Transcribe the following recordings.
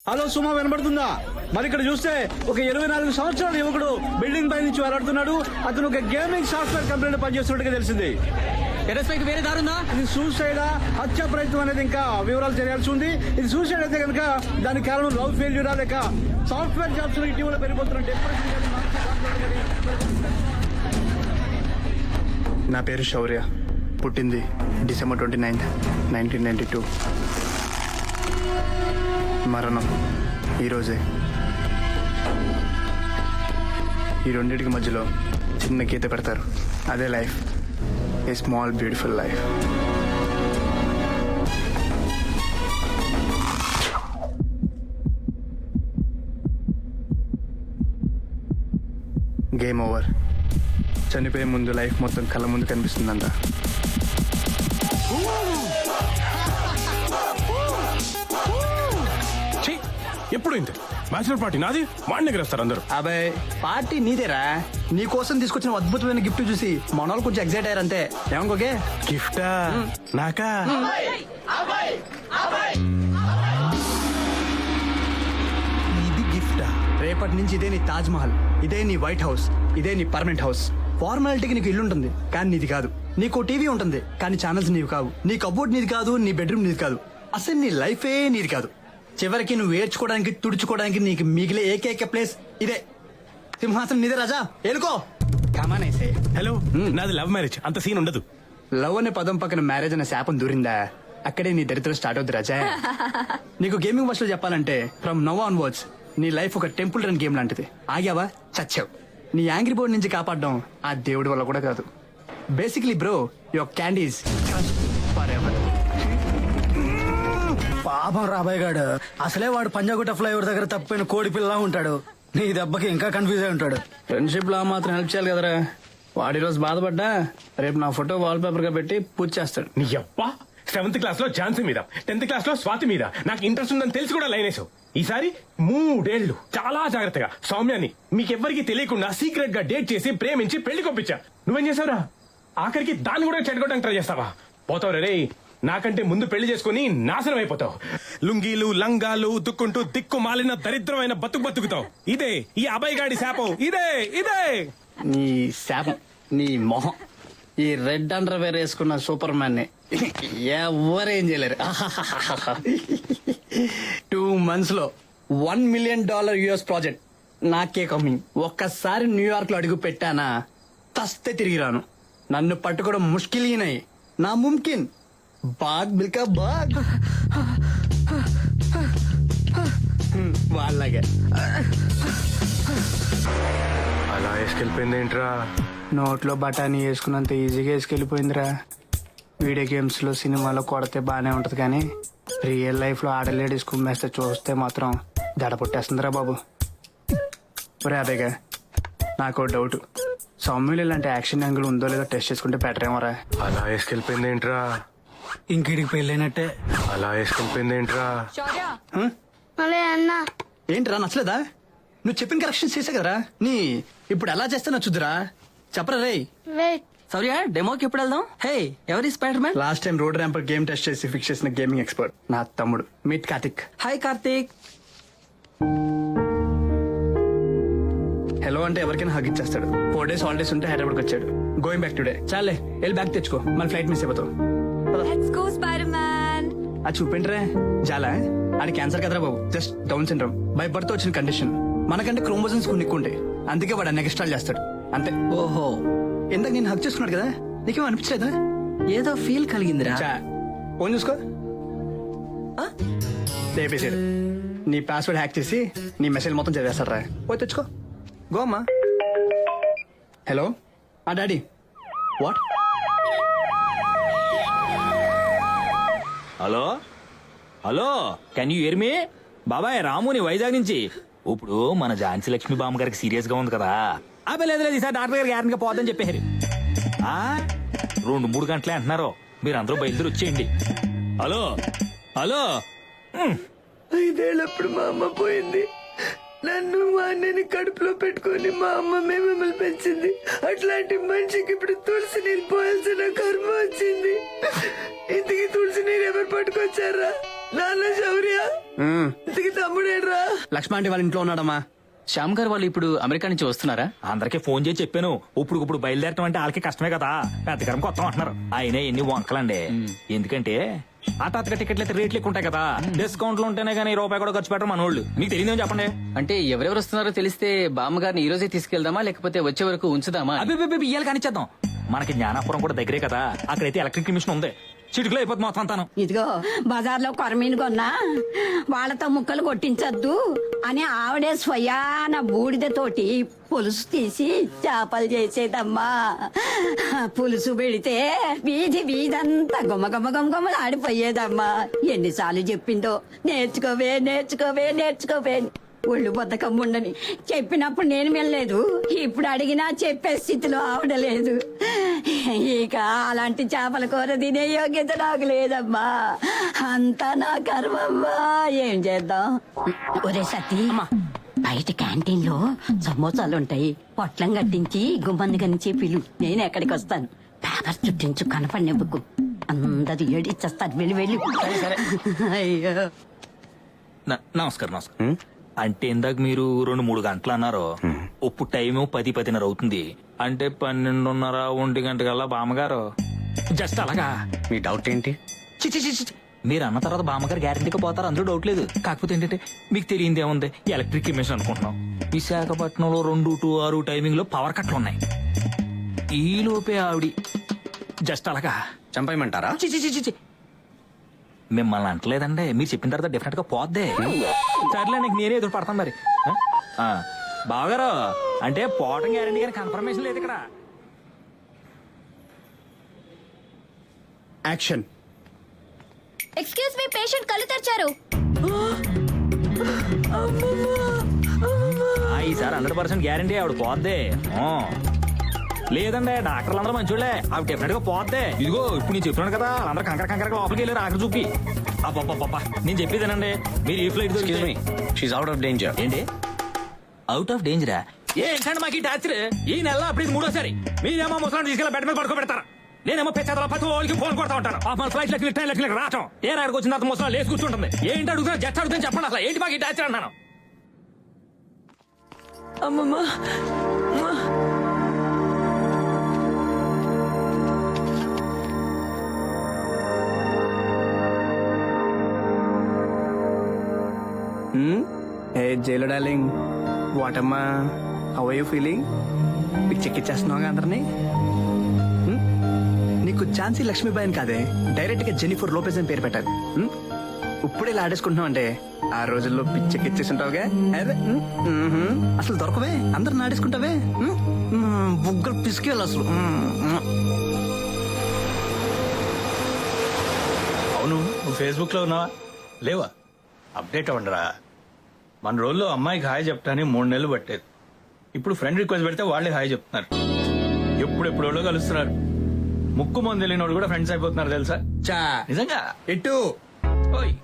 Hello సుమా, వినబడుతుందా? మరి ఇక్కడ చూస్తే ఒక 24 సంవత్సరాల యువకుడు బిల్డింగ్ పై నుంచి వేలాడుతున్నాడు. అతను ఒక గేమింగ్ సాఫ్ట్వేర్ కంపెనీలో పనిచేస్తున్నట్టుగా తెలిసింది. వేరే దారుందా? ఇది సూసైడా, హత్య ప్రయత్నం అనేది ఇంకా వివరాలు తెలియాల్సి ఉంది. ఇది సూసైడ్ అయితే కనుక దానికి కారణం లవ్ ఫెయిల్యూరా లేక సాఫ్ట్వేర్ జాబ్స్ ఇటీవల పెరిగిపోతున్న డిప్రెషన్ కానీ మానసిక ఆందోళన కానీ. నా పేరు శౌర్య. పుట్టింది December 29, 1992. మరణం ఈరోజే. ఈ రెండింటికి మధ్యలో చిన్న గీత పెడతారు. అదే life. A small beautiful life. Game over. చనిపోయే ముందు లైఫ్ మొత్తం కళ్ళ ముందు కనిపిస్తుందంట. ఎప్పుడు ఇంతే బ్యాచులర్ పార్టీ నాది, వాడి దగ్గర వస్తారు అందరూ. అబ్బాయి పార్టీ నీదేరా. నీ కోసం తీసుకొచ్చిన అద్భుతమైన గిఫ్ట్ చూసి మన వాళ్ళు కొంచెం ఎగ్జైట్ అయ్యారంతే. ఏమనుకోకే? గిఫ్టా? నాకా? ఇది గిఫ్టా? రేపటి నుంచి ఇదే నీ తాజ్ మహల్, ఇదే నీ వైట్ హౌస్, ఇదే నీ పర్మనెంట్ హౌస్. ఫార్మాలిటీకి నీకు ఇల్లు ఉంటుంది కానీ నీది కాదు. నీకు టీవీ ఉంటుంది కానీ ఛానల్స్ నీవి కావు. నీ కబోర్డ్ నీది కాదు, నీ బెడ్రూమ్ నీది కాదు. అసలు నీ లైఫే నీది కాదు. చివరికి నువ్వు ఏడ్చుకోవడానికి తుడుచుకోవడానికి నీకు మిగిలే ఏకైక ప్లేస్ ఇదే. సింహాసనం నీదే రాజా, ఏలుకో. కమానేసే. హలో, నాది లవ్ మ్యారేజ్, అంత సీన్ ఉండదు. లవ్ అనే పదం పక్కన మ్యారేజ్ అనే శాపం దూరిందా, అక్కడే నీ దరిద్రం స్టార్ట్ అవుతుంది రాజా. నీకు గేమింగ్ భాషలో చెప్పాలంటే ఫ్రమ్ నవ్ ఆన్వర్డ్స్ నీ లైఫ్ ఒక టెంపుల్ రన్ గేమ్ లాంటిది. ఆగావా చచ్చావు. నీ యాంగ్రీ బోర్డ్ నుంచి కాపాడడం ఆ దేవుడి వల్ల కూడా కాదు. Basically bro, your candies for ever. పాపం రాబాయ్ గాడు అసలే వాడు పంజాగుట్ట ఫ్లైఓవర్ దగ్గర తప్పిపోయిన కోడి పిల్లలా ఉంటాడు. నీ దెబ్బకి ఇంకా కన్ఫ్యూజ్ అయి ఉంటాడు. ఫ్రెండ్షిప్ లో మాత్రం హెల్ప్ చేయాలి కదరా. వాడి రోజు బాధపడ్డా రేపు నా ఫోటో వాల్ పేపర్ గా పెట్టి పూజ చేస్తాడు. నీ అబ్బా, 7th క్లాస్ లో ఝాన్సీ మీద, 10th క్లాస్ లో స్వాతి మీద నాకు ఇంట్రెస్ట్ ఉందని తెలిసి కూడా లైన్ వేసావు. ఈసారి 3 ఏళ్లు చాలా జాగ్రత్తగా సౌమ్యాన్ని మీకెవ్వరికి తెలియకుండా సీక్రెట్ గా డేట్ చేసి ప్రేమించి పెళ్లి కొప్పించా. నువ్వేం చేసావురా? ఆఖరికి దాన్ని కూడా చెడగొట్టడానికి ట్రై చేస్తావా? పోతావు రే. నాకంటే ముందు పెళ్లి చేసుకుని నాశనం అయిపోతావు. లుంగీలు లంగాలు ఉతుక్కుంటూ దిక్కు మాలిన దరిద్రమైన బతుకుతావు. ఇదే ఈ అబ్బాయిగాడి శాపం. ఇదే నీ శాపం, నీ మొహం. ఈ రెడ్ అండర్ వేర్ వేసుకున్న సూపర్ మ్యాన్ ని ఎవరేం చేయలేరు. 2 months లో $1 million US ప్రాజెక్ట్ నాకే కమింగ్. ఒక్కసారి న్యూయార్క్ లో అడుగు పెట్టానా తస్తే తిరిగి రాను. నన్ను పట్టుకోవడం ముష్కిలీనై నా ముమ్కిన్. బాగ్ బిల్కా బాగ్ వాళ్ళగా అలా వేసుకెళ్ళిపోయింది ఏంట్రా? నోట్లో బఠానీ వేసుకున్నంత ఈజీగా వేసుకెళ్ళిపోయిందిరా. వీడియో గేమ్స్ లో సినిమాలో కొడితే బానే ఉంటది కానీ రియల్ లైఫ్ లో ఆడలేడీస్ కుమ్మేస్తే చూస్తే మాత్రం దడ పుట్టేస్తుందిరా బాబు. ఒరే అదేగా, నాకు డౌట్. సౌమ్యులు ఇలాంటి యాక్షన్ యాంగిల్ ఉందో లేదో టెస్ట్ చేసుకుంటే బెటర్ ఏమోరా. అలా వేసుకెళ్ళిపోయింది ఏంట్రా? ఇంకిడికి పెళ్ళైనట్టే. అలా వేసుకెళ్ళిపోయింది ఏంట్రా? అన్న ఏంటిరా నచ్చలేదా? నువ్వు చెప్పిన కరెక్షన్ చేసా కదరా. నీ ఇప్పుడు ఎలా చేస్తే నచ్చుద్దురా చెప్పరా రే. వెయిట్, సౌర్య డెమోకి ఎప్పుడు వెళ్దాం? హే, ఎవరి spider man? Last time road rampage game test చేసి ఫిక్స్ చేసిన గేమింగ్ ఎక్స్పర్ట్ నా తమ్ముడు. Meet Karthik. Hi Karthik. Hello అంటే ఎవరికైనా హగ్ ఇచ్చేస్తాడు. 4 days హాలిడేస్ ఉంటే హైదరాబాద్కి వచ్చాడు. Going back today. చాలే వెళ్ళి బ్యాగ్ తెచ్చుకో, మళ్ళీ ఫ్లైట్ మిస్ అయిపోతావు. Let's go spider man. అది చూపించరే చాలా. అది క్యాన్సర్ కదరా బాబు, just down syndrome. By birth వచ్చిన కండిషన్. మనకంటే క్రోమోజోమ్స్ కొన్ని ఎక్కువ ఉంటాయి, అందుకే వాడు అన్ని ఎక్స్ట్రాలు చేస్తాడు అంతే. ఓహో, ఇందాక నేను హక్ చేసుకున్నాడు కదా, నీకేమో అనిపించలేదా? ఏదో ఫీల్ కలిగిందిరా. ఫోన్ చూసుకో. లేపేసాడు. నీ పాస్వర్డ్ హ్యాక్ చేసి నీ మెసేజ్ మొత్తం చదివేస్తాడు రా. పోయి తెచ్చుకో. గో అమ్మా. Hello daddy. What? Hello hello, can you hear me? బాబాయ్ రాముని వైజాగ్ నుంచి. ఇప్పుడు మన ఝాన్సీ లక్ష్మి బామ్మ గారికి సీరియస్ గా ఉంది కదా. లేదు ఈసారి డాక్టర్ గారికి గ్యారెంటీగా పోద్దని చెప్పారు. 2-3 గంటలే అంటున్నారు. మీరు అందరూ బయలుదేరి వచ్చేయండి. Hello hello. 5 ఏళ్ళప్పుడు మా అమ్మ పోయింది. నన్ను మా అన్నని కడుపులో పెట్టుకొని మా అమ్మ మిమ్మల్ని పెంచింది. అట్లాంటి మనిషికి ఇప్పుడు తులసి నీరు పోయాల్సిన కర్మ వచ్చింది. ఇంతకీ తులసి నీరు ఎవరు పట్టుకొచ్చారా? నాన్న శౌర్య ఇంతకి తమ్ముడేడ్రా? లక్ష్మ అంటే వాళ్ళ ఇంట్లో ఉన్నాడమ్మా. శ్యామ్ గారు వాళ్ళు ఇప్పుడు అమెరికా నుంచి వస్తున్నారా? అందరికీ ఫోన్ చేసి చెప్పాను. ఇప్పుడు బయలుదేరటం అంటే వాళ్ళకి కష్టమే కదా, పెద్దకరం కొత్త అంటున్నారు. అయినా ఎన్ని వంకలండి. ఎందుకంటే హఠాత్తుగా టికెట్లు అయితే రేట్లు ఎక్కువ ఉంటాయి కదా. డిస్కౌంట్లు ఉంటేనే కానీ రూపాయి కూడా ఖర్చు పెట్టరు మన వాళ్ళు. మీకు తెలియదేమో చెప్పండి. అంటే ఎవరెవరు వస్తున్నారో తెలిస్తే బామ్మగారిని ఈ రోజే తీసుకెళ్దామా లేకపోతే వచ్చే వరకు ఉంచుదామా? అబ్బి ఇయ్యాలి కానిచ్చేద్దాం. మనకి జ్ఞానాపురం కూడా దగ్గరే కదా, అక్కడైతే ఎలక్ట్రిక్ మిషన్ ఉంది. చిటికలో అయిపోతుంది మొత్తం అంతాను. ఇదిగో బజార్లో కొరమీను కొన్నా వాళ్ళతో ముక్కలు కొట్టించద్దు అని ఆవిడే స్వయాన బూడిదతోటి పులుసు తీసి చేపలు చేసేదమ్మా. పులుసు పెడితే వీధంతా గుమ్మగుమ్మలు ఆడిపోయేదమ్మా. ఎన్నిసార్లు చెప్పిందో నేర్చుకోవే నేర్చుకోవే నేర్చుకోవే. ఒళ్ళు బద్దకం ఉండని చెప్పినప్పుడు నేను వెళ్ళలేదు, ఇప్పుడు అడిగినా చెప్పే స్థితిలో ఆవిడలేదు. ఇక అలాంటి చేపల కూర తినే యోగ్యత నాకు లేదమ్మా. అంతా నా కర్మమ్మా. ఏం చేద్దాం? ఒరే సతీ, బయట క్యాంటీన్ లో సమోసాలుంటాయి, పొట్లం కట్టించి గుమ్మంది కనించి పిలు. నేను ఎక్కడికి వస్తాను. పేపర్ చుట్టించు, కనపడినవ్వకు. అందరు ఏడిచ్చేస్తారు. వెళ్ళి అయ్యో. నమస్కారం. అంటే ఇందాక మీరు 2-3 గంటలు అన్నారు. ఇప్పుడు టైము 10-10:30 అవుతుంది. అంటే 12:30 1 గంటకల్లా బామ్మగారు జస్ట్ అలాగా. మీ డౌట్ ఏంటి? మీరు అన్న తర్వాత బామ్మగారు గ్యారెంటీగా పోతారు, అందులో డౌట్ లేదు. కాకపోతే ఏంటంటే మీకు తెలియంది ఏముంది, ఎలక్ట్రిక్ మిషన్ అనుకుంటున్నాం. విశాఖపట్నంలో 2 to 6 టైమింగ్ లో పవర్ కట్లు ఉన్నాయి. ఈ లోపే ఆవిడి జస్ట్ అలాగా చంపేయమంటారా? మిమ్మల్ని అంటలేదండి, మీరు చెప్పిన తర్వాత డెఫినెట్ గా పోద్దే. సర్లే, నీకు నేనే ఎదురు పడతాను మరి. బావగారు అంటే పోవటం గ్యారెంటీ కానీ కన్ఫర్మేషన్ లేదు ఇక్కడ. యాక్షన్. ఎక్స్క్యూజ్ మీ, పేషెంట్ కళ్ళు తెరిచారు. ఈసారి 100% గ్యారెంటీ ఆవిడ పోద్దే. లేదండి, డాక్టర్లు అందరూ మంచోళ్ళే, ఆవిడ డెఫినెట్ గా పోద్దే. ఇదిగో ఇప్పుడు నేను చెప్తున్నాను కదా, అందరూ కంకర లోపలికి వెళ్ళారు ఆఖరి చూపి. అబ్బా నేను చెప్పేదేనండి, మీరు ఈ ఫ్లైట్ అవుట్ ఆఫ్ డేంజర్. ఏంటి అవుట్ ఆఫ్ డేంజరా? ఏంటంటే మాకు ఈ టార్చర్. ఈ నెల అప్పుడు ఇది 3వ సారి. మీరేమో ముసలాన్ని తీసుకెళ్ళి బెడ్ మీద పడుకోబెడతారా, నేనేమో పెద్ద వాళ్ళకి ఫోన్ కొడతా ఉంటాను. మన ఫ్లైట్ లెక్కలు ట్రైన్ లెక్కలు రావటం ఏ రాడికి వచ్చిన తర్వాత ముసలా లేచి కూర్చుంటుంది. ఏంటి అడుగుతున్నా, జస్ట్ అడుగుతుంది చెప్పండి. అసలు ఏంటి మాకు ఈ టార్చర్ అన్నాను. అమ్మమ్మా ఏ జైలు డార్లింగ్, వాటమ్మా, హౌ ఆర్ యూ ఫీలింగ్? పిచ్చెక్కిచ్చేస్తున్నావు అందరినీ. నీకు ఝాన్సీ లక్ష్మీబాయి అని కాదే, డైరెక్ట్ గా జెనిఫర్ లోపెజ్ అని పేరు పెట్టాలి. ఇప్పుడు ఇలా ఆడేసుకుంటున్నావు అంటే ఆ రోజుల్లో పిచ్చెక్కిచ్చేస్తుంటావుగా. అసలు దొరకవే, అందరు ఆడేసుకుంటావే. బుగ్గలు పిసికేయాలి అసలు. అవును, నువ్వు ఫేస్బుక్ లో ఉన్నావా? లేవా? అప్డేట్ అవ్వండిరా. మన రోజుల్లో అమ్మాయికి హాయ్ చెప్తానే 3 నెలలు పట్టేది. ఇప్పుడు ఫ్రెండ్ రిక్వెస్ట్ పెడితే వాళ్ళే హాయ్ చెప్తున్నారు. ఎప్పుడెప్పుడో కలుస్తున్నారు. ముక్కు మందు తెలియనోడు కూడా ఫ్రెండ్స్ అయిపోతున్నారు తెలుసా? చా నిజంగా. ఎట్టు ఓయ్,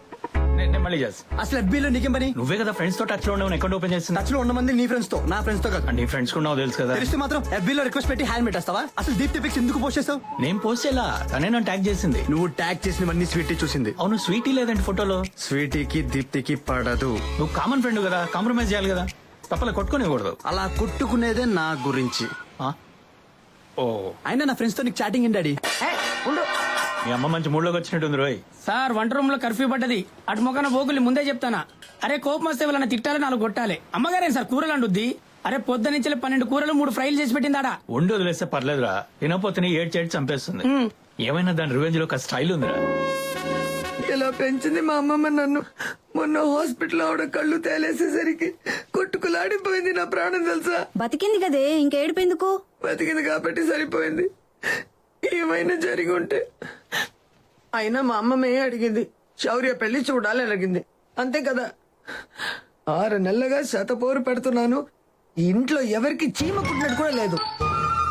నేను మళ్ళీ చేస్తా. అసలు ఎఫ్బీలో నీకేం పని? నువ్వే కదా ఫ్రెండ్స్ తో టచ్ లో ఉండవు, అకౌంట్ ఓపెన్ చేస్తున్నా. టచ్ లో ఉన్నమంది నీ ఫ్రెండ్స్ తో, నా ఫ్రెండ్స్ తో కాదు. అంటే ఫ్రెండ్స్ కూడా తెలుసు కదా. తెలిస్తే మాత్రం ఎఫ్బీలో రిక్వెస్ట్ పెట్టి హ్యాండ్ పెట్టేస్తావా? అసలు దీప్తి పిక్స్ ఎందుకు పోస్ట్ చేస్తావు? నేను పోస్ట్ చేయాలా, తనే నన్ను ట్యాగ్ చేసింది. నువ్వు ట్యాగ్ చేసినవన్నీ స్వీటీ చూసింది. అవును, స్వీటీ లేదంటే ఫోటోలో. స్వీటీకి దీప్తికి పడదు. నువ్వు కామన్ ఫ్రెండ్ కదా, కాంప్రమైజ్ చేయాలి కదా. తప్పలే కొట్టుకోనివ్వకూడదు. అలా కొట్టుకునేదే నా గురించి. ఓ, అయినా నా ఫ్రెండ్స్ తో నీకు చాటింగ్ ఏంటి డాడీ? మీ అమ్మ మంచి మూడ్లోకి వచ్చినట్టుంది రోయ్. సార్ వంట రూమ్ లో కర్ఫ్యూ పడ్డది. అటు మొక్కన బోగుల్ని ముందే చెప్తానా. అరే కోపం వస్తే వాళ్ళని తిట్టాలి, 4 కొట్టాలి. అమ్మగారే సార్ కూరలు అండుద్ది. అరే పొద్దు నుంచి 12 కూరలు 3 ఫ్రైలు చేసి పెట్టిందాడా. వండి వదిలేస్తే పర్లేదురా, తినపోతే ఏడ్చేటి చంపేస్తుంది. ఏమైనా దాని రివెంజ్ లో ఒక స్టైల్ ఉందిరా. ఇలా పెంచింది మా అమ్మమ్మ నన్ను. మొన్న హాస్పిటల్ ఆవిడ కళ్ళు తేలేసేసరికి కొట్టుకులాడిపోయింది నా ప్రాణం తెలుసా. బతికింది కదే, ఇంకేడిపోయిందుకు? బతికింది కాబట్టి సరిపోయింది. ఏమైనా జరిగి ఉంటే. అయినా మా అమ్మమ్మే అడిగింది, శౌర్య పెళ్లి చూడాలని అడిగింది, అంతే కదా. 6 నెలలుగా శతపోరు పెడుతున్నాను, ఇంట్లో ఎవరికి చీమ కుట్టినట్టు కూడా లేదు.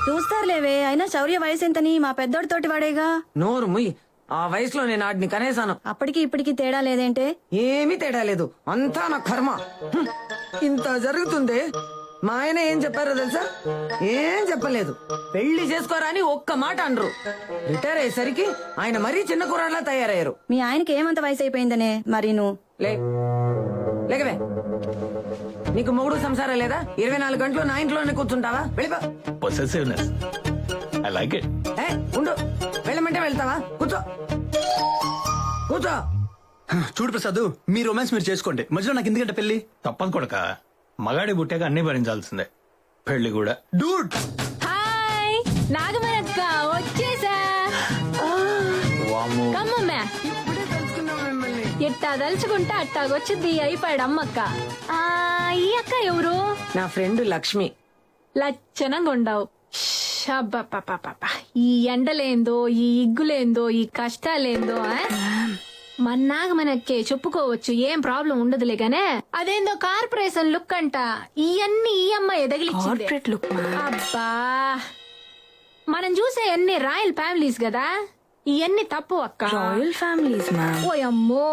చూస్తారులేవే, అయినా శౌర్య వయసు ఎంతని? మా పెద్దోడితోటి వాడేగా. నోరు ముయ్, ఆ వయసులో నేను ఆడిని కనేసాను. అప్పటికి ఇప్పటికి తేడా లేదేంటే? ఏమీ తేడా లేదు, అంతా నా కర్మ. ఇంత జరుగుతుందే, మా ఆయన ఏం చెప్పారో తెలుసా? ఏం చెప్పలేదు. పెళ్లి చేసుకోరా అని ఒక్క మాట అనరు. రిటైర్ అయ్యేసరికి ఆయన మరీ చిన్న కుర్రాడ్లా తయారయ్యారు. మీ ఆయనకి ఏమంత వయసు అయిపోయిందనే మరి నువ్వు లేకవే, నీకు మొగుడు సంసారం లేదా? 24 గంటలు నా ఇంట్లోనే కూర్చుంటావా? వెళ్ళిపో. Possessiveness I like it. ఉండు, వెళ్ళమంటే వెళ్తావా? కూర్చో కూర్చో. చూడు ప్రసాద్, మీ రొమాన్స్ మీరు చేసుకోండి, మధ్యలో నాకు ఎందుకంటే పెళ్లి. తప్పదు కొడక, మగాడి పుట్టాక అన్ని భరించాల్సిందే, పెళ్లి కూడా. డూడ్ హాయ్ నాగమనక్క వచ్చేసా. కమ్మమ్మ ఇప్పుడే తెలుసుకున్నాం మిమ్మల్ని. ఎట్టా దలుచుకుంటే అట్టాగొచ్చింది అయిపోయాడు అమ్మక్క. ఈ అక్క ఎవరు? నా ఫ్రెండ్ లక్ష్మి. లచ్చనంగా ఉండవు. షబ్బబ్బబ్బబ్బబ్బ. ఈ ఎండలేందో, ఈ ఇగ్గులేందో, ఈ కష్టాలేందో మన నాగమనక్కే చెప్పుకోవచ్చు, ఏం ప్రాబ్లం ఉండదులే గానే. అదేందో కార్పొరేషన్ లుక్ అంట, ఇవన్నీ ఈ అమ్మాయి ఎదగిలిచ్చింది. అబ్బా, మనం చూసే అన్ని రాయల్ ఫ్యామిలీస్ కదా, ఇవన్నీ తప్పు అక్క. రాయల్ ఫ్యామిలీస్ ఓ అమ్మో,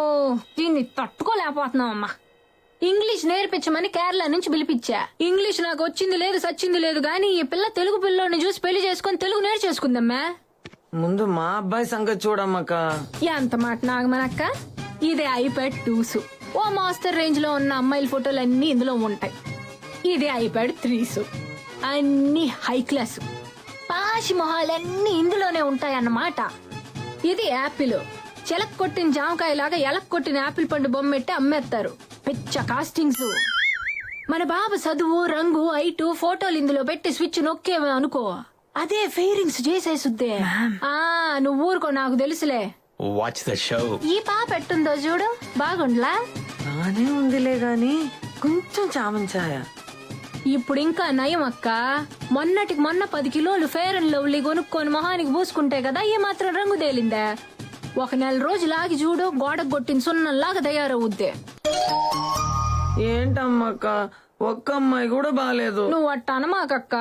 దీన్ని తట్టుకోలేకపోతున్నాం అమ్మా. ఇంగ్లీష్ నేర్పించమని కేరళ నుంచి పిలిపించా. ఇంగ్లీష్ నాకు వచ్చింది లేదు సచ్చింది లేదు గానీ ఈ పిల్ల తెలుగు పిల్లోని చూసి పెళ్లి చేసుకుని తెలుగు నేర్చేసుకుందమ్మా. ముందు మా అబ్బాయి సంగతి చూడమ్మక్క. ఎంత మాట నాగమనక్క. ఇదే ఐప్యాడ్ 2s. ఓ మాస్టర్ రేంజ్ లో ఉన్న అమ్మాయిల ఫోటోలు అన్ని ఇందులో ఉంటాయి. ఇదే ఐప్యాడ్ 3s. అన్ని హై క్లాస్ పాషి మొహాలన్నీ ఇందులోనే ఉంటాయన్నమాట. ఇది యాపిల్. చెలక్ కొట్టిన జామకాయ లాగా ఎలక్ కొట్టిన యాపిల్ పండు బొమ్మ పెట్టి అమ్మేస్తారు. పిచ్చ కాస్టింగ్స్. మన బాబు చదువు, రంగు, హైటు, ఫోటోలు ఇందులో పెట్టి స్విచ్ నొక్కేవే అనుకో, అదే ఫెయిరింగ్స్ చేసేసుద్దే. నువ్వు ఊరుకో, నాకు తెలుసులే. Watch the show. ఈ పాప ఎట్టుందో చూడు, బాగుండ్లా? బానే ఉందిలే గాని కొంచెం చామంచాయ. ఇప్పుడు ఇంకా నయం అక్క. మొన్నటికి మొన్న 10 కిలోలు ఫేర్ అండ్ లవ్లీ కొనుక్కొని మొహానికి పూసుకుంటే కదా ఈ మాత్రం రంగు తేలిందా. ఒక నెల రోజులాగి చూడు, గోడకు కొట్టిన సున్నంలాగా తయారవుద్దే. ఏంటమ్మక్క, ఒక్క అమ్మాయి కూడా బాలేదు. నువ్వు అట్ట అనమాకక్క.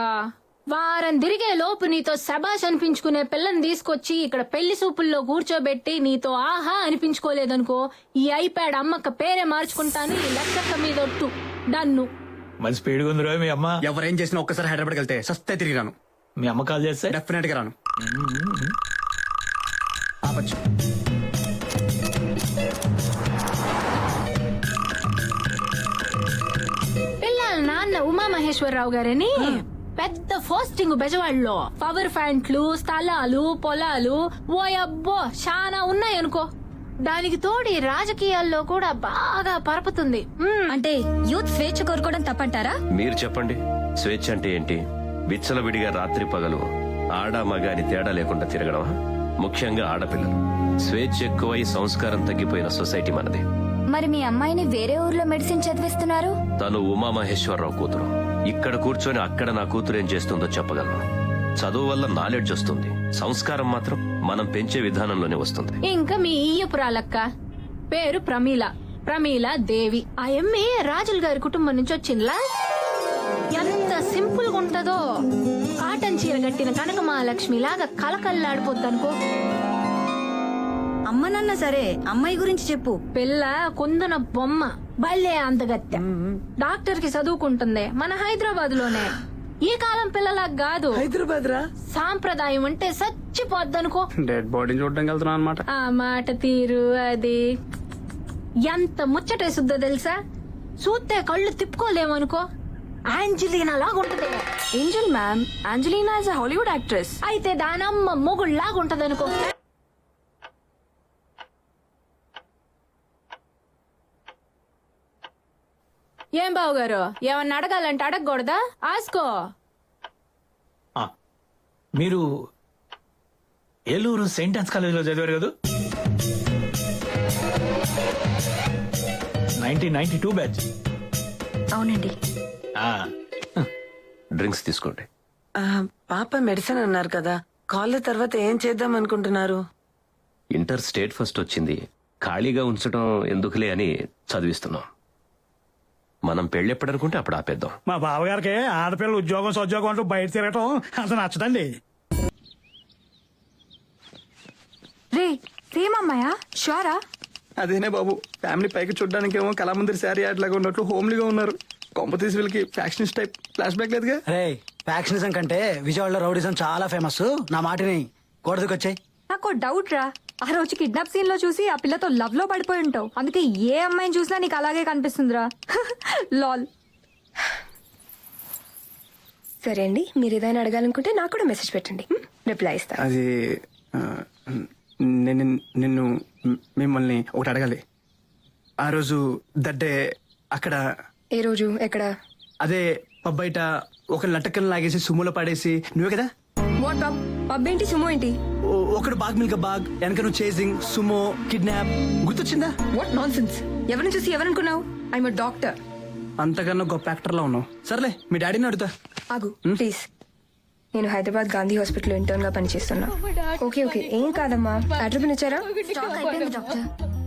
వారం తిరిగే లోపు నీతో శబాష్ అనిపించుకునే పిల్లని తీసుకొచ్చి ఇక్కడ పెళ్లి సూపుల్లో కూర్చోబెట్టి నీతో ఆహా అనిపించుకోలేదనుకో, ఈ ఐప్యాడ్ అమ్మక్క పేరే మార్చుకుంటాను. ఈ లెక్కక్క మీద ఒట్టు డన్ను. మరి స్పీడ్ గా ఉందిరా మీ అమ్మ. ఎవరేం చేసినా ఒక్కసారి హైదరాబాద్కి వెళ్తే సస్తే తిరిగి రాను. మీ అమ్మ కాల్ చేస్తే డెఫినెట్ గా రాను. ఆపచ్చు. పిల్లల నాన్న ఉమామహేశ్వరరావు గారని పెద్ద పోస్టింగ్ బెజవాడలో. పవర్ ప్లాంట్లు, స్థలాలు, పొలాలు ఓ అబ్బో చాలా ఉన్నాయనుకో. దానికి తోడి రాజకీయాల్లో కూడా బాగా పరపుతుంది. అంటే యూత్ స్వేచ్ఛ కోరుకోవడం తప్పంటారా? మీరు చెప్పండి, స్వేచ్ఛ అంటే ఏంటి? విచ్చలవిడిగా రాత్రి పగలు ఆడ మగ అని తేడా లేకుండా తిరగడమా? ముఖ్యంగా ఆడపిల్లలు. స్వేచ్ఛ ఎక్కువై సంస్కారం తగ్గిపోయిన సొసైటీ మనది. మరి మీ అమ్మాయిని వేరే ఊర్లో మెడిసిన్ చదివిస్తున్నారు? తను ఉమామహేశ్వరరావు కూతురు. ఇక్కడ కూర్చొని అక్కడ నా కూతురు ఏం చేస్తుందో చెప్పగలను. చదువు వల్ల నాలెడ్జ్ వస్తుంది, సంస్కారం మాత్రం మనం పెంచే విధానంలోనే వస్తుంది. ఇంకా మీ ఈయపురాలక్క పేరు ప్రమీల. ప్రమీల దేవి. ఆ ఎమ్మె రాజుల గారి కుటుంబం నుంచి వచ్చిందిలా. ఎంత సింపుల్ గా ఉంటదో. కాటన్ చీర కట్టిన కనక మహాలక్ష్మి లాగా కలకల్లాడిపోద్దనుకో. అమ్మ నాన్న సరే, అమ్మాయి గురించి చెప్పు. పిల్ల కుందన బొమ్మ, బల్లే అందగత్తె. డాక్టర్ కి చదువుకుంటుంది మన హైదరాబాద్ లోనే. ఈ కాలం పిల్లలా కాదు. హైదరాబాద్ రా. సాంప్రదాయం అంటే చచ్చిపోద్దనుకో. డెడ్ బాడీని చూడడానికి వెళ్తున్నా అనమాట. ఆ మాట తీరు అది ఎంత ముచ్చటేసుద్దో తెలుసా. చూస్తే కళ్ళు తిప్పుకోలేమనుకో. ఆంజలీనా లాగుంటది. Angel ma'am, Angelina is a Hollywood actress. అయితే దానమ్మ మొగుళ్లాగుంటదనుకో. ఏం బావు గారు, ఏమన్నా అడగాలంటే అడగకూడదా? ఆసుకో. మీరు ఏలూరు సెయింట్ ఆన్స్ కాలేజీలో చదివారు కదా? 1992 బ్యాచ్. అవునండి. డ్రింక్స్ తీసుకోండి. పాప మెడిసిన్ అన్నారు కదా, కాలేజ్ తర్వాత ఏం చేద్దాం అనుకుంటున్నారు? ఇంటర్ స్టేట్ ఫస్ట్ వచ్చింది, ఖాళీగా ఉంచడం ఎందుకులే అని చదివిస్తున్నాం. మనం పెళ్ళెప్పుడనుకుంటే అప్పుడు ఆపేద్దాం. మా బావగారికి ఆడపిల్లలు ఉద్యోగం సోద్యోగం అంటూ బయట తిరగటం అంత నచ్చదండి. రే ప్రేమమ్మాయా? షోరా? అదేనే బాబు, ఫ్యామిలీ పైకి చూడడానికేమో కళామందిర్ శారీ యాడ్ లాగా ఉన్నట్లు హోమ్లీగా ఉన్నారు. కొంప తీసి వీళ్ళకి ఫ్యాక్షనిస్ట్ టైప్ ఫ్లాష్ బ్యాక్ లేదుగా. రే ఫ్యాక్షనిజం కంటే విజయవాడలో రౌడిజం చాలా ఫేమస్. నా మాటని గోడదికొచ్చాయి. నాకు డౌట్ రా, ఆ రోజు కిడ్నాప్ సీన్ లో చూసి ఆ పిల్లతో లవ్ లో పడిపోయి ఉంటావు. అందుకే ఏ అమ్మాయిని చూసినా నీకు అలాగే కనిపిస్తుందిరా. లాల్. సరే అండి, మీరు ఏదైనా అడగాలనుకుంటే నాకు కూడా మెసేజ్ పెట్టండి, రిప్లై ఇస్తా. అది నేను నిన్ను మిమ్మల్ని ఒకటి అడగాలి. ఆ రోజు దడ్డే అక్కడ ఏ రోజు ఎక్కడ? అదే పబ్ బయట ఒక లటకన్ లాగేసి సుమ్ములో పడేసి నువ్వే కదా. What pub? పబ్ ఏంటి, సుమో ఏంటి? ఒకడు బాగ్ మిల్క బాగ్, వెనక నువ్వు చేసింగ్, సుమో, కిడ్నాప్, గుర్తొచ్చిందా? What nonsense. ఎవరిని చూసి ఎవరనుకున్నావు? I'm doctor. అంతకన్నా గొప్ప యాక్టర్ లా ఉన్నావు. సర్లే మీ డాడీని అడుగుతా. ఆగు ప్లీజ్. నేను హైదరాబాద్ గాంధీ హాస్పిటల్ ఇంటర్న్ గా పనిచేస్తున్నా. ఓకే ఓకే, ఏం కాదమ్మా. అడ్రస్ ఇచ్చారా?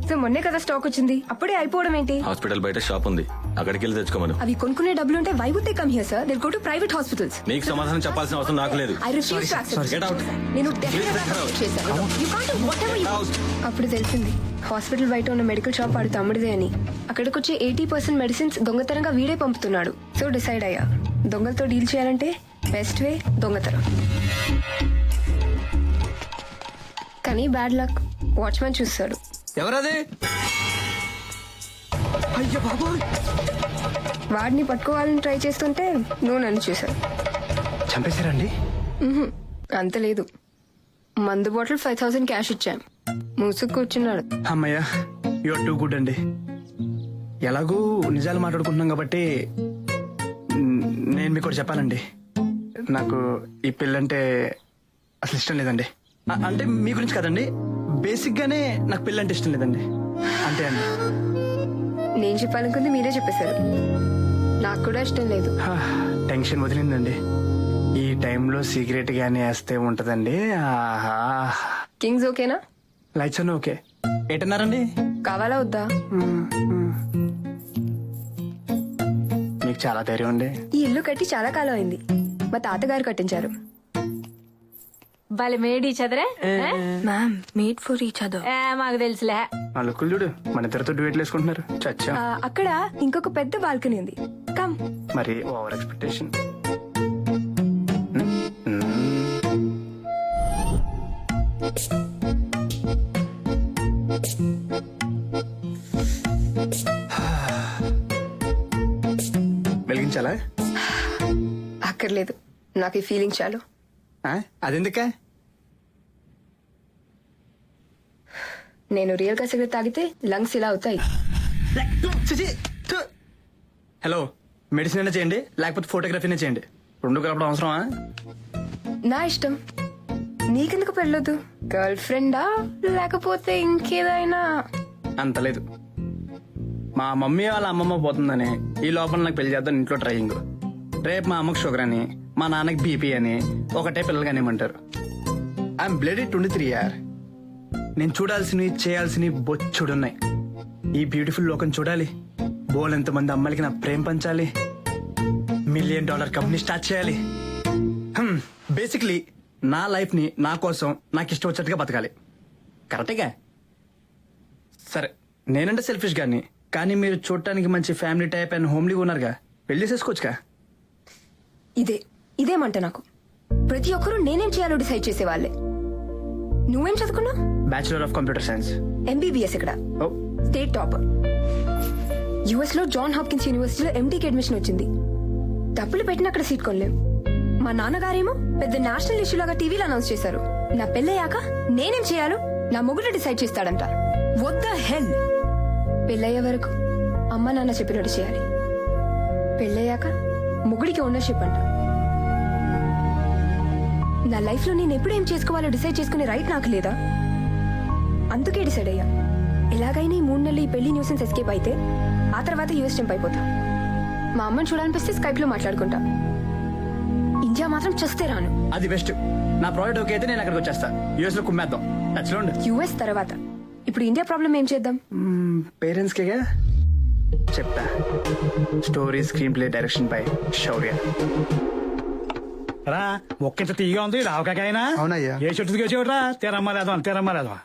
సో మొన్నే కదా స్టాక్ వచ్చింది, అప్పుడే అయిపోవడం ఏంటి? హాస్పిటల్ బయట షాప్ ఉంది, అక్కడికి వెళ్ళి తెచ్చుకోమను. అవి కొనుక్కునే డబ్బులు ఉంటే why would they come here sir? They go to private hospitals. నీకు సమాధానం చెప్పాల్సిన అవసరం నాకు లేదు. I refuse to accept. Get out. నేను డెఫినెట్గా యాక్సెప్ట్ చేశాను. You can't do whatever you want. అప్పుడు తెలిసింది హాస్పిటల్ బయట ఉన్న మెడికల్ షాప్ వాడు తమ్ముడిదే అని. అక్కడికి వచ్చే 80% మెడిసిన్స్ దొంగతనంగా వీడే పంపుతున్నాడు. సో డిసైడ్ అయ్యా, దొంగలతో డీల్ చేయాలంటే బెస్ట్ వే దొంగతనం. కానీ బ్యాడ్ లక్, వాచ్మెన్ చూస్తాడు. ఎవరది? అయ్యో బాబోయ్, వాడిని పట్టుకోవాలని ట్రై చేస్తుంటే నువ్వు నన్ను చూసావు. చంపేశారండి? అంత లేదు, మందు బాటిల్ 5000 క్యాష్ ఇచ్చాం, మూసుకు కూర్చున్నాడు. అమ్మయ్య, యు ఆర్ టూ గుడ్ అండి. ఎలాగూ నిజాలు మాట్లాడుకుంటున్నాం కాబట్టి నేను మీకు ఒకటి చెప్పాలండి. నాకు ఈ పెళ్ళంటే అసలు ఇష్టం లేదండి. అంటే మీ గురించి కదండి, బేసిక్ గానే నాకు పెళ్ళంటే ఇష్టం లేదండి. అంతే అండి. నేను చెప్పాలనుకుంది మీరే చెప్పేశారు. నాకు కూడా ఇష్టం లేదు. టెన్షన్ వదిలిందండి. ఈ టైంలో సిగరెట్ గానీ వేస్తే ఉంటదండి. ఆహా. కింగ్స్ ఓకేనా? లైట్స్ అన్నీ ఓకే. ఏంటన్నారండి? కావాలా వద్దా? మీకు చాలా ధైర్యం అండి. ఈ ఇల్లు కట్టి చాలా కాలం అయింది, మా తాతగారు కట్టించారు. భలే మేడ్ ఈచ్ అదరే. Ma'am, made for each other. మాకు తెలుసులే. ఆ లుక్కులు చూడు, మన ఇద్దరితో డ్యూయెట్లు వేసుకుంటున్నారు. చచ్చా. అక్కడ ఇంకొక పెద్ద బాల్కనీ ఉంది, కమ్. మరి ఓవర్ ఎక్స్పెక్టేషన్. వెలిగించాలా? అక్కర్లేదు, నాకు ఈ ఫీలింగ్ చాలు. అదెందుకా? నేను రియల్ గా సిగరెట్ తాగితే లంగ్స్ ఇలా అవుతాయి. హలో, మెడిసిన్ అయినా చేయండి, లేకపోతే ఫోటోగ్రఫీనే చేయండి. రెండు కలపడం అవసరమా? నా ఇష్టం, నీకెందుకు పెళ్ళొద్దు? గర్ల్ ఫ్రెండా లేకపోతే ఇంకేదైనా? అంత లేదు. మా మమ్మీ వాళ్ళ అమ్మమ్మ పోతుందని ఈ లోపల నాకు పెళ్లి చేద్దాం ఇంట్లో ట్రయింగ్. రేపు మా అమ్మకు షుగర్ అని, మా నాన్నకి బీపీ అని ఒకటే పిల్లలు కానివ్వమంటారు. I'm bloody 23 year. నేను చూడాల్సినవి చేయాల్సినవి బొచ్చుడున్నాయి. ఈ బ్యూటిఫుల్ లోకం చూడాలి, బోలెంత మంది అమ్మాయిలకి నా ప్రేమ పంచాలి, $1 మిలియన్ కంపెనీ స్టార్ట్ చేయాలి. బేసిక్లీ నా లైఫ్ ని నా కోసం నాకు ఇష్టం వచ్చేట్టుగా బతకాలి. కరెక్టేగా? సరే, నేనంటే సెల్ఫిష్ గాని, కానీ మీరు చూడటానికి మంచి ఫ్యామిలీ టైప్ అండ్ హోమ్లీ ఉన్నారుగా, పెళ్లి చేసుకోవచ్చుగా. ఇదేమంట నాకు ప్రతి ఒక్కరూ నేనేం చేయాలో డిసైడ్ చేసేవాళ్ళే. నువ్వేం చదువుకున్నావు? Bachelor of computer science. MBBS ఇక్కడ, స్టేట్ టాపర్. యుఎస్ లో జాన్ హాప్కిన్స్ యూనివర్సిటీలో ఎంటీకి అడ్మిషన్ వచ్చింది. డబ్బులు పెట్టిన అక్కడ సీట్ కొనలేం. మా నాన్నగారేమో పెద్ద నేషనల్ ఇష్యూ లాగా టీవీలో అనౌన్స్ చేశారు. నా పెళ్ళయ్యాక నేనేం చేయాలో నా మొగుడు డిసైడ్ చేస్తాడంట. What the hell? పెళ్ళయ్యే వరకు అమ్మ నాన్న చెప్పినట్టు చేయాలి, పెళ్ళయ్యాక మొగుడికి ఓనర్షిప్ అంట. నా లైఫ్ లో నేను ఎప్పుడు ఏం చేసుకోవాలో డిసైడ్ చేసుకునే రైట్ నాకు లేదా? అందుకే డిసైడ్ అయ్యా, ఎలాగైనా ఈ 3 నెలలు ఈ పెళ్లి న్యూసెన్స్ ఎస్కేప్ అయితే ఆ తర్వాత యూఎస్ జంప్ అయిపోతా. మా అమ్మని చూడాలనిపిస్తే స్కైప్ లో మాట్లాడుకుంటా. ఇండియా మాత్రం చూస్తే రాను. అది బెస్ట్. నా ప్రాజెక్ట్ ఓకే అయితే నేను అక్కడికి వచ్చేస్తా. యూఎస్ లో కుమ్మేద్దాం. టచ్ లో ఉండు. యుఎస్ తర్వాత ఇప్పుడు ఇండియా ప్రాబ్లం ఏం చేద్దాం? పేరెంట్స్ కేగా చెప్తా. Story, screenplay, direction by Shaurya. రా, ఒక్కింత తీగా ఉంది రావకాయనా. అవునయ్యా. ఏ చెట్టు దిగేసేవరా? తెరమ్మలేదా.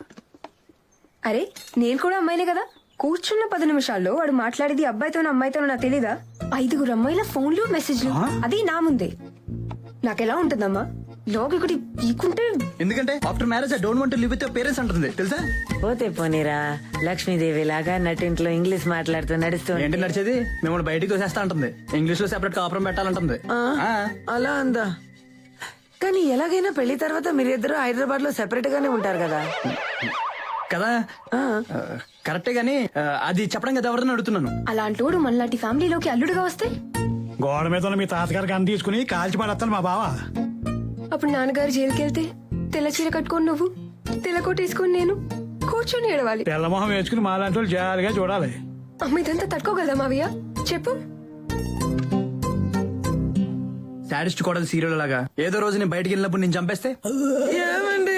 అరే, నేను కూడా అమ్మాయినే కదా. కూర్చున్న 10 నిమిషాల్లో వాడు మాట్లాడేది అబ్బాయితోనో అమ్మాయితోనో నాకు తెలీదా? 5 అమ్మాయిల ఫోన్లు మెసేజ్లు అది నా ముందే. నాకెలా ఉంటుందమ్మా? లోకి ఒకటి పీకుంటే. ఎందుకంటే after marriage I don't want to live with your parents అంటుంది తెలుసా? పోతే పోనీరా, లక్ష్మీదేవి లాగా నటింట్లో ఇంగ్లీష్ మాట్లాడుతూ నడుస్తూ ఏంటి నడిచేది? మిమ్మల్ని బయటికి తోసేస్తా ఉంటుంది, ఇంగ్లీష్ లో సెపరేట్ కాపురం పెట్టాలంటుంది. అలా అందా? కానీ ఎలాగైనా పెళ్లి తర్వాత మీరిద్దరు హైదరాబాద్ లో సెపరేట్ గానే ఉంటారు కదా. కదా కరెక్టే గానీ అది చెప్పడం కదా ఎవరిని అడుగుతున్నాను. అలాంటోడు మనలాంటి ఫ్యామిలీలోకి అల్లుడుగా వస్తే గోడ మీద ఉన్న మీ తాతగారికి అన్ని తీసుకుని కాల్చి పడేస్తాను మా బావ. అప్పుడు నాన్నగారు జైలుకి వెళ్తే తెల్ల చీర కట్టుకొని నువ్వు, తెల్ల కోట వేసుకొని నేను కూర్చొని ఏడవాలి. తెల్లమొహం వేసుకుని మాలాంటి వాళ్ళు జాలిగా చూడాలి. అమ్మ ఇదంతా తట్టుకోగలదా మావయ్య? చెప్పు. సాడిస్ట్ కోడలు సీరియల్ లాగా ఏదో రోజు నేను బయటికి వెళ్ళినప్పుడు నేను చంపేస్తే ఏమండి?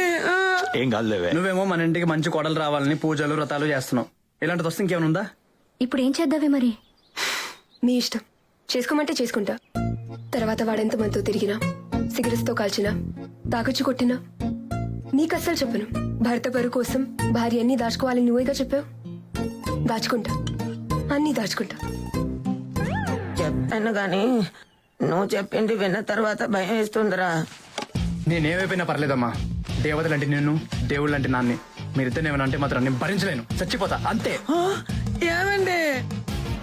ఏం కాదులేవే. నువ్వేమో మన ఇంటికి మంచి కోడలు రావాలని పూజలు వ్రతాలు చేస్తున్నావు. ఇలాంటిది వస్తే ఇంకేమైనా ఉందా? ఇప్పుడు ఏం చేద్దావే మరి? మీ ఇష్టం, చేసుకోమంటే చేసుకుంటా. తర్వాత వాడెంత మనతో తిరిగినా, సిగరెట్స్ తో కాల్చినా, తాకొచ్చి కొట్టినా నీకు అస్సలు చెప్పను. భర్త పరువు కోసం భార్య అన్ని దాచుకోవాలని నువ్వేగా చెప్పావు. దాచుకుంటా, అన్ని దాచుకుంటా. చెప్పాను గాని నువ్వు చెప్పింది విన్న తర్వాత భయం వేస్తుందిరా. నేనేమైపోయినా పర్లేదమ్మా. దేవతలంటే నిన్ను, దేవుళ్ళు అంటే నాన్ని. మీరిద్దరు ఏమైనా అంటే మాత్రం నేను భరించలేను, చచ్చిపోతా అంతే. ఏమండి?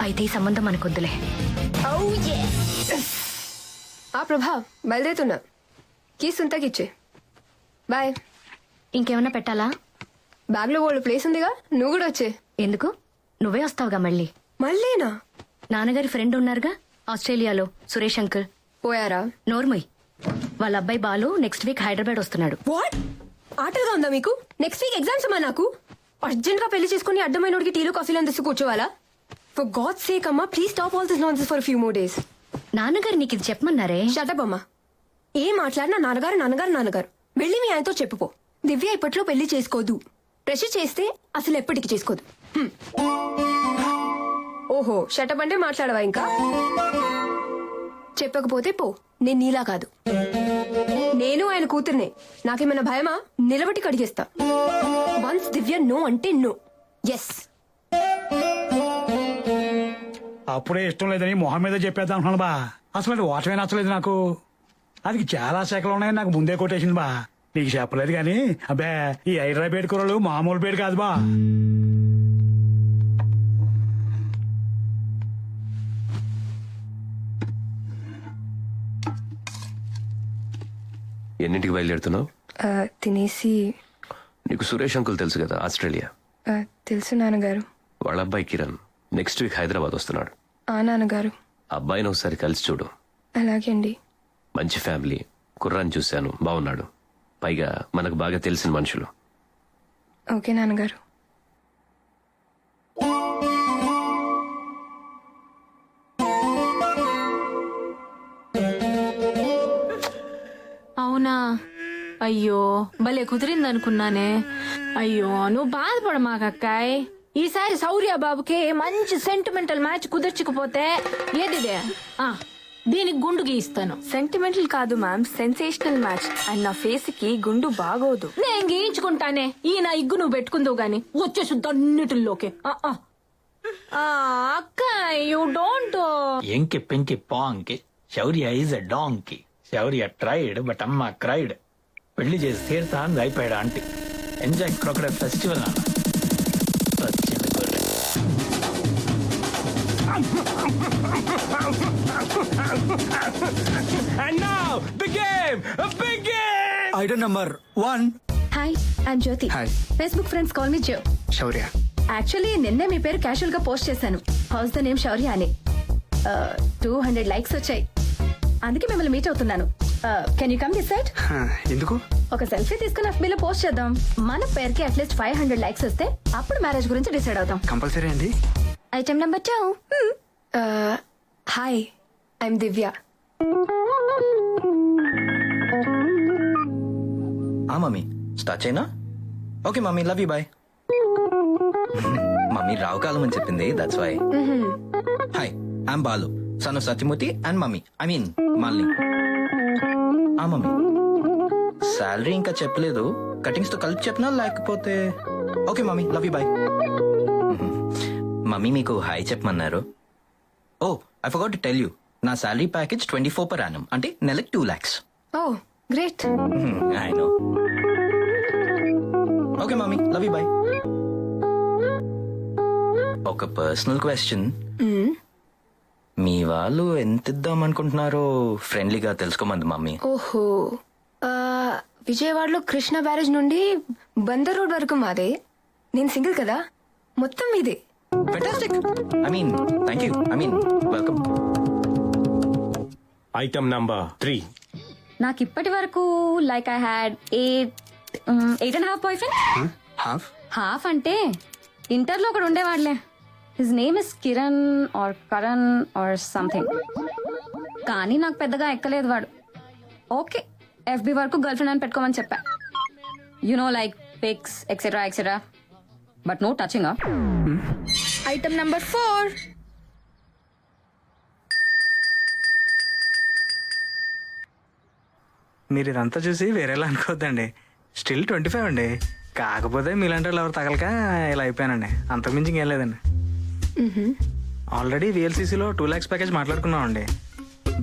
అయితే ఈ సంబంధం మనకొద్దులే. ఆ ప్రభా, బయలుదేరుతున్నా. కీస్ ఉంతకిచ్చే. బాయ్. ఇంకేమన్నా పెట్టాలా? బ్యాగ్ లో వాళ్ళ ప్లేస్ ఉందిగా, నువ్వు కూడా వచ్చే. ఎందుకు? నువ్వే వస్తావుగా మళ్ళీ. మళ్ళీనా? నాన్నగారి ఫ్రెండ్ ఉన్నారుగా ఆస్ట్రేలియాలో, సురేష్ అంకుల్. పోయారా? నోర్మయ్. వాళ్ళ అబ్బాయి బాలు నెక్స్ట్ వీక్ హైదరాబాద్ వస్తున్నాడు. వాట్? ఆటలుగా ఉందా మీకు? నెక్స్ట్ వీక్ ఎగ్జామ్స్ అమ్మా నాకు. అర్జెంట్ గా పెళ్లి చేసుకుని అడ్డమైనోడికి టీలు కాఫీలు అందిస్తూ కూర్చోవాలా? ఫర్ గాడ్ సేక్ అమ్మా, please stop all this nonsense for few more days. నాన్నగారు నీకు ఇది చెప్పమన్నారే. షటప్ అమ్మా. ఏం మాట్లాడినా నాన్నగారు నాన్నగారు నాన్నగారు. వెళ్ళి మీ ఆయనతో చెప్పుకో. దివ్య ఇప్పట్లో పెళ్లి చేసుకోదు. ప్రెషర్ చేస్తే అసలు ఎప్పటికి చేసుకోదు. ఓహో, షటప్ అంటే మాట్లాడవా ఇంకా? చెప్పకపోతే పో. నేను నీలా కాదు. నేను ఆయన కూతుర్నే. నాకేమైనా భయమా? నిలబట్టి కడిగేస్తా. వన్స్ దివ్య నో అంటే నో. ఎస్. అప్పుడే ఇష్టం లేదని మొహం మీద చెప్పేద్దాం అనుకున్నాను బా. అసలు ఓటమే నచ్చలేదు నాకు. అది చాలా శాఖలు ఉన్నాయని నాకు ముందే కొట్టేసింది బా. నీకు చెప్పలేదు కానీ అబ్బే ఈ హైదరాబాద్ కూరలు మామూలు పేరు కాదు బా. ఎన్నింటికి బయలుదేరుతున్నావు? తినేసి. నీకు సురేష్ అంకుల్ తెలుసు కదా, ఆస్ట్రేలియా. తెలుసు నాన్నగారు. వాళ్ళ అబ్బాయి కిరణ్ నెక్స్ట్ వీక్ హైదరాబాద్ వస్తున్నాడు. ఆ నాన్నగారు. అబ్బాయిని ఒకసారి కలిసి చూడు. అలాగే అండి. మంచి ఫ్యామిలీ, కుర్రాన్ని చూశాను, బాగున్నాడు. పైగా మనకు బాగా తెలిసిన మనుషులు. ఓకే నాన్నగారు. అవునా? అయ్యో, భలే కుదిరింది అనుకున్నానే. అయ్యో, నువ్వు బాధపడమాకక్కాయ్. ఈసారి శౌర్య బాబుకి మంచి సెంటిమెంటల్ మ్యాచ్ కుదర్చకపోతే ఏదిదే దీనికి గుండు గీయిస్తాను. సెంటిమెంటల్ కాదు మ్యామ్, సెన్సేషనల్ మ్యాచ్. అండ్ నా ఫేస్ కి గుండు బాగోదు. నేను గీయించుకుంటానే. ఈ నా ఇగ్గు నువ్వు పెట్టుకుందావు గాని వచ్చేసి అన్నిటిలోకి. అక్క, యూ డోంట్. ఎంకి పెంకి పాంకి Shaurya is a donkey. Shaurya tried but అమ్మ క్రైడ్. పెళ్లి చేసి తీరుతా అని అయిపోయాడు ఆంటీ. ఎంజాయ్ క్రొకడైల్ ఫెస్టివల్ నాన్న. వచ్చింది గొర్రె. And now, the game! A big game! Item number 1. Hi, I'm Jyothi. Hi. Facebook friends call me Jo. Shaurya. Actually నిన్నే మీ పేరు క్యాషువల్ గా పోస్ట్ చేశాను. హౌస్ ద నేమ్ శౌర్య అని. 200 లైక్స్ వచ్చాయి. అందుకే మిమ్మల్ని మీట్ అవుతున్నాను. Can you come this side? ఎందుకు? ఒక సెల్ఫీ తీసుకుని FB లో పోస్ట్ చేద్దాం. మన పేరుకి అట్లీస్ట్ 500 లైక్స్ వస్తే అప్పుడు మ్యారేజ్ గురించి డిసైడ్ అవుతాం. కంపల్సరీ అండి. Item number 2. Hi, I'm Divya. Mummy start చేయనా? Okay mummy, love you, bye. Mummy రావు కాలం అని చెప్పింది, that's why. Hi, I'm Balu, son of Satyamurthy and mummy, I mean Malini. Mummy salary ఇంకా చెప్పలేదు, కటింగ్స్ తో కలిపి చెప్పనా లేకపోతే? Okay mummy, love you, bye. Mummy మీకు హాయ్ చెప్పమన్నారు. Oh I forgot to tell you, నా సాలరీ ప్యాకేజ్ 24 per annum, అంటే నెలకు 2 lakhs. Oh great. I know. Okay mummy, love you, bye. ఒక పర్సనల్ క్వశ్చన్, మీ వాళ్ళు ఎంత ఇద్దాం అనుకుంటున్నారో ఫ్రెండ్లీగా తెలుసుకోమంది మమ్మీ. ఓహో, విజయవాడలో కృష్ణ బ్యారేజ్ నుండి బందర్ రోడ్ వరకు మాదే. నేను సింగిల్ కదా, మొత్తం మీదే. Fantastic. I mean, thank you. I mean, welcome. Item number 3. నాకు ఇప్పటి వరకు like I had 8.5 boyfriend. Half అంటే ఇంటర్లో ఒకడు ఉండేవాడులే. His name is Kiran or Karan or something. కానీ నాకు పెద్దగా ఎక్కలేదు వాడు. ఓకే, FB వరకు గర్ల్ ఫ్రెండ్ అని పెట్టుకోమని చెప్పా. No like pics etcetera etcetera, but no touching. Item number 4. మీరు ఇదంతా చూసి వేరేలా అనుకోవద్దండి. స్టిల్ 25 అండి. కాకపోతే మీలాంటి వాళ్ళు ఎవరు తగలక ఇలా అయిపోయానండి. అంతకుమించి ఇంకేం లేదండి. ఆల్రెడీ VLCCలో 2 lakhs ప్యాకేజ్ మాట్లాడుకున్నామండి.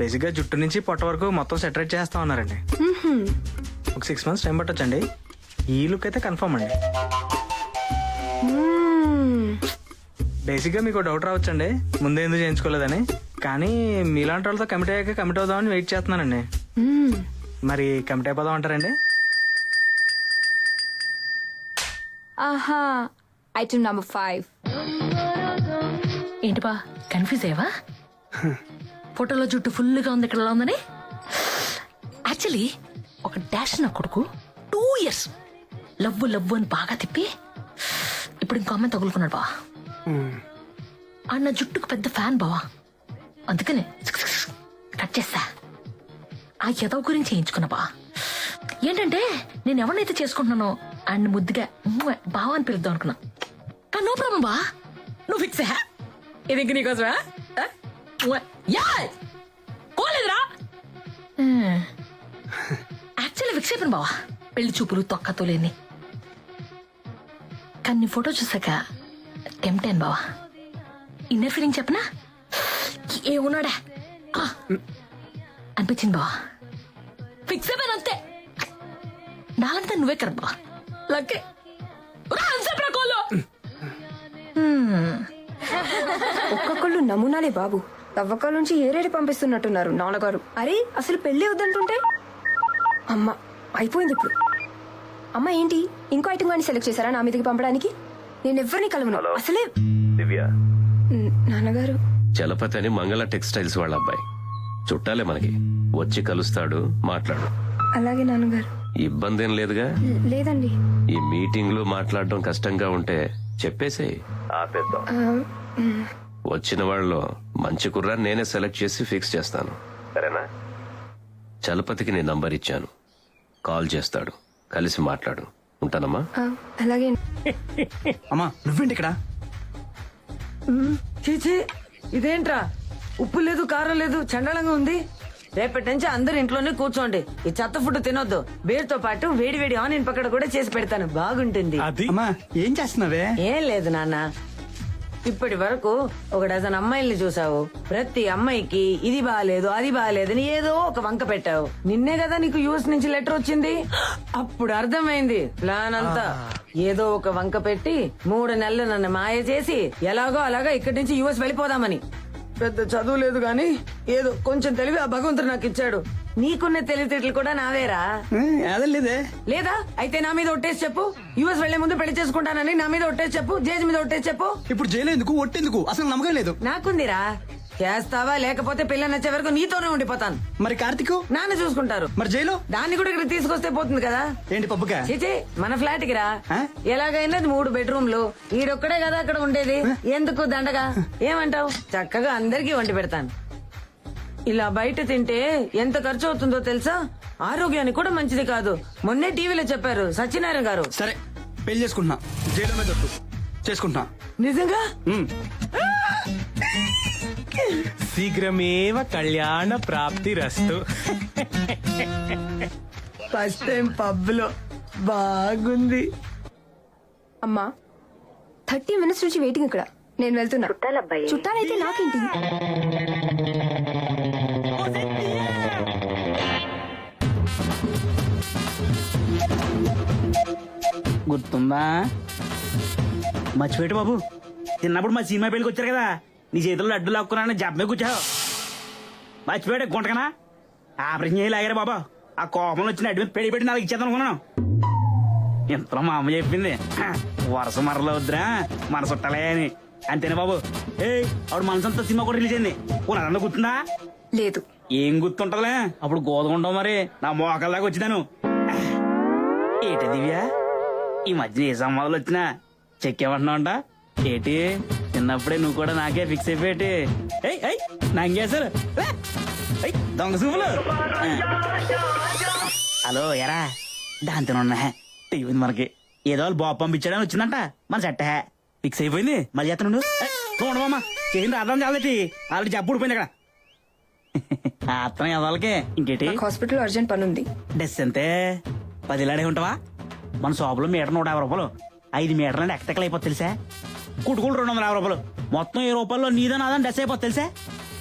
బేసిక్గా జుట్టు నుంచి పొట్ట వరకు మొత్తం సెటరేట్ చేస్తా ఉన్నారండి. ఒక 6 months టైం పట్టొచ్చండి. ఈ లుక్ అయితే కన్ఫర్మ్ అండి. బేసిక్గా మీకు డౌట్ రావచ్చండి, ముందే ఎందుకు చేయించుకోలేదని. కానీ మీలాంటి వాళ్ళతో కమిట్ అయ్యాక కమిట్ అవుదామని వెయిట్ చేస్తున్నానండి. మరి కమిట్ అయిపోదాం అంటారండి? ఆహా, ఐటమ్ నంబర్ 5. ఏంటి బా కన్ఫ్యూజ్ అయ్యవా? ఫోటోలో జుట్టు ఫుల్గా ఉంది, ఇక్కడ ఉందని. యాక్చువల్లీ ఒక డాష్ నా కొడుకు 2 years లవ్వు లవ్వు అని బాగా తిప్పి ఇప్పుడు ఇంకో అమ్మాయి తగులుకున్నాడు బావా. ఆ నా జుట్టుకు పెద్ద ఫ్యాన్ బావా, అందుకనే కట్ చేస్తా. ఆ యదవ గురించి చేయించుకున్నా బా. ఏంటంటే నేను ఎవరినైతే చేసుకుంటున్నానో అండ్ ముద్దుగా బావా అని పిలుద్దాం అనుకున్నా. కానీ నో ప్రాబ్లం బా, నువ్వు ఫిక్స్ అయ్యా. ఇది ఇంక నీకోసమా? కోలేదురా. యాక్చువల్లీ ఫిక్స్ అయిపోయాను బావా, పెళ్లి చూపులు తొక్కతో లేని. కానీ నీ ఫోటో చూసాక టెంప్టైన్ బావా. ఇన్నర్ ఫీలింగ్ చెప్పనా, ఏమున్నాడా అనిపించింది బావా. ఫిక్స్ అయిపోయాను అంతే. నాలంతా నువ్వే కదా బావా. లక్కే ఒక్కొక్కళ్ళు నమూనాలే బాబు. తవ్వకాల నుంచి ఏరేడి పంపిస్తున్నట్టున్నారు నాన్నగారు. అరే అసలు పెళ్లి వద్దంటుంటే అమ్మ అయిపోయింది ఇప్పుడు. అమ్మ ఏంటి ఇంకో ఐటమ్ గాని సెలెక్ట్ చేశారా నా మీదకి పంపడానికి? నేను ఎవరిని కలవను అసలే. దివ్య, నాన్నగారు. చలపతి అని మంగళ టెక్స్టైల్స్ వాళ్ళ అబ్బాయి. చుట్టాలే మనకి, వచ్చి కలుస్తాడు, మాట్లాడు. అలాగే నాన్నగారు. ఇబ్బంది ఏం లేదుగా? లేదండి. ఈ మీటింగ్ లో మాట్లాడడం కష్టంగా ఉంటే చెప్పేసి ఆపేద్దాం. వచ్చిన వాళ్ళలో మంచి కుర్రాన్ని నేనే సెలెక్ట్ చేసి ఫిక్స్ చేస్తాను, సరేనా? చలపతికి నీ నంబర్ ఇచ్చాను, కాల్ చేస్తాడు, కలిసి మాట్లాడు. ఉంటానమ్మా. అలాగే. అమ్మా నువ్వేంటి ఇక్కడ? చీచి, ఇదేంట్రా ఉప్పు లేదు కారం లేదు, చండాలంగా ఉంది. రేపటి నుంచి అందరు ఇంట్లోనే కూర్చోండి. ఈ చెత్త ఫుడ్ తినొద్దు. బీర్తో పాటు వేడి వేడి ఆనియన్ పకోడీ కూడా చేసి పెడతాను, బాగుంటుంది. అమ్మా ఏం చేస్తున్నావే? ఏం లేదు నాన్న, ఇప్పటి వరకు 1 dozen అమ్మాయిల్ని చూసావు. ప్రతి అమ్మాయికి ఇది బాగాలేదు అది బాగాలేదని ఏదో ఒక వంక పెట్టావు. నిన్నే కదా నీకు యూఎస్ నుంచి లెటర్ వచ్చింది. అప్పుడు అర్థమైంది ప్లాన్ అంతా. ఏదో ఒక వంక పెట్టి 3 నెలలు నన్ను మాయ చేసి ఎలాగో అలాగా ఇక్కడి నుంచి యూఎస్ వెళ్ళిపోదామని. పెద్ద చదువు లేదు గాని ఏదో కొంచెం తెలివి ఆ భగవంతుడు నాకు ఇచ్చాడు. నీకున్న తెలివితేటలు కూడా నావేరా. లేదే. లేదా అయితే నా మీద ఒట్టేసి చెప్పు. యూఎస్ వెళ్లే ముందు పెళ్లి చేసుకుంటానని నా మీద ఒట్టేసి చెప్పు. జేజ్ మీద ఒట్టేసి చెప్పు. ఇప్పుడు జైలు ఎందుకు, ఒట్టేందుకు? అసలు నమ్మకం లేదు. నాకుందిరా. చేస్తావా లేకపోతే పిల్ల నచ్చే వరకు నీతోనే ఉండిపోతాను. మరి కార్తీక్ నాన్న చూసుకుంటారు. మరి జైలు దాన్ని కూడా ఇక్కడ తీసుకొస్తే పోతుంది కదా. ఏంటి పప్పుగా? చీచి, మన ఫ్లాట్ కి రా. ఎలాగైనా 3 bedroomలు. ఈడొక్కడే కదా అక్కడ ఉండేది, ఎందుకు దండగా? ఏమంటావు? చక్కగా అందరికీ వండి పెడతాను. ఇలా బయట తింటే ఎంత ఖర్చు అవుతుందో తెలుసా? ఆరోగ్యానికి కూడా మంచిది కాదు. మొన్నే టీవీలో చెప్పారు సత్యనారాయణ గారు. సరే పెళ్లి చేసుకుంటున్నా, జైలు మీద చేసుకుంటున్నా. నిజంగా? శీఘ్రమేవ కళ్యాణ ప్రాప్తి రస్తు. ఫస్ట్ టైం పబ్ లో బాగుంది. అమ్మా 30 minutes నుంచి వెయిటింగ్ ఇక్కడ. నేను వెళ్తున్నా చుట్టాలైతే నాకేంటి? గుర్తుందా? మర్చిపెట్టు బాబు, చిన్నప్పుడు మా సినిమా పెళ్ళికి వచ్చారు కదా, నీ చేతుల్లో లడ్డు లాక్కున్నాను జబ్బే కూర్చావు. మర్చిపోయాడు గుంటకనా? ఆపరేషన్ చేయాలి లాగారు బాబా. ఆ కోపంలో వచ్చిన అడ్డు మీద పెట్టి నాకు ఇచ్చేద్దాం అనుకున్నాను. ఇంతలో మా అమ్మ చెప్పింది, వరుస మరలో వద్దురా మన చుట్టాలే అని. అంతేనా బాబు? ఆవిడ మనసంతా సినిమా కూడా రిలీజ్ అయింది. అదన్నా గుర్తుందా? లేదు. ఏం గుర్తుంటలే, అప్పుడు గోదగుంటావు మరి. నా మోకాల్లాగా వచ్చినాను. ఏటి దివ్య, ఈ మధ్య ఏ సంవాదాలు వచ్చినా చెక్కేమంటున్నావు అంట? ఏటి చిన్నప్పుడే నువ్వు కూడా నాకే ఫిక్స్ అయిపోయేటి. నంగేశారు దొంగ చూపులు. హలో ఎరా, దాంతోనున్నా టీవీ మనకి ఏదో వాళ్ళు బాబు పంపించాడని వచ్చిందంట. మన సెట్ ఫిక్స్ అయిపోయింది. మళ్ళీ చేస్తాను చూడమమ్మా, చేయండి అర్థం చాలటి ఆల్రెడీ జబ్బు ఊడిపోయింది అక్కడ. అర్థం వాళ్ళకి ఇంకేటి? హాస్పిటల్ అర్జెంట్ పని ఉంది. డ్రెస్ అంతే 10 లాడే ఉంటావా? మన షాపులో మీటర్ 150 రూపాయలు, 5 మీటర్లు అంటే ఎక్కడికి అయిపోతుంది తెలుసా? కుటుకులు 250 రూపాయలు, మొత్తం 20 రూపాయల్లో నీదో నాదని డ్రెస్ అయిపోతుంది తెలుసా?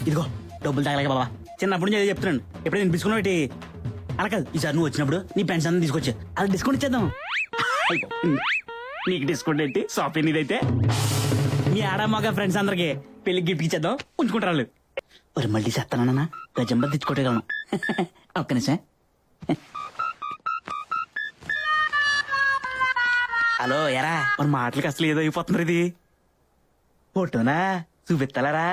ఇదిగో డబ్బులు తగలేక బాబా, చిన్నప్పటి నుంచి అదే చెప్తున్నాను. ఎప్పుడైనా వినిపించుకున్నావు ఏంటి? అలా కాదు, ఈసారి నువ్వు వచ్చినప్పుడు నీ పెన్స్ అంతా తీసుకొచ్చా, అది డిస్కౌంట్ ఇచ్చేద్దాం. నీకు డిస్కౌంట్ ఏంటి? షాపింగ్ ఇదైతే మీ ఆడ మగ ఫ్రెండ్స్ అందరికి పెళ్లి గిఫ్ట్ ఇచ్చేద్దాం, ఉంచుకుంటారు వాళ్ళు. మరి మళ్ళీ చెప్తానన్నా గజంబర్ తెచ్చుకోగలను. ఒక్క నిమిషం. హలో ఎరా, మన మాటలకి అసలు ఏదో అయిపోతున్నారు. ఇది ఫోటోనా చూపిస్తారా?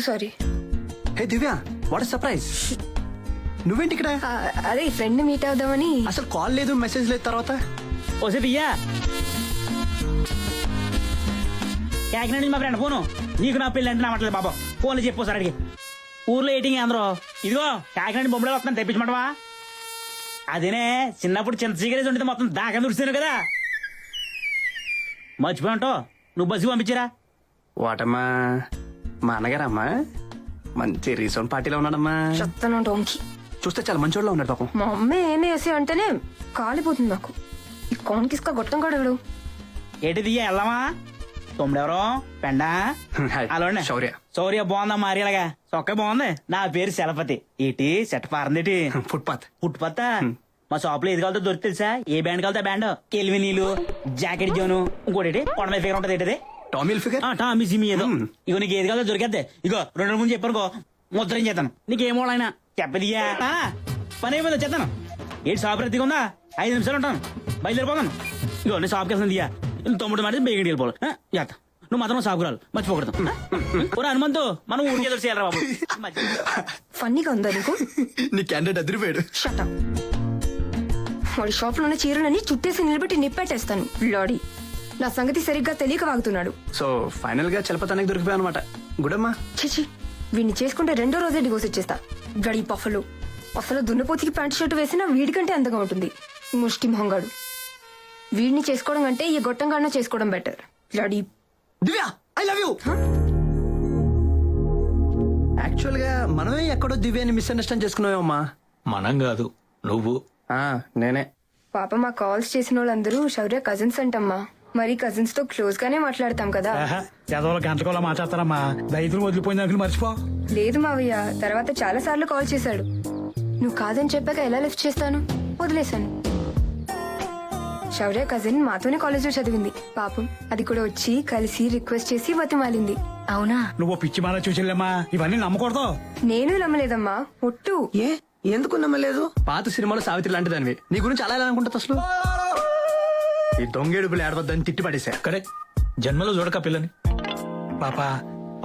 Sorry. Hey Divya, what surprise! నువ్వేంటి ఇక్కడ? అదే ఫ్రెండ్ మీట్ అవుదామని. అసలు కాల్ లేదు, మెసేజ్ లేదు. తర్వాత ఓసే దియ్యా, కాకినాడ నుంచి మా ఫ్రెండ్ ఫోను. నీకు నా పెళ్ళి అంటే నా మాటలేదు బాబా, ఫోన్లో చెప్పు సార్ అడిగి. ఊర్లో ఏటింగ్ అందరూ ఇదిగో కాకినాడ బొమ్మలో వస్తున్నాను, తెప్పించమంటవా? అదేనే చిన్నప్పుడు చిన్న సిగరేజ్ ఉంటే మొత్తం దాకా దుడిచాను కదా, మర్చిపోయి ఉంటావు. నువ్వు బస్సు పంపించారా? వాటమ్మా, మా అన్నగారమ్మా మంచి రీసౌండ్ పార్టీలో ఉన్నాడమ్మా. చెప్తాను టోంకి. చూస్తే చాలా మంచోళ్ళ ఉన్నాడు పాపం. మా అమ్మ ఏమే వేసి అంటేనే కాలిపోతుంది నాకు. ఈ కాన్కిస్కా గొట్టం కడగడు. ఏంటి దియ్యా వెళ్దామా? తొమ్మిడెవరో పెండా అలా శౌర్య. శౌర్య బాగుందా మారేలాగా? చొక్క బాగుంది. నా పేరు శలపతి. ఏంటి సెట్ పారందేటి? ఫుట్పాత్. ఫుట్పాత్ మా షాప్ లో ఏది కావాలో దొరికి తెలుసా? ఏ బ్యాండ్ కావాలో బ్యాండ్, కెల్వినీలు, జాకెట్ జోను, ఇంకోటి కొండ ఫిగర్ ఉంటది. ఏంటది? Tommy figure. టామీ సిమి ఏదో. ఇగో నీకు ఏది కావాలో దొరికేద్దే. ఇగో 2 రోజుల ముందు చెప్పానుకో, ముద్రం చేస్తాను. నీకేమో ఆయన చెప్పదియా. పని అయిపోయింది, వచ్చేస్తాను. ఏంటి షాప్ రద్దీగా ఉందా? 5 నిమిషాలు ఉంటాను, బయలుదేరిపోతాను. ఇగో నేను షాప్కి వెళ్తాను దియ్యా. 9 మాట బేగండి వెళ్ళిపోవాలి. జాగ్రత్త, నువ్వు మాత్రం షాప్కి రావాలి, మర్చిపోకూడదు. హనుమంతు మనం ఊరికి ఎదురు చేయాలరా బాబు. ఫన్నీగా ఉందా నీకు? నీ క్యాండిడేట్ అదిరిపోయాడు. Shut up. వాడి షాప్ లోనే చీరలని చుట్టేసి నిలబెట్టి నిప్పెట్టేస్తాను. లాడీ నా సంగతి సరిగ్గా తెలియక వాగుతున్నాడు. సో ఫైనల్ గా చలపతానికి దొరికిపోయా అనమాట. గుడమ్మా. చిచి, వీడిని చేసుకుంటే 2వ రోజే డివోర్స్ ఇచ్చేస్తా. గడి పఫలు. అసలు దున్నపోతికి ప్యాంట్ షర్ట్ వేసినా వీడికంటే అందంగా ఉంటుంది. ముష్టి మొహంగాడు. వీడిని చేసుకోవడం కంటే ఈ గొట్టంగాడిన చేసుకోవడం బెటర్. లడీ. Divya, I love you. Actual గా మనమే ఎక్కడో దివ్యాని మిస్అండర్స్టాండ్ చేసుకున్నావమ్మా. మనం కాదు, నువ్వు. నేనే. పాప మా కాల్స్ చేసిన వాళ్ళందరూ శౌర్య కజిన్స్ అంటమ్మా. మరి కజిన్స్ తో క్లోజ్ గానే మాట్లాడతాం కదా. చదవలో గంటకోలా మాట్లాడతారమ్మా. దైతులు వదిలిపోయింది అనుకుని మర్చిపో. లేదు మావయ్య, తర్వాత చాలా సార్లు కాల్ చేశాడు. నువ్వు కాదని చెప్పాక ఎలా లిఫ్ట్ చేస్తాను? వదిలేశాను. శౌర్య కజిన్ మాతోనే కాలేజ్ లో చదివింది. పాపం అది కూడా వచ్చి కలిసి రిక్వెస్ట్ చేసి బతిమాలింది. అవునా? నువ్వు పిచ్చి మాల చూసిల్లమ్మా, ఇవన్నీ నమ్మకూడదు. నేను నమ్మలేదమ్మా, ఒట్టు. ఏ ఎందుకు నమ్మలేదు? పాత సినిమాలో సావిత్రి లాంటిదానివి. నీ గురించి అలా ఎలా అనుకుంటా అసలు? ఈ దొంగేడుపులు ఏడవద్దని తిట్టి పడేశా. కరెక్ట్, జన్మలో చూడక పిల్లని. పాపా,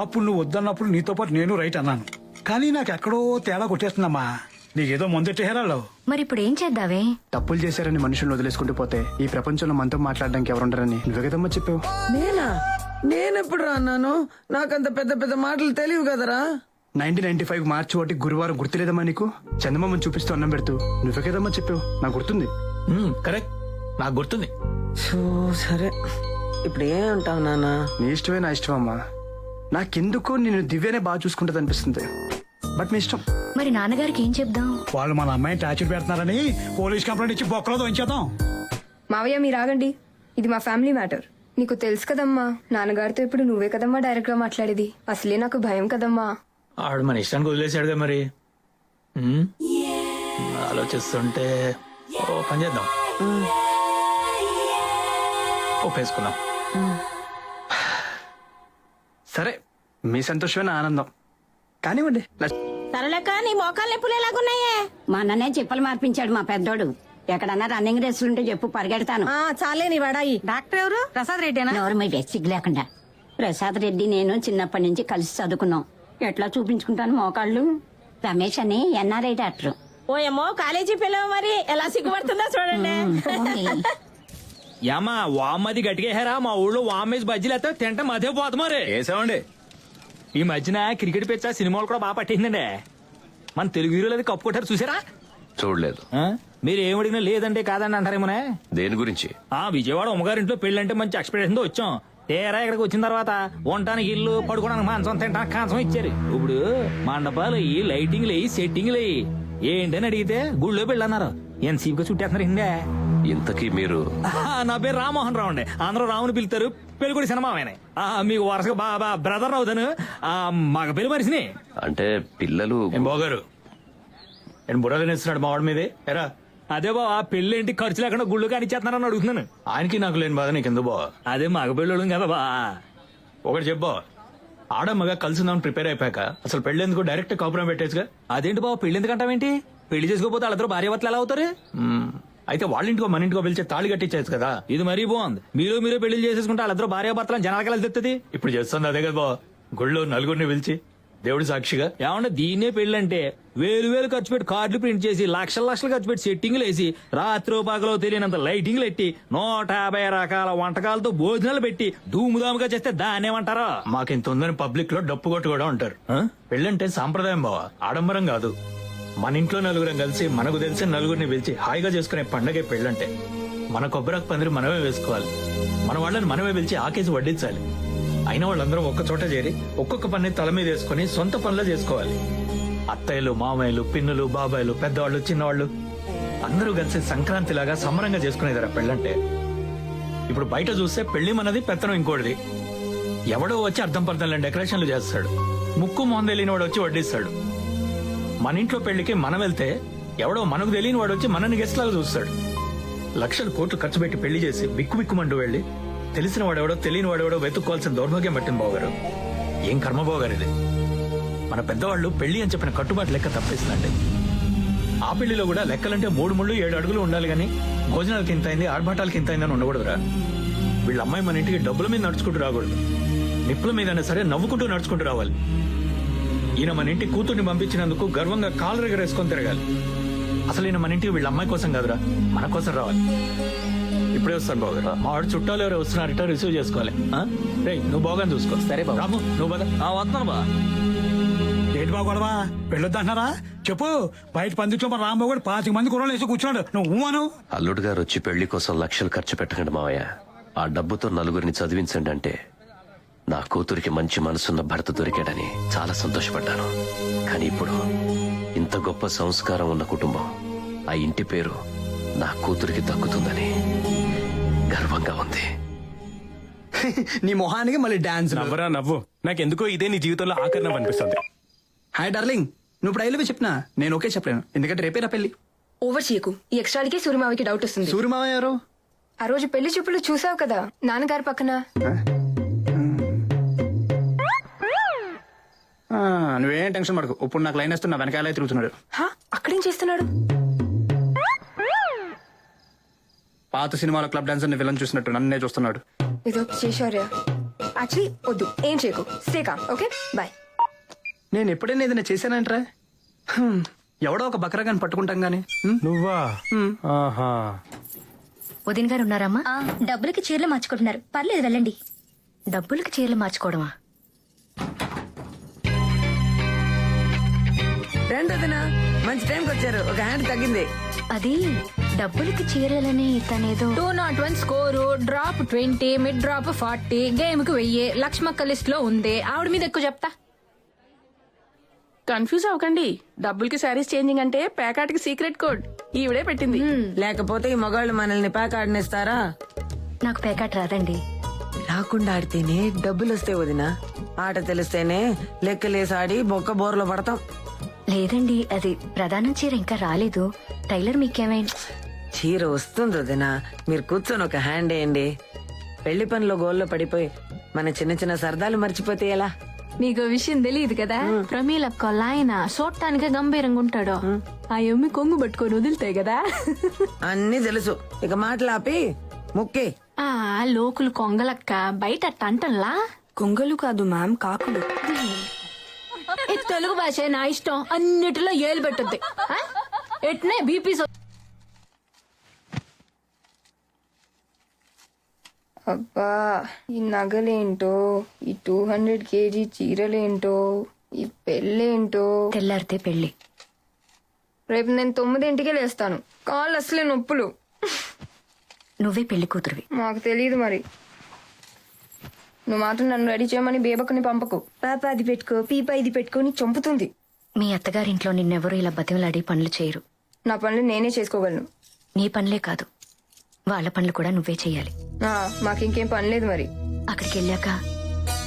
అప్పుడు నువ్వు వద్దన్నప్పుడు నీతో పాటు నేను రైట్ అన్నాను. కానీ నాకు ఎక్కడో తేడా కొట్టేస్తుందమ్మా. నీకేదో ముందెట్టేరాలో. మరి ఇప్పుడు ఏం చేద్దావే? తప్పులు చేశారని మనుషులను వదిలేసుకుంటూ పోతే ఈ ప్రపంచంలో మనతో మాట్లాడడానికి ఎవరుండరని నువ్వే కదమ్మా చెప్పావు. నేనెప్పుడు రా అన్నాను? నాకంత పెద్ద పెద్ద మాటలు తెలియవు కదరా. 1995 మార్చి 1 గురువారం గుర్తులేదమ్మా నీకు? చందమామని చూపిస్తూ అన్నం పెడుతూ నువ్వే కదమ్మా చెప్పావు. నాకు గుర్తుంది. కరెక్ట్, నాకు గుర్తుంది. సరే, ఇప్పుడు ఏమంటావు నాన్న? నీ ఇష్టమే నా ఇష్టం అమ్మా. నాకెందుకో నేను దివ్యనే బాగా చూసుకుంటది అనిపిస్తుంది. బట్ మీ ఇష్టం. మరి నాన్నగారికి ఏం చెప్దాం? వాళ్ళు మన అమ్మాయిని టార్చర్ పెడుతున్నారని పోలీస్ కంప్లైంట్ ఇచ్చి బొక్కలో దొంచేద్దాం. మావయ్య మీరు ఆగండి, ఇది మా ఫ్యామిలీ మ్యాటర్. నీకు తెలుసు కదమ్మా నాన్నగారితో ఇప్పుడు నువ్వే కదమ్మా డైరెక్ట్ గా మాట్లాడేది. అసలే నాకు భయం కదమ్మా. ఆడు మన ఇష్టానికి వదిలేశాడుగా మరి. ఉమ్, ఆలోచిస్తుంటే ఓ పని చేద్దాం, ఒప్పేసుకుందాం. సరే మీ సంతోషమే నా ఆనందం కానివ్వండి. తరలేక నీ మోకాలు నొప్పులు ఎలాగున్నాయే? మా అన్ననే చెప్పులు మార్పించాడు మా పెద్దోడు. ఎక్కడన్నా రన్నింగ్ రేసులుంటే చెప్పు, పరిగెడతాను. చాలే నీ వడాయి. డాక్టర్ ఎవరు? ప్రసాద్ రెడ్డేనా? ఎవరు మీ బెస్సిగ్ లేకుండా. ప్రసాద్ రెడ్డి నేను చిన్నప్పటి నుంచి కలిసి చదువుకున్నాం. ఎట్లా చూపించుకుంటాను మోకాళ్ళు? రమేష్ అని ఎన్ఆర్ఐ డాక్టర్. ఓయమ్మో కాలేజీ పిల్లలు మరి ఎలా సిగ్గుపడుతుందో చూడండి. ఏమా వామ్మది గట్టిగేహారా? మా ఊళ్ళో వామ్మేసి బజ్జీలు అయితే తింటాం అదే పోదు మరి. వేసామండి. ఈ మధ్యన క్రికెట్ పిచ్చ సినిమాలు కూడా బాగా పట్టిందండి. మన తెలుగు హీరోలు అది కప్పు కొట్టారు చూసారా? చూడలేదు. మీరు ఏం అడిగినా లేదంటే కాదండి అంటారేమోనే. దేని గురించి? విజయవాడ అమ్మగారింట్లో పెళ్ళంటే మంచి ఎక్స్పెక్టేషన్ తో వచ్చాం. తీరా ఇక్కడికి వచ్చిన తర్వాత ఉండటానికి ఇల్లు, పడుకోవడానికి మాంసం, తింటానికి కాంసం ఇచ్చారు. ఇప్పుడు మండపాలు అయ్యి, లైటింగ్లు అయ్యి, సెట్టింగ్లు అయ్యి ఏంటని అడిగితే గుళ్ళో పెళ్ళి అన్నారు. ఎంతసేపుగా చుట్టేస్తున్నారు హిందే. ఇంతకీ మీరు? నా పేరు రామ్మోహన్ రావు అండి. అందరూ రాముని పిలుతారు. పెళ్ళికొడి సినిమా ఆయన. మీకు వరుసగా బాబా బ్రదర్ అవుతాను. మగ పెళ్లి మనిషిని. అంటే పిల్లలు? ఏం బాగారు నేను బుర్ర తినేస్తున్నాడు మా వాడి మీదే. ఎరా అదే బావ పెళ్లి ఏంటి ఖర్చు లేకుండా గుళ్ళు కానిచ్చేస్తున్నారని అడుగుతున్నాను. ఆయనకి నాకు లేని బాధ నీకెందుకు బావ? అదే మగ పెళ్ళోళ్ళం కదా బా. ఒకటి చెప్పా, ఆడ మగ కలిసిందామని ప్రిపేర్ అయిపోయాక అసలు పెళ్ళేందుకు డైరెక్ట్ కాపురం పెట్టేసుగా. అదేంటి బావ పెళ్లి ఎందుకంటావేంటి? పెళ్లి చేసుకోపోతే వాళ్ళిద్దరు భార్యాభర్తలు ఎలా అవుతారు? అయితే వాళ్ళ ఇంటికో మన ఇంటికో పిలిచే తాళి కట్టించేది కదా. ఇది మరీ బాగుంది. మీరే పెళ్లి చేసేసుకుంటే వాళ్ళిద్దరు భార్యాభర్తలను జనాలకి ఎలా తెస్తుంది? ఇప్పుడు చేస్తుంది అదే కదా బావ, గుళ్ళో నలుగురిని పిలిచి దేవుడి సాక్షిగా. ఏమన్నా దీన్నే పెళ్ళంటే వేలు ఖర్చు పెట్టి కార్డులు ప్రింట్ చేసి లక్షలు ఖర్చు పెట్టి సెట్టింగ్లు వేసి రాత్రి పగలో తెలియనంత లైటింగ్లు పెట్టి 150 రకాల వంటకాలతో భోజనాలు పెట్టి ధూముధాముగా చేస్తే దాన్నేమంటారా? మాకింత ఉందని పబ్లిక్ లో డప్పు కొట్టు కూడా ఉంటారు. పెళ్ళంటే సాంప్రదాయం బావ, ఆడంబరం కాదు. మన ఇంట్లో నలుగురం కలిసి మనకు తెలిసిన నలుగురిని పిలిచి హాయిగా చేసుకునే పండగే పెళ్ళంటే. మన కొబ్బరికి పందిరి మనమే వేసుకోవాలి, మన వాళ్ళని మనమే పిలిచి ఆకేసి వడ్డించాలి. అయిన వాళ్ళందరం ఒక్క చోట చేరి ఒక్కొక్క పని తల మీద వేసుకుని సొంత పనులు చేసుకోవాలి. అత్తయ్యలు, మామయ్యలు, పిన్నులు, బాబాయ్లు, పెద్దవాళ్ళు, చిన్నవాళ్ళు అందరూ కలిసి సంక్రాంతి లాగా సంబరంగా చేసుకునేదారా పెళ్ళంటే. ఇప్పుడు బయట చూస్తే పెళ్లి మనది, పెత్తనం ఇంకోటిది. ఎవడో వచ్చి అర్థం పర్థం డెకరేషన్లు చేస్తాడు, ముక్కు మొహం తెలియని వాడు వచ్చి వడ్డిస్తాడు. మన ఇంట్లో పెళ్లికి మనం వెళ్తే ఎవడో మనకు తెలియని వాడు వచ్చి మనని గెస్ట్ లాగా చూస్తాడు. లక్షలు కోట్లు ఖర్చు పెట్టి పెళ్లి చేసి బిక్కుమంటూ వెళ్ళి తెలిసిన వాడెవడో తెలియని వాడెవడో వెతుక్కోవాల్సిన దౌర్భాగ్యం పట్టింది బావగారు. ఏం కర్మ బావగారు ఇది. మన పెద్దవాళ్ళు పెళ్లి అని చెప్పిన కట్టుబాటు లెక్క తప్పేసిందండి. ఆ పెళ్లిలో కూడా లెక్కలంటే 3 ముళ్ళు 7 అడుగులు ఉండాలి గానీ భోజనాలకి ఇంత అయింది, ఆర్భాటాలకి ఇంత అయిందని ఉండకూడదురా. వీళ్ళ అమ్మాయి మన ఇంటికి డబ్బుల మీద నడుచుకుంటూ రాకూడదు, నిప్పుల మీదైనా సరే నవ్వుకుంటూ నడుచుకుంటూ రావాలి. ఈయన మన ఇంటి కూతుర్ని పంపించినందుకు గర్వంగా కాలు రెగరేసుకొని తిరగాలి. అసలు ఈయన మన ఇంటికి వీళ్ళ అమ్మాయి కోసం కాదురా, మన కోసం రావాలి. ఇప్పుడే వస్తాను బాగా. మా వాడు చుట్టాలు ఎవరు వస్తున్నారట, రిసీవ్ చేసుకోవాలి. రేయ్ నువ్వు బాగా చూసుకో. సరే బాబు. రాము నువ్వు బాగా వస్తాను బా. ఏంటి బాగొడవా? పెళ్ళొద్దంటున్నారా? చెప్పు. బయట పందిట్లో మన రాంబాబు కూడా 25 మంది కుర్రలు వేసి కూర్చున్నాడు. నువ్వు అను. అల్లుడు గారు వచ్చి పెళ్లి కోసం లక్షలు ఖర్చు పెట్టకండి మావయ్య. ఆ డబ్బుతో నలుగురిని చదివించండి అంటే నా కూతురికి మంచి మనసున్న భర్త దొరికాడని చాలా సంతోషపడ్డాను. కానీ ఇప్పుడు ఇంత గొప్ప సంస్కారం ఉన్న కుటుంబం, ఆ ఇంటి పేరు నా కూతురికి దక్కుతుందని గర్వంగా ఉంది. నీ మొహానికి మళ్ళీ డాన్స్. నవ్వరా నవ్వు. నాకెందుకో ఇదే నీ జీవితంలో ఆఖరణ అనిపిస్తుంది. హాయ్ డార్లింగ్, నువ్వు ఇప్పుడు ఐలవి చెప్పినా నేను ఓకే చెప్పలేను, ఎందుకంటే రేపే నా పెళ్లి. ఓవర్ చేయకు. ఈ ఎక్స్ట్రాలకి సూర్యమావికి డౌట్ వస్తుంది. సూర్యమావ ఎవరు? ఆ రోజు పెళ్లి చూపులు చూసావు కదా నాన్నగారి పక్కన. నువ్వేం టెన్షన్ పడకు. ఇప్పుడు నాకు లైన్ వేస్తున్నా, వెనకాలే తిరుగుతున్నాడు. అక్కడేం చేస్తున్నాడు? పాత సినిమాలో క్లబ్ డాన్సర్ ని విలన్ చూసినట్టు నన్నే చూస్తున్నాడు. ఏదో చేశారా? యాక్చువల్లీ వద్దు, ఏం చేయకు. Stay calm. Okay boy. నేను ఎప్పుడైనా ఏదైనా చేశానంటరా? ఎవడో ఒక బకరాగాని పట్టుకుంటాం గానీ. నువ్వా? వదిన గారు ఉన్నారమ్మా? డబ్బులకి చీరలు మార్చుకుంటున్నారు. పర్లేదు వెళ్ళండి. డబ్బులకి చీరలు మార్చుకోవడమా? రండి వదినా, మంచి టైంకి వచ్చారు. ఒక హ్యాండ్ తగ్గింది. అది డబ్బులకి చీరలని తనేదో 201 score, drop 20, mid drop 40, game కు 1000. లక్ష్మక్క లిస్ట్ లో ఉంది. ఆవిడ మీద ఎక్కువ చెప్తా. కన్ఫ్యూజ్ అవ్వకండి. డబ్బులకి శారీస్ చేంజింగ్ అంటే ప్యాకాట్కి సీక్రెట్ కోడ్ ఈవిడే పెట్టింది. లేకపోతే ఈ మగాళ్ళు మనల్ని ప్యాక్ ఆడినిస్తారా? నాకు పేకాట రాదండి. రాకుండా ఆడితేనే డబ్బులు వస్తాయి వదినా. ఆట తెలిస్తేనే లెక్కలేసి ఆడి బొక్క బోర్లో పడతాం. లేదండి, అది ప్రధానం చీర ఇంకా రాలేదు. టైలర్ మీకేమైనా చీర వస్తుంది వదినా, మీరు కూర్చొని ఒక హ్యాండ్ వేయండి. పెళ్లి పనిలో గోల్లో పడిపోయి మన చిన్న చిన్న సరదాలు మర్చిపోతే ఎలా? నీకు విషయం తెలియదు కదా, ప్రమీలక్క ఆయన చూడటానికే గంభీరంగా ఉంటాడు. ఆ ఎమ్మి కొంగు పట్టుకొని వదులుతాయి కదా. అన్నీ తెలుసు, ఇక మాటలాపి ముక్కే. ఆ లోకులు కొంగలక్క బయట అంటంలా. కొంగలు కాదు మ్యామ్, కాకులు. ఈ తెలుగు భాష నా ఇష్టం, అన్నిటిలో ఏలు పెట్టుద్ది. ఎట్నే బీపీ. అబ్బా, ఈ నగలేంటో, ఈ 200 kg చీరలేంటో, ఈ పెళ్ళేంటో. తెల్లారితే పెళ్లి. రేపు నేను 9 లేస్తాను. కాళ్ళు అసలే నొప్పులు. నువ్వే పెళ్లి కూతురువి. మాకు తెలియదు మరి. నువ్వు మాత్రం నన్ను రెడీ చేయమని బేబకుని పంపకు. పాప అది పెట్టుకో, పీప ఇది పెట్టుకొని చంపుతుంది. మీ అత్తగారింట్లో నిన్నెవరూ ఇలా బతిమలాడి పనులు చేయరు. నా పనులు నేనే చేసుకోగలను. నీ పనులే కాదు, వాళ్ళ పనులు కూడా నువ్వే చెయ్యాలి. మాకింకేం పని లేదు మరి. అక్కడికి వెళ్ళాక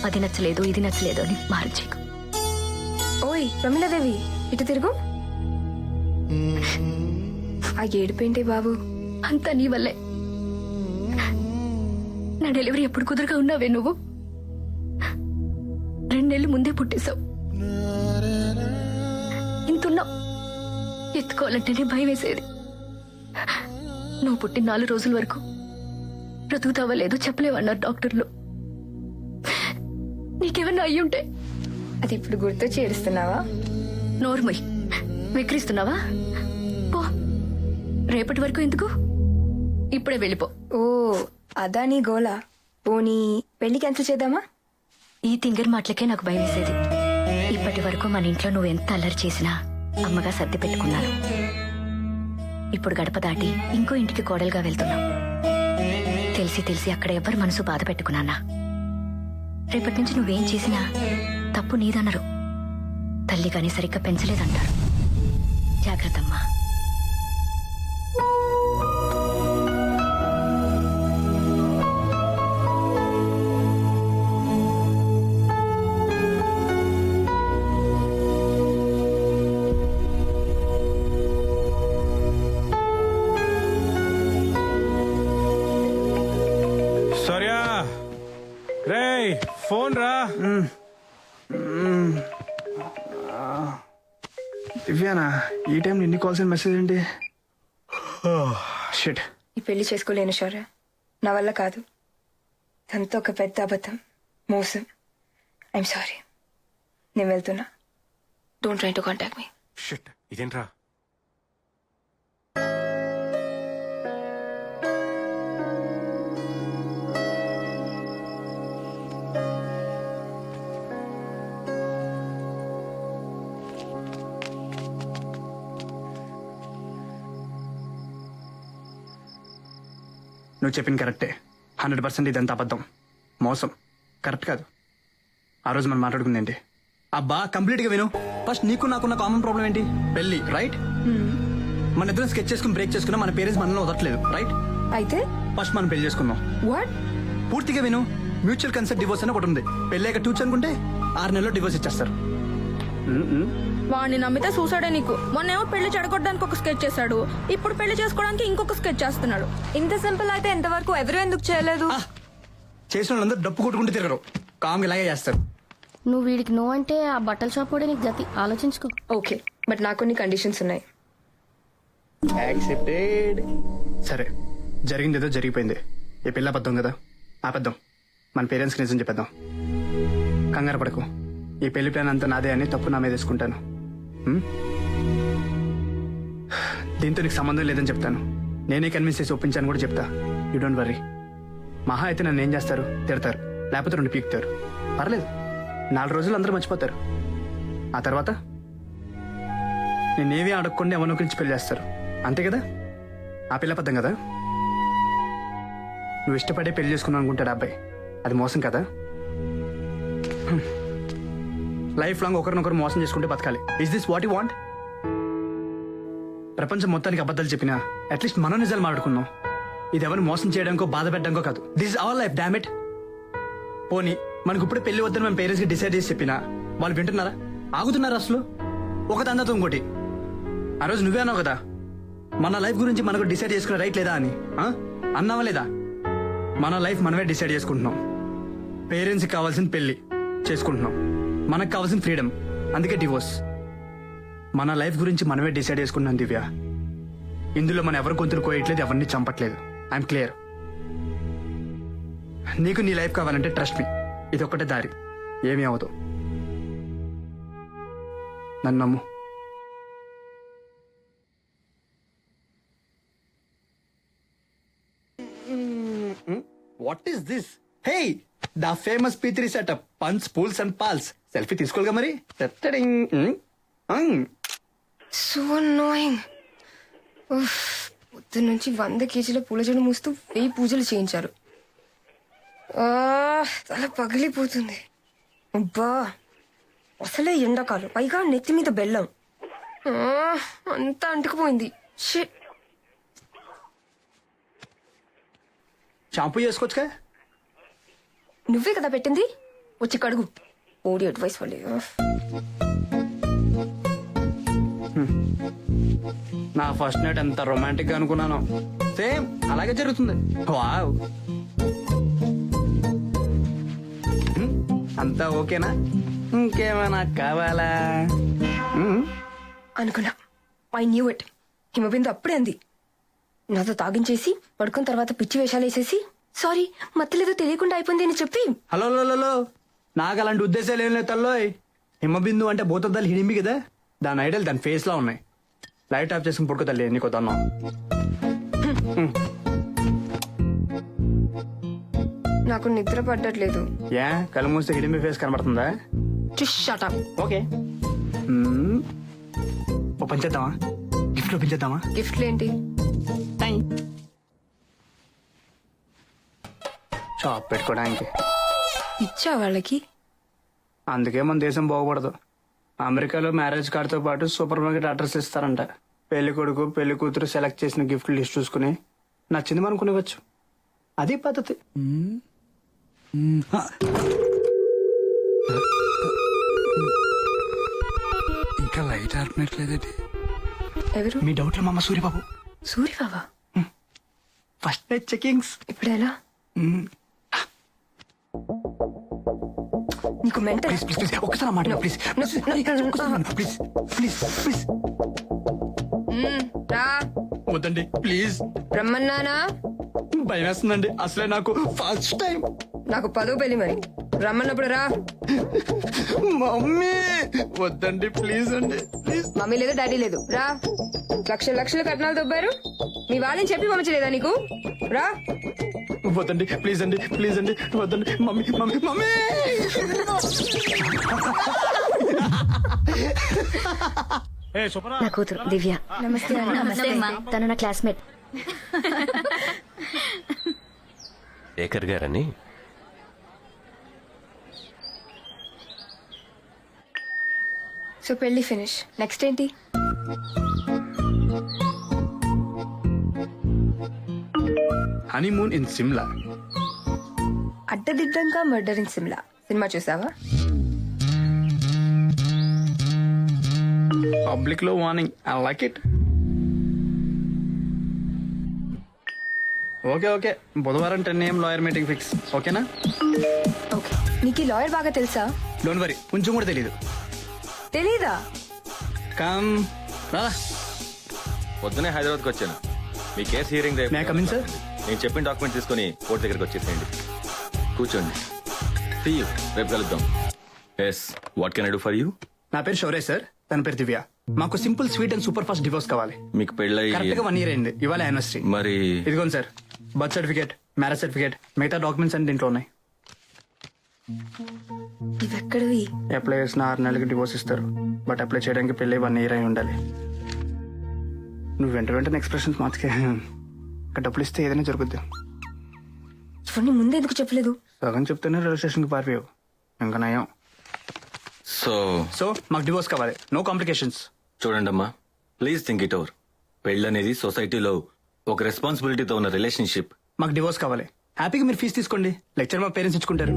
అది నచ్చలేదు ఇది నచ్చలేదు అని మార్చేకు. ఓయ్ ప్రమిళాదేవి, ఇటు తిరుగు. ఆ ఏడుపేంటి బాబు? అంతా నీ వల్లే. నా డెలివరీ ఎప్పుడు కుదురుగా ఉన్నావే నువ్వు? 2 నెలలు ముందే పుట్టేశావు. ఇంతున్నావు. ఎత్తుకోవాలంటేనే భయం వేసేది. నువ్వు పుట్టిన 4 రోజుల వరకు బ్రతుకుతావా లేదో చెప్పలేవన్నారు డాక్టర్లు. నీకేమన్నా అయ్యుంటే. అది ఇప్పుడు గుర్తు చేరుస్తున్నావా? నోర్మై విక్రిస్తున్నావా? పో, రేపటి వరకు ఎందుకు, ఇప్పుడే వెళ్ళిపో. ఓ అదా నీ గోలా? పోనీ పెళ్లి క్యాన్సిల్ చేద్దామా? ఈ తింగర్ మాటలకే నాకు భయం వేసేది. ఇప్పటి వరకు మన ఇంట్లో నువ్వు ఎంత అల్లరి చేసినా అమ్మగా సర్ది పెట్టుకున్నాను. ఇప్పుడు గడప దాటి ఇంకో ఇంటికి కోడలుగా వెళ్తున్నావు. తెలిసి తెలిసి అక్కడ ఎవ్వరు మనసు బాధ పెట్టుకున్నానా? రేపటి నుంచి నువ్వేం చేసినా తప్పు నీదనరు. తల్లి గాని సరిగ్గా పెంచలేదంటారు. జాగ్రత్తమ్మా. సౌర్య, రేయ్ ఫోన్ రా. దివ్యానా, ఈ టైం ఎన్ని కాల్స్ అండ్ మెసేజ్ ఏంటి? షిట్. ఈ పెళ్లి చేసుకోలేను శౌర్య, నా వల్ల కాదు. ఇదంతా ఒక పెద్ద అబద్ధం, మోసం. I'm sorry. నేను వెళ్తున్నా. Don't try to contact me. Shit, ఇదేంట్రా? నువ్వు చెప్పింది కరెక్టే. 100% ఇదంతా అబద్ధం, మోసం, కరెక్ట్ కాదు. ఆ రోజు మనం మాట్లాడుకుంది ఏంటి? అబ్బా కంప్లీట్ గా విను. ఫస్ట్ నీకు నాకున్న కామన్ ప్రాబ్లం ఏంటి? పెళ్లి, రైట్? మన ఇద్దరం స్కెచ్ చేసుకుని బ్రేక్ చేసుకున్నా మన పేరెంట్స్ మనల్ని వదలట్లేదు, రైట్? అయితే ఫస్ట్ మనం పెళ్లి చేసుకుందాం. వాట్? పూర్తిగా విను. మ్యూచువల్ కన్సెప్ట్ డివోర్స్ అని ఒకటి ఉంది. పెళ్ళాక టూచ్ అనుకుంటే 6 నెలల్లో డివోర్స్ ఇచ్చేస్తారు. వాడిని నమ్మితే చూసాడే నీకు. మొన్నేమో పెళ్లి చెడగొట్టడానికి ఒక స్కెచ్ చేశాడు, ఇప్పుడు పెళ్లి చేసుకోవడానికి ఇంకొక స్కెచ్ చేస్తున్నాడు. ఇంత సింపుల్ అయితే ఎంతవరకు ఎవరు ఎందుకు చేయలేదు? చేసిన వాళ్ళందరూ డప్పు కొట్టుకుంటూ తిరగరు, కామ్గా ఇలాగే చేస్తారు. నువ్వు వీడికి నో అంటే ఆ బట్టల షాప్ కూడా నీకు గతి. ఆలోచించుకో. ఓకే, బట్ నాకు కొన్ని కండిషన్స్ ఉన్నాయి. యాక్సెప్టెడ్. సరే, జరిగింది ఏదో జరిగిపోయింది. ఈ పిల్ల అబద్ధం కదా, ఆపద్దాం. మన పేరెంట్స్కి నిజం చెప్పేద్దాం. కంగారు పడకు. ఈ పెళ్లి ప్లాన్ అంతా నాదే అని తప్పు నా మీద తీసుకుంటాను. దీంతో నీకు సంబంధం లేదని చెప్తాను. నేనే కన్విన్స్ చేసి ఒప్పించాను కూడా చెప్తా. You don't worry. మహా అయితే నన్ను ఏం చేస్తారు? తిడతారు, లేకపోతే 2 పీకుతారు. పర్లేదు, 4 రోజులు అందరూ మర్చిపోతారు. ఆ తర్వాత నేనేమీ అడగకుండా ఎవరినో గురించి పెళ్లి చేస్తారు, అంతే కదా? ఆ పిల్ల అబద్ధం కదా? నువ్వు ఇష్టపడే పెళ్లి చేసుకున్నావు అనుకుంటాడు అబ్బాయి, అది మోసం కదా? లైఫ్ లాంగ్ ఒకరినొకరు మోసం చేసుకుంటే బతకాలి. Is this what you want? ప్రపంచం మొత్తానికి అబద్ధాలు చెప్పినా అట్లీస్ట్ మనం నిజాలు మాట్లాడుకున్నాం. ఇది ఎవరు మోసం చేయడానికో బాధ పెట్టడానికో కాదు. This is our life, damn it. పోనీ మనకు ఇప్పుడు పెళ్లి వద్దని మేము పేరెంట్స్ కి డిసైడ్ చేసి చెప్పినా వాళ్ళు వింటున్నారా? ఆగుతున్నారా అసలు? ఒక తందతో ఇంకోటి. ఆ రోజు నువ్వే అన్నావు కదా, మన లైఫ్ గురించి మనకు డిసైడ్ చేసుకునే రైట్ లేదా అని. అన్నావా లేదా? మన లైఫ్ మనమే డిసైడ్ చేసుకుంటున్నాం. పేరెంట్స్ కి కావాల్సిన పెళ్లి చేసుకుంటున్నాం, మనకు కావాల్సిన ఫ్రీడమ్, అందుకే డివోర్స్. మన లైఫ్ గురించి మనమే డిసైడ్ చేసుకుంటున్నాం దివ్య. ఇందులో మనం ఎవరి గొంతులు కోయట్లేదు, ఎవరిని చంపట్లేదు. I'm clear. నీకు నీ లైఫ్ కావాలంటే ట్రస్ట్ మీ, ఇది ఒక్కటే దారి, ఏమీ అవదు. నన్ను నమ్ము. What is this? Hey, the famous P3 setup, puns, pools and pals. Selfie తీసుకోలుగా మరి. So annoying. పొద్దున్న నుంచి 100 కేజీల పూల జడ మూస్తూ 1000 పూజలు చేయించారు. తల పగిలిపోతుంది. అబ్బా, అసలే ఎండాకాలం, పైగా నెత్తి మీద బెల్లం. అంతా అంటుకుపోయింది. షిట్. షాంపూ చేసుకోవచ్చుగా? నువ్వే కదా పెట్టింది, వచ్చి కడుగు. ఓడి అడ్వైస్ వల్లే. నా ఫస్ట్ నైట్ ఎంత రొమాంటిక్ గా అనుకున్నాను, సేమ్ అలాగే జరుగుతుంది. వావ్, అంతా ఓకేనా? ఇంకేమైనా కావాలా? అనుకున్నా. I knew it. హిమబిందు అప్పుడే అంది. నాతో తాగించేసి పడుకున్న తర్వాత పిచ్చి వేషాలు వేసేసి సారీ మత్తలేదో తెలియకుండా అయిపోయింది అని చెప్పి. హలో నాకు అలాంటి ఉద్దేశాలు ఏం లేదు తల్లోయ్. హిమబిందు అంటే భూతద్దాలు హిడింబి కదా, దాని ఐడల్ దాని ఫేస్ లో ఉన్నాయి. లైట్ ఆఫ్ చేసుకుని పడుకో తల్లి, నీకు తన్నాం. నాకు నిద్ర పట్టట్లేదు. ఏ కళ్ళు మూస్తే హిడింబి ఫేస్ కనబడుతుందా? Shut up. ఓకే, ఓ పని చేద్దామా? గిఫ్ట్ ఓపెన్ చేద్దామా? గిఫ్ట్లు ఏంటి? షాప్ పెట్టుకోవడానికి. ఇచ్చా వాళ్ళకి? అందుకే మన దేశం బాగుపడదు. అమెరికాలో మ్యారేజ్ కార్డ్తో పాటు సూపర్ మార్కెట్ అడ్రస్ ఇస్తారంట. పెళ్లి కొడుకు పెళ్లి కూతురు సెలెక్ట్ చేసిన గిఫ్ట్ లిస్ట్ చూసుకుని నచ్చింది మనం కొనివ్వచ్చు. అది పద్ధతి. ఇంకా లైట్ ఆర్పినట్లేదండి. ఎవరు? మీ డౌట్లో మా అమ్మ సూర్యబాబు. సూర్యబాబా? First night checkings. ఇప్పుడు ఎలా? నీకు మెంటల్? ప్లీజ్ ఒకసారి మాట ప్లీజ్ ప్లీజ్ ప్లీజ్ ప్లీజ్. వద్దండి ప్లీజ్. రమ్మన్నానా? భయం వేస్తుందండి, అసలే నాకు ఫస్ట్ టైం. నాకు 10వ పెళ్లి, మరి రమ్మన్నప్పుడు రా. మమ్మీ వద్దండి ప్లీజ్ అండి ప్లీజ్. మమ్మీ లేదు డాడీ లేదు, రా. లక్షల కట్నాలు దొబ్బారు, మీ వాళ్ళని చెప్పి పంపించలేదా నీకు? రా. వద్దండి ప్లీజ్ అండి ప్లీజ్ అండి వద్దండి. Mummy mummy mummy. నా కూతురు దివ్య. నమస్తే. నమస్తే అమ్మా. తను నా క్లాస్మేట్. శేఖర్ గారని. సో పెళ్లి ఫినిష్. నెక్స్ట్ ఏంటి? Honeymoon in Shimla. అడ్డదిడ్డంగా మర్డర్ ఇన్ సిమ్లా సినిమా చూసావా? పబ్లిక్ లో warning, I like it. Okay బుధవారం 10 AM లాయర్ మీటింగ్ ఫిక్స్. ఓకేనా? ఓకే. నీకు లాయర్ బాగా తెలుసా? డోంట్ వరీ, కొంచెం కూడా తెలీదు. తెలీదా? కమ్ రా. పొద్దునే హైదరాబాద్కి వచ్చాను. మీ కేసు హియరింగ్ రేపు. May come in sir? నేను చెప్పిన డాక్యుమెంట్ తీసుకుని కోర్టు దగ్గరికి వచ్చేసేయండి. కూర్చోండి. See you. రేపు కలుద్దాం. Yes, what can I do for you? నా పేరు శౌర్య సార్, తన పేరు దివ్య. మాకు simple sweet and super fast divorce కావాలి. మీకు పెళ్ళయి కరెక్ట్ గా 1 year అయింది. ఇవాళ యానివర్సరీ. మరి ఇదిగోండి sir, birth certificate, marriage certificate, మిగతా డాక్యుమెంట్స్ అన్ని దీంట్లో ఉన్నాయి. ఇవెక్కడివి? అప్లై చేసిన 6 నెలలకి డివోర్స్ ఇస్తారు. బట్ అప్లై చేయడానికి పెళ్లి 1 year అయి ఉండాలి. నువ్వు వెంటనే ఎక్స్ప్రెషన్స్ మార్చుకే. ఇక్కడ డబ్బులు ఇస్తే ఏదైనా జరుగుద్ది. ఇవన్నీ ముందే ఎందుకు చెప్పలేదు? సగం చెప్తేనే రిజిస్ట్రేషన్కి పారిపోయావు. ఇంకా నయం. సో మాకు డివోర్స్ కావాలి, నో కాంప్లికేషన్స్. చూడండి అమ్మా, ప్లీజ్ థింక్ ఇట్ ఓవర్. పెళ్ళనేది సొసైటీలో ఒక రెస్పాన్సిబిలిటీతో ఉన్న రిలేషన్షిప్. మాకు డివోర్స్ కావాలి. హ్యాపీగా మీరు ఫీజు తీసుకోండి, లెక్చర్ మా పేరెంట్స్ ఇచ్చుకుంటారు.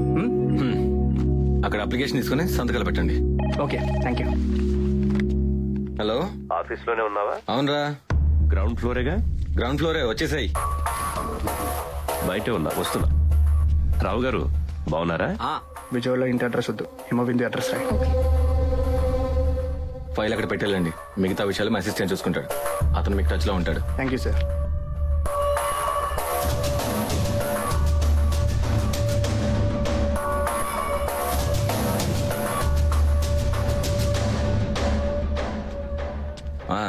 అక్కడ అప్లికేషన్ తీసుకుని సంతకాలు పెట్టండి. Okay thank you. Hello, office లోనే ఉన్నావా? అవునరా, గ్రౌండ్ ఫ్లోరేగా. గ్రౌండ్ ఫ్లోరే, వచ్చేసాయి. బయటే ఉన్నా, వస్తున్నా. రావు గారు బాగున్నారా? విజయవాడలో ఇంటి అడ్రస్ వద్దు, హిమబిందు అడ్రస్ రాయి. ఫైల్ అక్కడ పెట్టేళ్ళండి. మిగతా విషయాలు మా అసిస్టెంట్ చూసుకుంటాడు. అతను మీకు టచ్ లో ఉంటాడు. Thank you sir.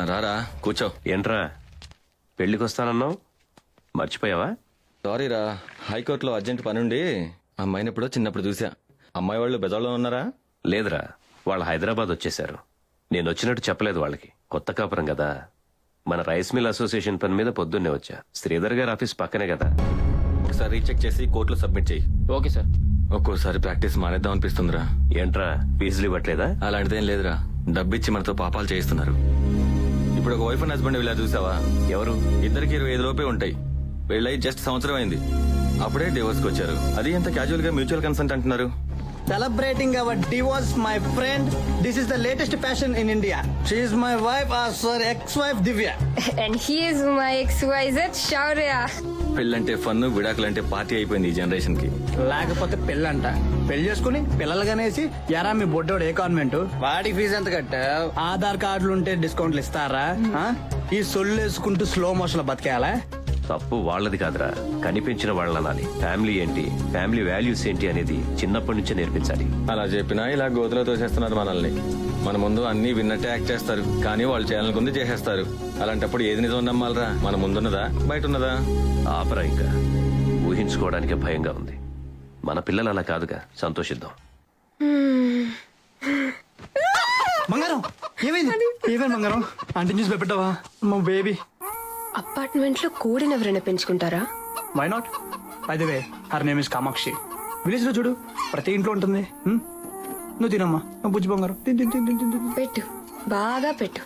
రారా, కూర్చో. ఏంట్రా పెళ్లికి వస్తానన్నావు, మర్చిపోయావా? సారీ రా, హైకోర్టులో అర్జెంట్ పనుండి అమ్మాయిని ఎప్పుడో చిన్నప్పుడు చూసా. అమ్మాయి వాళ్ళు బెజార్లో ఉన్నారా? లేదురా, వాళ్ళు హైదరాబాద్ వచ్చేసారు. నేను వచ్చినట్టు చెప్పలేదు వాళ్ళకి. కొత్త కాపురం కదా. మన రైస్ మిల్ అసోసియేషన్ పని మీద పొద్దున్నే వచ్చా. శ్రీధర్ గారి ఆఫీస్ పక్కనే కదా. ఒకసారి రీచెక్ చేసి కోర్టులో సబ్మిట్ చేయి. Okay sir. ఒక్కోసారి ప్రాక్టీస్ మానేద్దాం అనిపిస్తుందిరా. ఏంట్రా ఫీజులు ఇవ్వట్లేదా? అలాంటిదేం లేదురా, డబ్బిచ్చి మనతో పాపాలు చేయిస్తున్నారు. ఇప్పుడు ఒక వైఫ్ అండ్ హస్బెండ్ ఇలా చూసావా? ఎవరు? ఇద్దరికి 25 లోపే ఉంటాయి. పెళ్ళై జస్ట్ సంవత్సరం అయింది, అప్పుడే డివోర్స్ కి వచ్చారు. అది ఎంత క్యాజువల్ గా మ్యూచువల్ కన్సెంట్ అంటున్నారు. Celebrating our divorce, my friend. This is the latest fashion in India. She is my wife, sorry, ex-wife Divya. And he is my XYZ Shaurya. పెళ్ళంటే ఫన్, విడాకులంటే పార్టీ అయిపోయింది ఈ generation కి. లేకపోతే పెళ్ళంట. పెళ్లి చేసుకుని పిల్లలుగానేసి యారా మీ బొడ్డోడు ఏ కాన్వెంట్, వాడికి ఫీజు ఎంత కట్టావు? ఆధార్ కార్డులు ఉంటే డిస్కౌంట్లు ఇస్తారా? ఈ సొల్లు వేసుకుంటూ స్లో మోషన్ లో బతికేయాలా? తప్పు వాళ్ళది కాదురా, కనిపించిన వాళ్ళనాలి. ఫ్యామిలీ ఏంటి, ఫ్యామిలీ వాల్యూస్ ఏంటి అనేది చిన్నప్పటి నుంచే నేర్పించాలి. అలా చెప్పినా ఇలా గోతులో తోసేస్తున్నారు మనల్ని. మన ముందు అన్ని విన్నట్టే యాక్ట్ చేస్తారు, కానీ వాళ్ళు చేయాలనుకుంది చేసేస్తారు. అలాంటప్పుడు ఏది నిజం నమ్మాలరా? మన ముందున్నదా బయట ఉన్నదా? ఆపరా, ఇంకా ఊహించుకోవడానికి భయంగా ఉంది. మన పిల్లలు అలా కాదుగా, సంతోషిద్దాం. బంగారం ఏమైంది? ఏమైంది బంగారం? అంటే న్యూస్ పెట్టావా? మా బేబీ అపార్ట్మెంట్ లో కోడిని ఎవరైనా పెంచుకుంటారా? Why not? By the way her name is Kamakshi. Village లో చూడు, ప్రతి ఇంట్లో ఉంటుంది. నువ్వు తినమ్మా, బుజ్జి బంగారం. పెట్టు, బాగా పెట్టు.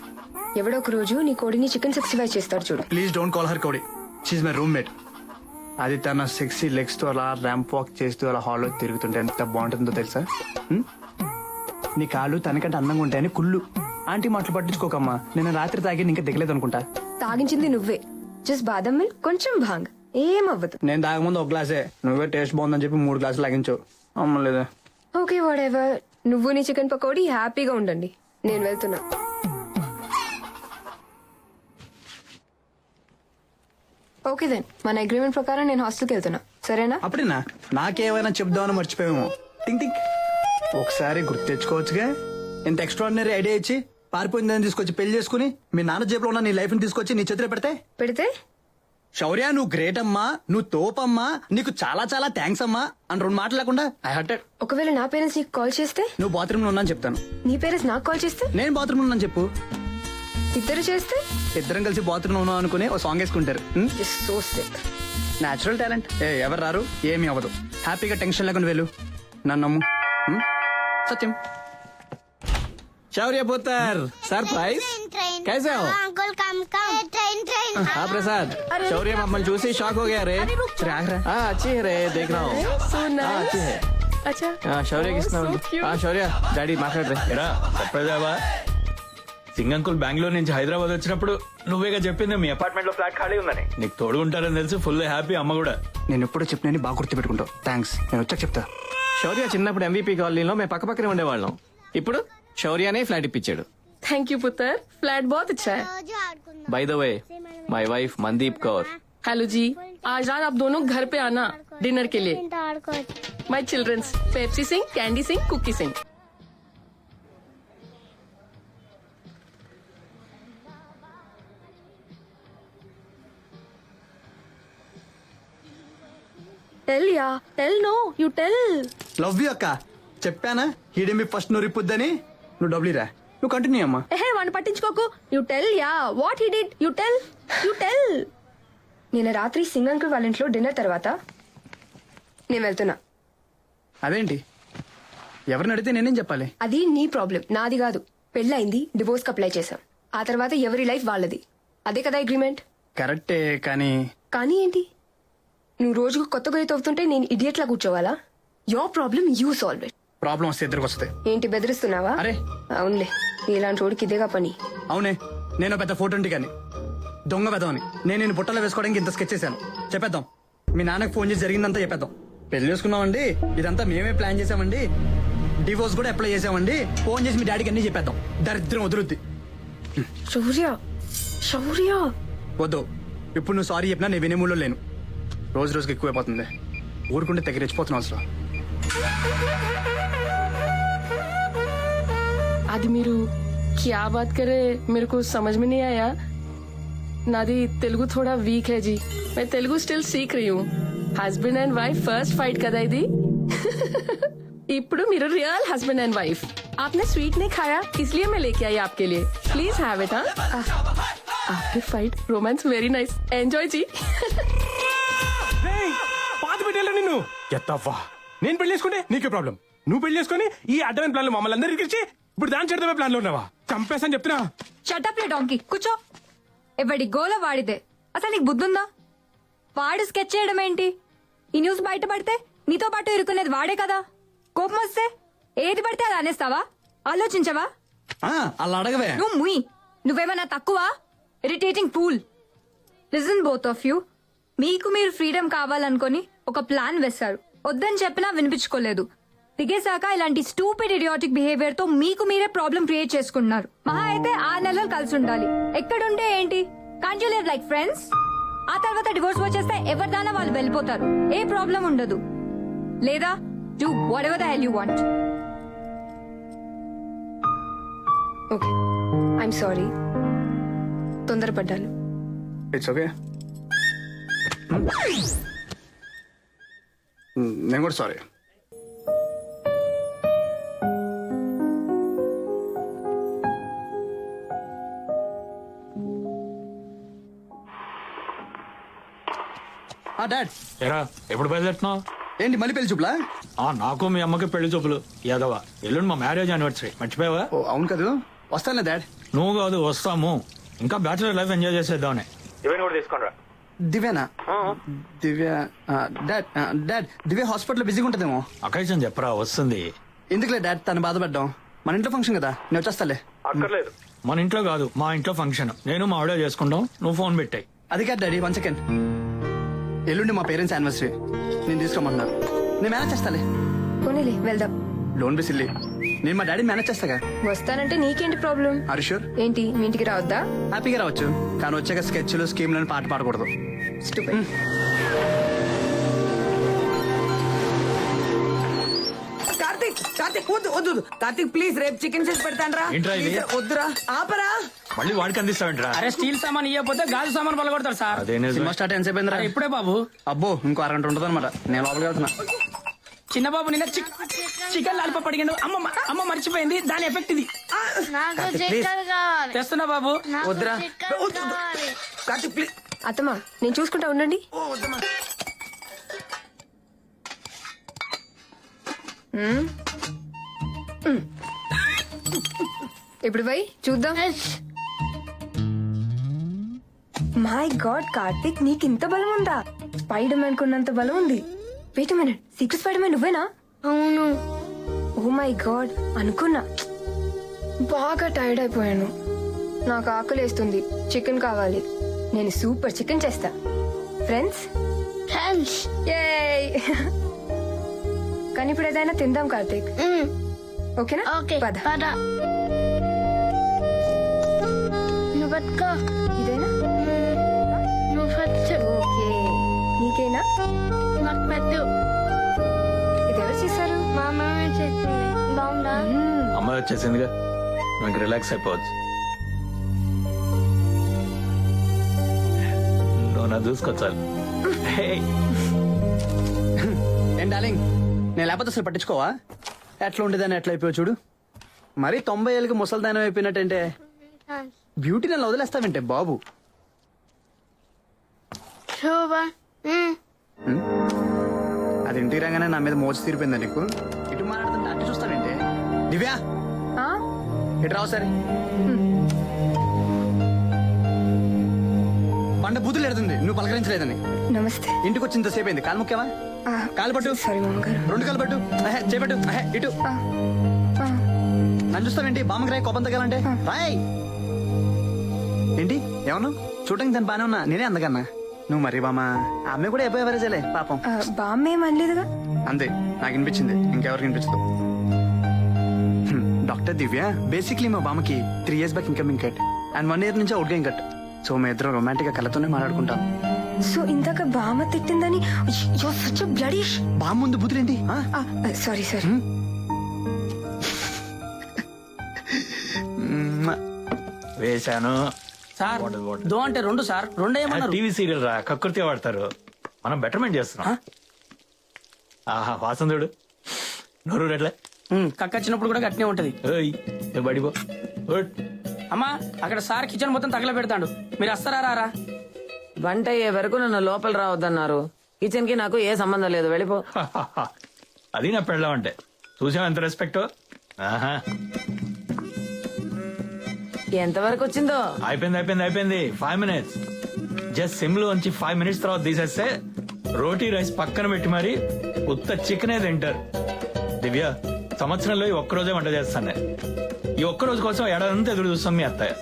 ఎవడో ఒక రోజు నీ కోడిని చికెన్ 65 చేస్తాడు చూడు. ప్లీజ్ డోంట్ కాల్ హర్ కోడి. She's my roommate. అది తన సెక్సీ లెగ్స్ తో అలా ర్యాంప్ వాక్ చేస్తూ అలా హాల్లో తిరుగుతుంటే ఎంత బాగుంటుందో తెలుసా? నీ కాళ్ళు తనకంటే అందంగా ఉంటాయని కుళ్ళు. ఆంటీ మాటలు పట్టించుకోకమ్మా. నేను రాత్రి తాగి ఇంకా దిగలేదు అనుకుంటా. తాగించింది నువ్వే. జస్ట్ బాదం మిల్క్, కొంచెం భాంగ్, ఏమవ్వదు. నేను తాగముందు ఒక గ్లాసే, నువ్వే టేస్ట్ బాగుందని చెప్పి 3 గ్లాసులు లాగించావు. అమ్మలేదా? Okay whatever. నువ్వు నీ చికెన్ పకోడీ హ్యాపీగా ఉండండి, నేను వెళ్తున్నా. ఓకే దెన్, మన అగ్రిమెంట్ ప్రకారం నేను హాస్టల్కి వెళ్తున్నా, సరేనా? అప్పుడేనా? నాకేమైనా చెప్దామని మర్చిపోయాము. టింగ్ టింగ్. ఒకసారి గుర్తు తెచ్చుకోవచ్చుగా. ఇంత ఎక్స్ట్రాడినరీ ఐడియా ఇచ్చి పారిపోయిందని తీసుకొచ్చి పెళ్లి చేసుకుని మీ నాన్న జేబులో ఉన్న నీ లైఫ్ ని తీసుకొచ్చి నీ చేతిలో పెడితే శౌర్య నువ్వు గ్రేట్ అమ్మా, నువ్వు తోపమ్మా, నీకు చాలా చాలా థ్యాంక్స్ అమ్మా అని 2 మాటలు లేకుండా ఐ హర్టెడ్. ఒకవేళ నా పేరెంట్స్ నీకు కాల్ చేస్తే? నువ్వు బాత్రూమ్ లో ఉన్నాను చెప్తాను. నీ పేరెంట్స్ నాకు కాల్ చేస్తే? నేను బాత్రూమ్ లో ఉన్నాను చెప్పు. ఇద్దరు చేస్తే? ఇద్దరం కలిసి బాత్రూమ్ లో ఉన్నాం అనుకుని ఓ సాంగ్ వేసుకుంటారు. So sick. Natural talent. ఎవరు రారు, ఏమీ అవ్వదు. హ్యాపీగా టెన్షన్ లేకుండా వెళ్ళు. నన్ను నమ్ము. సత్యం. शौर्य पुत्र सरप्राइज कैसे हो? अंकल कम ट्रेन हाँ प्रसाद, शौर्य मम्मल చూసి షాక్ हो गया रे. हाँ अच्छी है रे, देख रहा हूँ. हाँ अच्छी है. अच्छा शौर्य किसना? हाँ शौर्य డాడీ మాట్లాడరే. ఎరా సర్ప్రైజావా? సింగంకుల్ బెంగళూరు నుంచి హైదరాబాద్ వచ్చినప్పుడు నువ్వేగా చెప్పింది మీ అపార్ట్మెంట్ లో ఫ్లాట్ ఖాళీ ఉందని. నీకు తోడు ఉంటారని తెలిసి ఫుల్ హ్యాపీ. అమ్మ కూడా. నేను ఎప్పుడు చెప్పినని బాగా గుర్తు పెట్టుకుంటావు. థ్యాంక్స్, నేను వచ్చాక చెప్తా. శౌర్య చిన్నప్పుడు ఎంవీపీ కాలనీలో మేము పక్కపక్కనే ఉండేవాళ్ళం. ఇప్పుడు శౌర్యనే ఫ్లాట్ ఇప్పించాడు. थैंक यू पुत्र, फ्लैट बहुत अच्छा है. By the way my wife Mandeep Kaur. Hello ji, आज रात आप दोनों घर पे आना डिनर के लिए. My childrens Pepsi Singh, candy Singh, cookie Singh. Tell ya tell no you tell. Love you అక్క. చెప్పానా హీడే మీ ఫస్ట్ నువ్వు రిప్పుద్దని. నువ్వు డబ్బులు రా, నువ్వు కంటిన్యూ అమ్మా. వాడిని పట్టించుకోకు. You tell ya what he did. You tell. నేను రాత్రి సింగ్ అంకుల్ వాళ్ళ ఇంట్లో డిన్నర్ తర్వాత నేను వెళ్తున్నా. అదేంటి? ఎవరిని అడిగితే నేనేం చెప్పాలి? అది నీ ప్రాబ్లం, నాది కాదు. పెళ్ళైంది, డివోర్స్ కి అప్లై చేశాం. ఆ తర్వాత ఎవరి లైఫ్ వాళ్ళది. అదే కదా అగ్రిమెంట్. కరెక్టే, కానీ కానీ ఏంటి? నువ్వు రోజుకు కొత్త గొయ్యి తవ్వుతుంటే నేను ఇడియట్ లా కూర్చోవాలా? Your problem you solve it. Problem వస్తే ఇద్దరికి వస్తాయి. ఏంటి బెదిరిస్తున్నావా? అరే అవునులే, ఇలాంటి రోడ్కి ఇదేగా పని. అవునే, నేను పెద్ద ఫోటో కానీ దొంగ పెదవని నేను నేను బుట్టలో వేసుకోవడానికి ఇంత స్కెచ్ చేశాను. చెప్పేద్దాం, మీ నాన్నకు ఫోన్ చేసి జరిగిందంతా చెప్పేద్దాం. పెళ్లి చేసుకున్నామండి, ఇదంతా మేమే ప్లాన్ చేసామండి, డివోర్స్ కూడా అప్లై చేసామండి, ఫోన్ చేసి మీ డాడీకి అన్ని చెప్పేద్దాం. దరిద్రం వదులుద్ది. శౌర్య శౌర్య వద్దు, ఇప్పుడు నువ్వు సారీ చెప్పినా నేను వినేమూలో లేను. రోజు రోజుకి ఎక్కువైపోతుంది. ఊరుకుంటే తెగ రెచ్చిపోతున్నావు అసలు. అది మీరు क्या बात करे, मेरे को समझ में नहीं आया. नादी तेलुगु थोड़ा वीक है जी, मैं तेलुगु स्टिल सीख रही हूँ. Husband and wife first fight కదా ఇది. ఇప్పుడు మీరు రియల్ हस्बैंड एंड वाइफ. आपने स्वीट नहीं खाया इसलिए मैं लेके आई आपके लिए. Please have it. After fight romance very nice. Enjoy ji. పాత పెట్టేలా నిన్ను ఎత్తవ్వా. నేను పెళ్లి చేసుకుంటే నీకే ప్రాబ్లం. నువ్వు పెళ్లి చేసుకుని ఈ అడ్డమైన ప్లాన్ లో మమ్మల్ని అందరూ ఇరికించి ఇప్పుడు దాని చెడమే ప్లాన్ లో ఉన్నావా? చంపేసని చెప్తున్నా. షటప్ లే డాంకీ, కూర్చో. ఎవడి గోల వాడిదే. అసలు నీకు బుద్ధుందా? వాడు స్కెచ్ చేయడం ఏంటి? ఈ న్యూస్ బయటపడితే నీతో పాటు ఇరుక్కునేది వాడే కదా. కోపం వస్తే ఏది పడితే అది అనేస్తావా? ఆలోచించవా? అలా అడగవే. నువ్వు ముయ్. నువ్వేమన్నా తక్కువ? Irritating fool. Listen both of you. మీకు మీరు ఫ్రీడమ్ కావాలనుకొని ఒక ప్లాన్ వేశారు. వద్దని చెప్పినా వినిపించుకోలేదు. దిగేశాక ఇలాంటి స్టూపిడ్ ఇడియాటిక్ బిహేవియర్ తో మీకు మీరే ప్రాబ్లం క్రియేట్ చేసుకుంటున్నారు. మహా అయితే 6 నెలలు కలిసి ఉండాలి. ఎక్కడుంటే ఏంటి? Can't you live like friends? ఆ తర్వాత డివోర్స్ వచ్చేస్తే ఎవరిదానా వాళ్ళు వెళ్ళిపోతారు. ఏ ప్రాబ్లం ఉండదు. లేదా do whatever the hell you want. Okay, I'm sorry. తొందరపడ్డాను. It's okay. నేను కూడా సారీ. డాడ్, ఎరా ఎప్పుడు బయలుదేరుతున్నావు? ఏంటి మళ్ళీ పెళ్లి చూపులా? నాకు మీ అమ్మకి పెళ్లి చూపులు. యాదవ ఎల్లుండి మా మ్యారేజ్ యానివర్సరీ, మర్చిపోయావా? ఓ అవును కదా, వస్తానులే డాడ్. నువ్వు కాదు, వస్తాము. ఇంకా బ్యాచులర్ లైఫ్ ఎంజాయ్ చేసేద్దామని. ఇవన్నీ కూడా తీసుకోండి. దివ్యానా? దివ్య డాడ్, డాడ్ దివ్య హాస్పిటల్ బిజీగా ఉంటుందేమో. అకేషన్ చెప్పరా, వస్తుంది. ఎందుకులే డాడ్ తను బాధపడ్డాం. మన ఇంట్లో ఫంక్షన్ కదా, నేను వచ్చేస్తాలే. అక్కర్లేదు, మన ఇంట్లో కాదు మా ఇంట్లో ఫంక్షన్. నేను మా ఆవిడ చేసుకుంటాం, నువ్వు ఫోన్ పెట్టాయి. అది కాదు డాడీ, 1 సెకండ్. ఎల్లుండి మా పేరెంట్స్ యానివర్సరీ, నేను తీసుకోమన్నారు. నేను మేనేజ్ చేస్తాలే. పోనీలే వెళ్దాం. డోంట్ బి సిల్లీ, నేను మా డాడీ మేనేజ్ చేస్తాగా. వస్తానంటే నీకేంటి ప్రాబ్లం? Are you sure? ఏంటి మీ ఇంటికి రావద్దా? హ్యాపీగా రావచ్చు, కానీ వచ్చాక స్కెచ్లు స్కీమ్లను పాట పాడకూడదు. Stupid. కార్తీక్ కార్తీక్ వద్దు వద్దు కార్తీక్ ప్లీజ్, రేపు చికెన్ చేసి పెడతాను. ఏంట్రా ఇది? వద్దురా, ఆపరా. మళ్ళీ వాడికి అందిస్తావంటరా? అరే స్టీల్ సామాన్ ఇవ్వకపోతే గాజు సామాన్ పలగొడతారు సార్. అదే సినిమా స్టార్ట్ ఎంత సేపు అయిందిరా? ఇప్పుడే బాబు. అబ్బో ఇంకో 6 గంటలు ఉంటుంది అనమాట. నేను లోపలికి వెళ్తున్నా. చిన్న బాబు నిన్న చికెన్ లాలిపాప్ అడిగాడు. అమ్మ మర్చిపోయింది, దాని ఎఫెక్ట్ ఇది. తెస్తున్నా బాబు. వద్దురా కార్తీక్ ప్లీజ్. అత్తమ్మా నేను చూసుకుంటా, ఉండండి. ఇప్పుడు పోయి చూద్దాం. మై గాడ్ కార్తిక్, నీకు ఇంత బలం ఉందా? స్పైడర్ మ్యాన్ కొన్నంత బలం ఉంది. Wait minute, secret spider man నువ్వేనా? అవును. ఓ మై గాడ్, అనుకున్నా. బాగా టైర్డ్ అయిపోయాను. నాకు ఆకలేస్తుంది, చికెన్ కావాలి. నేను సూపర్ చికెన్ చేస్తా. ఫ్రెండ్స్? ఫ్రెండ్స్. కానీ ఇప్పుడు ఏదైనా తిందాం కార్తీక్. ఓకేనా? ఓకే పద. నువ్వు పట్టుకో. ఇదేనా? నువ్వు ఓకే. నీకేనా? నాకు పెట్టు. ఇది ఎవరు చేశారు? మా అమ్మ చేసింది. బాగుందా? అమ్మాయి వచ్చేసిందిగా, నాకు రిలాక్స్ అయిపోవచ్చు. నువ్వు నా చూసుకోవచ్చు. ఏం డార్లింగ్, నేను లేకపోతే అసలు పట్టించుకోవా? ఎట్లా ఉండేదాన్ని ఎట్లా అయిపోయావు చూడు. మరి 90 ఏళ్ళకి ముసలిదానం అయిపోయినట్టంటే బ్యూటీ నన్ను వదిలేస్తావంటే బాబు. అది ఇంటికి రాగానే నా మీద మోచి తీరిపోయిందా నీకు? ఇటు మాట్లాడుతుంటే అటు చూస్తావేంటే? దివ్యా ఇటు రావు సరే. పంట బూతులు ఎడుతుంది, నువ్వు పలకరించలేదని. నమస్తే. ఇంటికి వచ్చింతసేపు అయింది, కాలు ముఖ్యమా? కాలు పట్టు. సారీ మామగారు. 2 కాలు పట్టు. చేపట్టు. ఇటు నన్ను చూస్తావేంటి? బామ్మకి రాయి కోపం తగ్గాలంటే రాయ్. ఏంటి ఏమన్నా చూడటానికి దాని బానే ఉన్నా, నేనే అందకన్నా. నువ్వు మరి బామ్మ ఆ అమ్మాయి కూడా అయిపోయే వరేజలే పాపం. బామ్మ ఏం అనలేదుగా. అంతే, నాకు వినిపించింది, ఇంకెవరికి వినిపించదు. డాక్టర్ దివ్య బేసిక్లీ మా బామ్మకి 3 years back incoming cut and 1 year నుంచి అవుట్ గోయింగ్ కట్. సో మేము ఇద్దరం రొమాంటిక్ గా కళ్ళతోనే మాట్లాడుకుంటాం. సో ఇందాక బామ్మ తిట్టిందని బామ్మ ముందు బుద్ధులేంటి? Sorry sorry. వేశాను సార్ దో అంటే 2 సార్ 2 ఏమన్నారు? టీవీ సీరియల్ రా, కకృతి వాడతారు. మనం బెటర్మెంట్ చేస్తున్నాం. ఆహా వాసన చూడు, నోరు రెడ్లే. కక్కచ్చినప్పుడు కూడా గట్టినే ఉంటది. బడిపో. అమ్మా అక్కడ సార్ కిచెన్ మొత్తం తగల పెడతాడు, మీరు వస్తారా రారా? వంట అయ్యే వరకు నన్ను లోపల రావద్దన్నారు. కిచెన్ కి నాకు ఏ సంబంధం లేదు, వెళ్ళిపో. అది నా పెళ్ళం అంటే చూసాం ఎంత రెస్పెక్ట్. ఎంతవరకు వచ్చిందో? అయిపోయింది 5 minutes. జస్ట్ సిమ్లో ఉంచి 5 minutes తర్వాత తీసేస్తే రోటీ రైస్ పక్కన పెట్టి మరి ఉత్త చికెనే తింటారు. దివ్య సంవత్సరంలో ఈ ఒక్కరోజే వంట చేస్తాను నేను. ఈ ఒక్కరోజు కోసం ఏడాదంతా ఎదురు చూస్తాం మీ అత్తయ్య.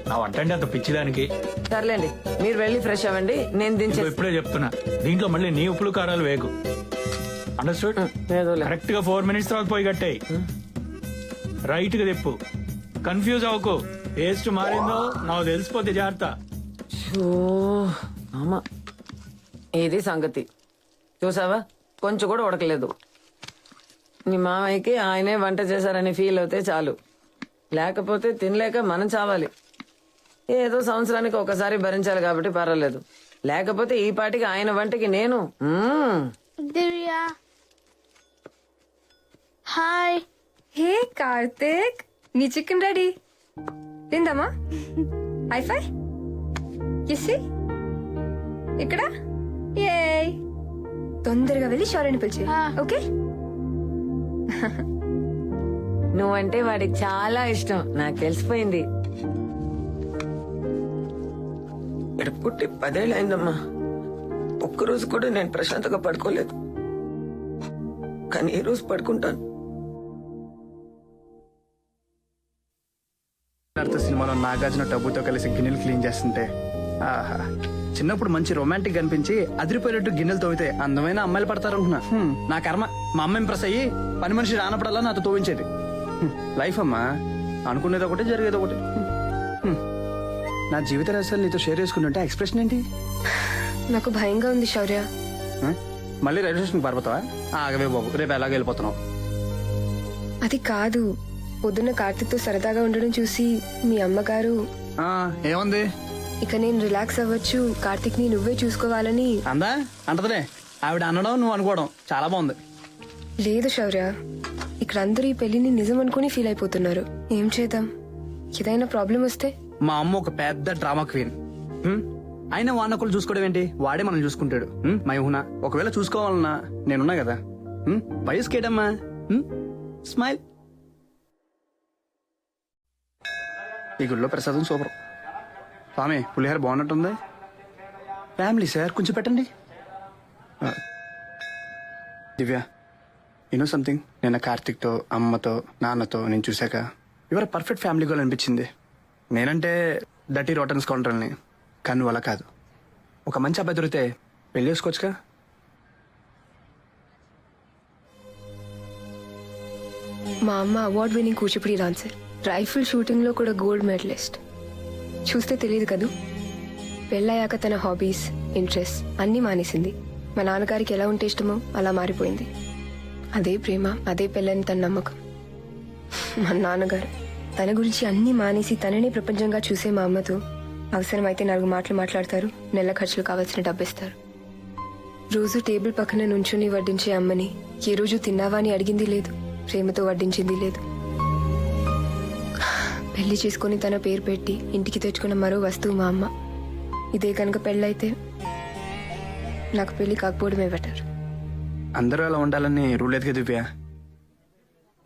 నా వంట అంటే అంత పిచ్చిదానికి. సర్లేండి, మీరు వెళ్ళి ఫ్రెష్ అవ్వండి, నేను దించే. ఇప్పుడే చెప్తున్నా, దీంట్లో మళ్ళీ నీ ఉప్పులు కారాలు వేగు. అండర్స్టూడ్? కరెక్ట్ గా 4 minutes తర్వాత పోయి కట్టాయి. రైట్ గా తిప్పు, కన్ఫ్యూజ్ అవ్వకు. టేస్ట్ మారిందో నాకు తెలిసిపోతే జాగ్రత్త. ఇది సంగతి. చూసావా, కొంచెం కూడా ఉడకలేదు. నీ మామయ్యకి ఆయనే వంట చేశారని ఫీల్ అవుతే చాలు, లేకపోతే తినలేక మనం చావాలి. ఏదో సంవత్సరానికి ఒకసారి భరించాలి కాబట్టి పర్వాలేదు, లేకపోతే ఈ పాటికి ఆయన వంటకి నేను. హాయ్. హే కార్తిక్, నీ చికెన్ రెడీ. తిందామా? హైఫై కిస్సి ఇక్కడ. ఏయ్ తొందరగా వెళ్ళి శౌర్యని పిలిచి. ఓకే. నువ్వంటే వాడికి చాలా ఇష్టం, నాకు తెలిసిపోయింది. పుట్టి 10 ఏళ్ళు అయిందమ్మా. ఒక్కరోజు కూడా నేను ప్రశాంతంగా పడుకోలేదు, కానీ ఈ రోజు పడుకుంటాను. సినిమాలో నాగార్జున టబ్బుతో కలిసి గిన్నెలు క్లీన్ చేస్తుంటే ఆహా, చిన్నప్పుడు మంచి రొమాంటిక్ అనిపించి అదిరిపోయేటట్టు గిన్నెలు తవ్వితే అందమైన అమ్మాయిలు పడతారనుకున్నా. నా కర్మ, మా అమ్మ ఇంప్రెస్ అయ్యి పని మనిషి రానప్పుడల్లా నాతో తోవించేది. లైఫ్ అమ్మా, అనుకునేది ఒకటి జరిగేది ఒకటి. నా జీవిత రహస్యాలు నీతో షేర్ చేసుకుంటుంటే ఎక్స్ప్రెషన్ ఏంటి? నాకు భయంగా ఉంది శౌర్య. మళ్ళీ రైల్వే స్టేషన్ పారిపోతావా? ఆగవే బాబు, రేపు ఎలాగ వెళ్ళిపోతున్నావు? అది కాదు, పొద్దున్న కార్తిక్ తో సరదాగా ఉండడం చూసి మీ అమ్మగారు ఏముంది ఇక నేను రిలాక్స్ అవ్వచ్చు, కార్తిక్ ని నువ్వే చూసుకోవాలని అందా. అంటదలే, ఆవిడ అనడం నువ్వు అనుకోవడం చాలా బాగుంది. లేదు శౌర్య, ఇక్కడ అందరూ ఈ పెళ్లిని నిజం అనుకుని ఫీల్ అయిపోతున్నారు. ఏం చేద్దాం? ఏదైనా ప్రాబ్లం వస్తే? మా అమ్మ ఒక పెద్ద డ్రామా క్వీన్. అయినా వాడినొకళ్ళు చూసుకోవడం ఏంటి, వాడే మనం చూసుకుంటాడు. మైహునా ఒకవేళ చూసుకోవాలన్నా నేనున్నా కదా. వయసుకేటమ్మా, స్మైల్. ఈ గుడిలో ప్రసాదం సూపర్. స్వామి పులిహార బాగున్నట్టుంది. ఫ్యామిలీ సార్ కొంచెం పెట్టండి. దివ్య, యూనో సంథింగ్, నిన్న కార్తిక్తో, అమ్మతో, నాన్నతో నేను చూశాక యువర్ పర్ఫెక్ట్ ఫ్యామిలీ గోల్ అనిపించింది. నేనంటే డర్టీ రోటన్ స్కౌంటర్ని, కానీ నువ్వు అలా కాదు. ఒక మంచి అబ్బాయి దొరికితే పెళ్లి చేసుకోవచ్చుగా. మా అమ్మ award winning Kuchipudi dancer, rifle shooting లో కూడా గోల్డ్ మెడలిస్ట్. చూస్తే తెలియదు కదూ, పెళ్ళయ్యాక తన హాబీస్, ఇంట్రెస్ట్ అన్నీ మానేసింది. మా నాన్నగారికి ఎలా ఉంటే ఇష్టమో అలా మారిపోయింది. అదే ప్రేమ, అదే పెళ్ళని తన నమ్మకం. మా నాన్నగారు తన గురించి అన్నీ మానేసి తననే ప్రపంచంగా చూసే మా అమ్మతో అవసరమైతే 4 మాటలు మాట్లాడతారు, నెల ఖర్చులు కావాల్సిన డబ్బిస్తారు. రోజు టేబుల్ పక్కన నుంచుని వడ్డించే అమ్మని ఏ రోజు తిన్నావా అని అడిగింది లేదు, ప్రేమతో వడ్డించింది లేదు. పెళ్లి చేసుకుని తన పేరు పెట్టి ఇంటికి తెచ్చుకున్న మరో వస్తువు మా అమ్మ. ఇదే కనుక పెళ్ళైతే నాకు పెళ్లి కాకపోవడమే బెటర్. అందరూ అలా ఉండాలని రూల్ లేదు కదా దివ్య.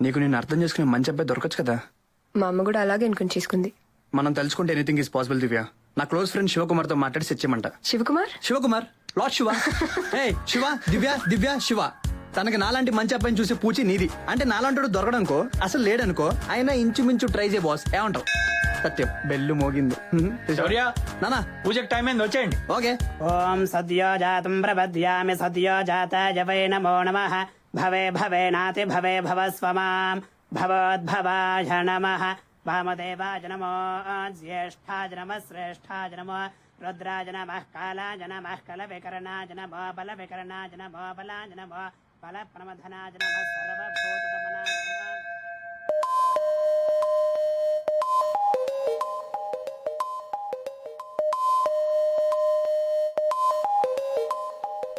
నీకు నేను అర్థం చేసుకునే మంచి అబ్బాయి దొరకచ్చు కదా. మా అమ్మ కూడా అలాగే అనుకుని చేసుకుంది. మనం తెలుసుకుంటే ఎనీథింగ్ ఈస్ పాసిబుల్ దివ్య. నా క్లోజ్ ఫ్రెండ్ శివకుమార్తో మాట్లాడి సెట్ చేయమంట. శివకుమార్? శివకుమార్ లార్డ్ శివ ఏ శివ దివ్య శివ తనకి నాలాంటి మంచి అబ్బాయిని చూసి పూచి నీది అంటే నాలాంటి దొరకడనుకో అసలు లేడనుకో అయినా ఇంచుమించు ట్రై చేయ బాస్ ఏమంటావు సత్యం బెల్లు మోగింది శౌర్య నానా పూజకి టైం అయింది వచ్చేయండి. ఓకే ఓం సద్యో జాతం ప్రపద్యామి సద్యో జాతాయ వై నమో నమః భవే భవేనాతి భవే భవస్వమాం భవోద్భవాయ నమః వామదేవాయ నమో జ్యేష్ఠాయ నమః శ్రేష్ఠాయ నమో రుద్రాయ నమః కాలాయ నమః కలవికరణాయ నమో బలవికరణాయ నమో బలాయ నమో బల ప్రమథనాయ నమః సర్వభూతదమనాయ నమః.